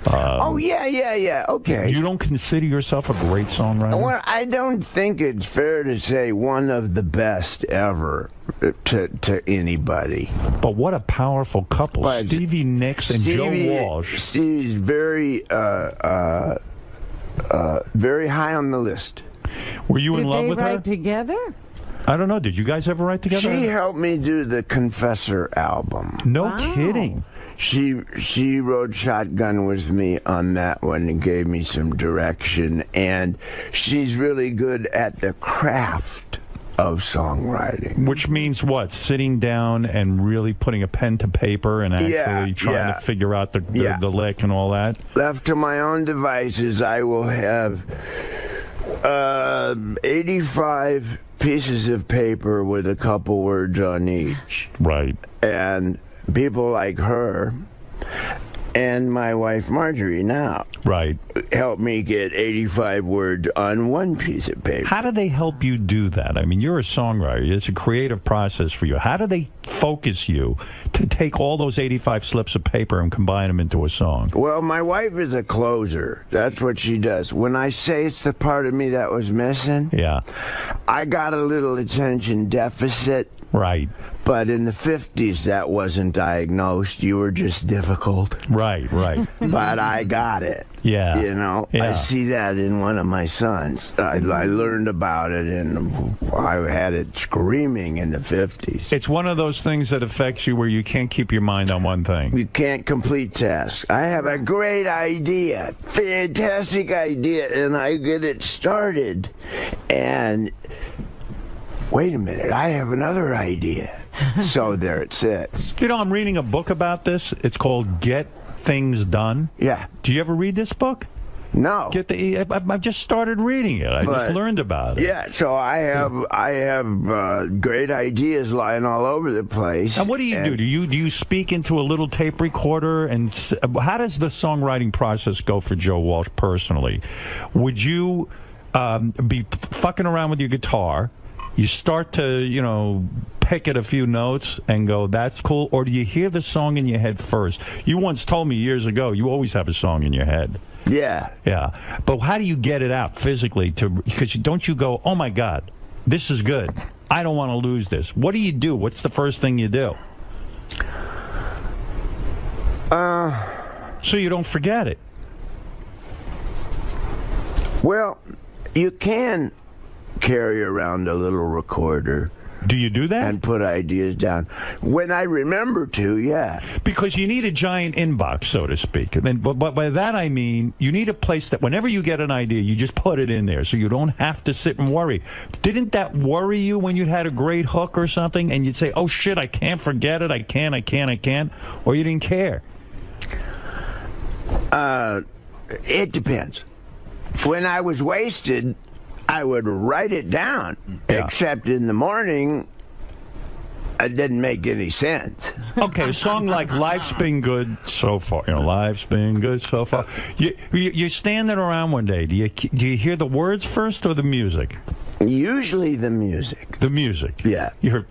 Yeah. Okay. You don't consider yourself a great songwriter? Well, I don't think it's fair to say one of the best ever to anybody. But what a powerful couple. But Stevie Nicks and Joe Walsh. Stevie's very high on the list. Were you in love with her? Did they write together? I don't know. Did you guys ever write together? She helped me do the Confessor album. No kidding. She rode shotgun with me on that one and gave me some direction, and she's really good at the craft of songwriting. Which means what? Sitting down and really putting a pen to paper and actually trying to figure out the lick and all that? Left to my own devices, I will have 85 pieces of paper with a couple words on each. Right. And people like her and my wife Marjorie now help me get 85 words on one piece of paper. How do they help you do that? I mean, you're a songwriter. It's a creative process for you. How do they focus you to take all those 85 slips of paper and combine them into a song? Well, my wife is a closer. That's what she does. When I say it's the part of me that was missing, I got a little attention deficit. Right. But in the 50s, that wasn't diagnosed. You were just difficult. Right. But I got it. Yeah. You know, I see that in one of my sons. I learned about it, and I had it screaming in the 50s. It's one of those things that affects you where you can't keep your mind on one thing. You can't complete tasks. I have a great idea, fantastic idea, and I get it started, and wait a minute, I have another idea. So there it sits. You know, I'm reading a book about this. It's called Get Things Done. Yeah. Do you ever read this book? No. I've just started reading it. I just learned about it. Yeah, so I have great ideas lying all over the place. And what do you do? Do you speak into a little tape recorder? And how does the songwriting process go for Joe Walsh personally? Would you be fucking around with your guitar? You start to, pick at a few notes and go, that's cool? Or do you hear the song in your head first? You once told me years ago, you always have a song in your head. Yeah. Yeah. But how do you get it out physically? Because don't you go, oh, my God, this is good. I don't want to lose this. What do you do? What's the first thing you do? So you don't forget it. Well, you can carry around a little recorder. Do you do that? And put ideas down. When I remember to, yeah. Because you need a giant inbox, so to speak. But by that I mean you need a place that whenever you get an idea, you just put it in there so you don't have to sit and worry. Didn't that worry you when you had a great hook or something and you'd say, oh, shit, I can't forget it. I can't. Or you didn't care? It depends. When I was wasted, I would write it down, except in the morning, it didn't make any sense. Okay, a song like Life's Been Good So Far. Life's Been Good So Far. You're standing around one day. Do you hear the words first or the music? Usually the music. The music? Yeah. You heard...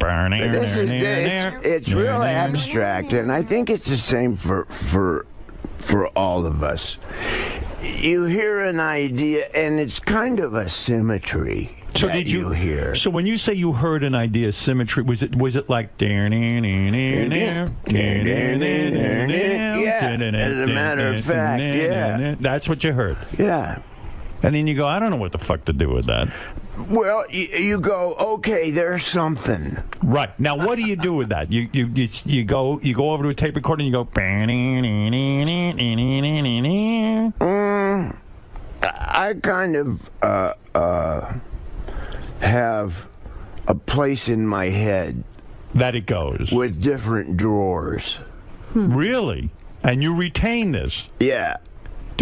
It's real abstract, and I think it's the same for all of us. You hear an idea, and it's kind of a symmetry. So did you hear? So when you say you heard an idea, symmetry, was it like? Yeah, as a matter of fact, yeah. That's what you heard. Yeah. And then you go, I don't know what the fuck to do with that. Well, you go, okay, there's something. Right. Now, what do you do with that? You go over to a tape recorder and you go... I kind of have a place in my head that it goes with different drawers. Really? And you retain this? Yeah.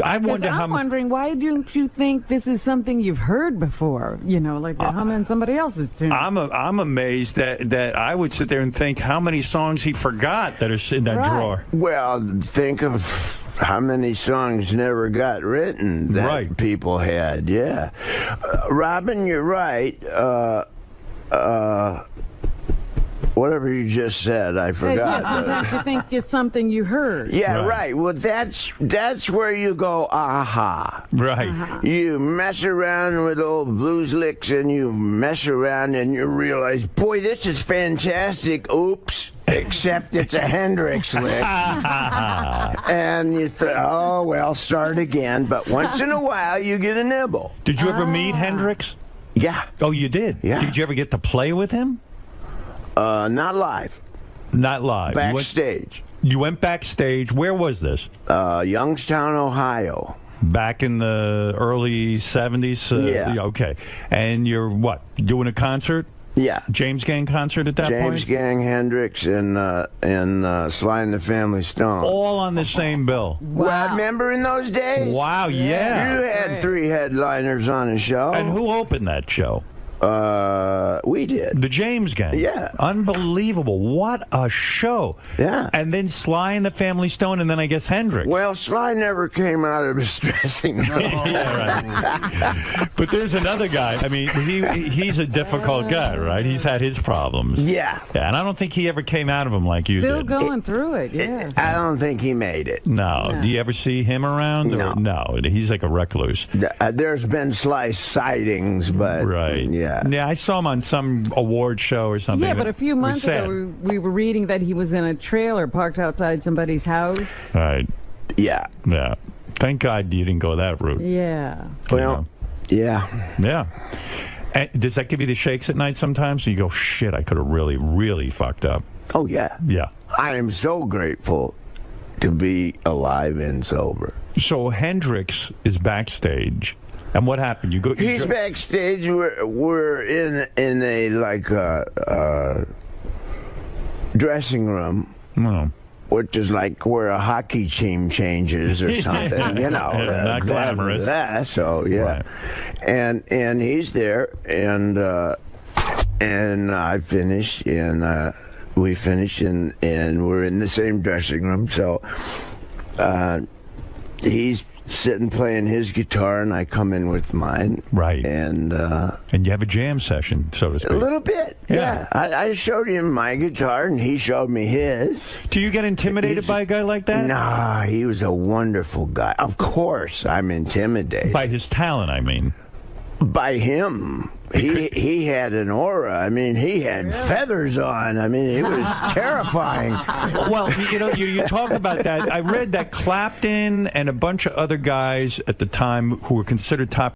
I wonder I'm wondering, why don't you think this is something you've heard before? Like you're humming somebody else's tune. I'm amazed that I would sit there and think how many songs he forgot that are in that drawer. Well, think of how many songs never got written that people had. Yeah. Robin, you're right. Whatever you just said, I forgot. Sometimes you think it's something you heard. Yeah, right. Well, that's where you go, aha. Right. You mess around with old blues licks, and you mess around, and you realize, boy, this is fantastic. Oops. Except it's a Hendrix lick. And you think, oh, well, start again. But once in a while, you get a nibble. Did you ever meet Hendrix? Yeah. Oh, you did? Yeah. Did you ever get to play with him? Not live. Not live. Backstage. You went backstage. Where was this? Youngstown, Ohio. Back in the early 70s? Yeah. Okay. And you're, what, doing a concert? Yeah. James Gang concert at that point? James Gang, Hendrix, and Sly and the Family Stone. All on the same bill. Wow. Well, remember in those days? Wow, yeah. You had 3 headliners on a show. And who opened that show? We did. The James Gang. Yeah. Unbelievable. What a show. Yeah. And then Sly and the Family Stone, and then I guess Hendrix. Well, Sly never came out of his dressing room. Yeah, right. But there's another guy. I mean, he's a difficult guy, right? He's had his problems. Yeah. And I don't think he ever came out of them like you Still did. going through it, yeah. I don't think he made it. No. Do you ever see him around? No. He's like a recluse. There's been Sly sightings, but... Right. Yeah. Yeah, I saw him on some award show or something. Yeah, but a few months ago, we were reading that he was in a trailer parked outside somebody's house. Right. Yeah. Yeah. Thank God you didn't go that route. Yeah. Well, yeah. Yeah. And does that give you the shakes at night sometimes? So you go, shit, I could have really, really fucked up. Oh, yeah. Yeah. I am so grateful to be alive and sober. So Hendrix is backstage. And what happened? You go. He's backstage. We're in a dressing room, which is like where a hockey team changes or something. You know, not glamorous. So yeah, right. and he's there, and I finish, and we finish, and we're in the same dressing room. So he's sitting playing his guitar, and I come in with mine. Right. And you have a jam session, so to speak. A little bit, yeah. I showed him my guitar, and he showed me his. Do you get intimidated by a guy like that? Nah, he was a wonderful guy. Of course, I'm intimidated. By his talent, I mean. By him. He had an aura. I mean, he had feathers on. I mean, it was terrifying. Well, you talk about that. I read that Clapton and a bunch of other guys at the time who were considered top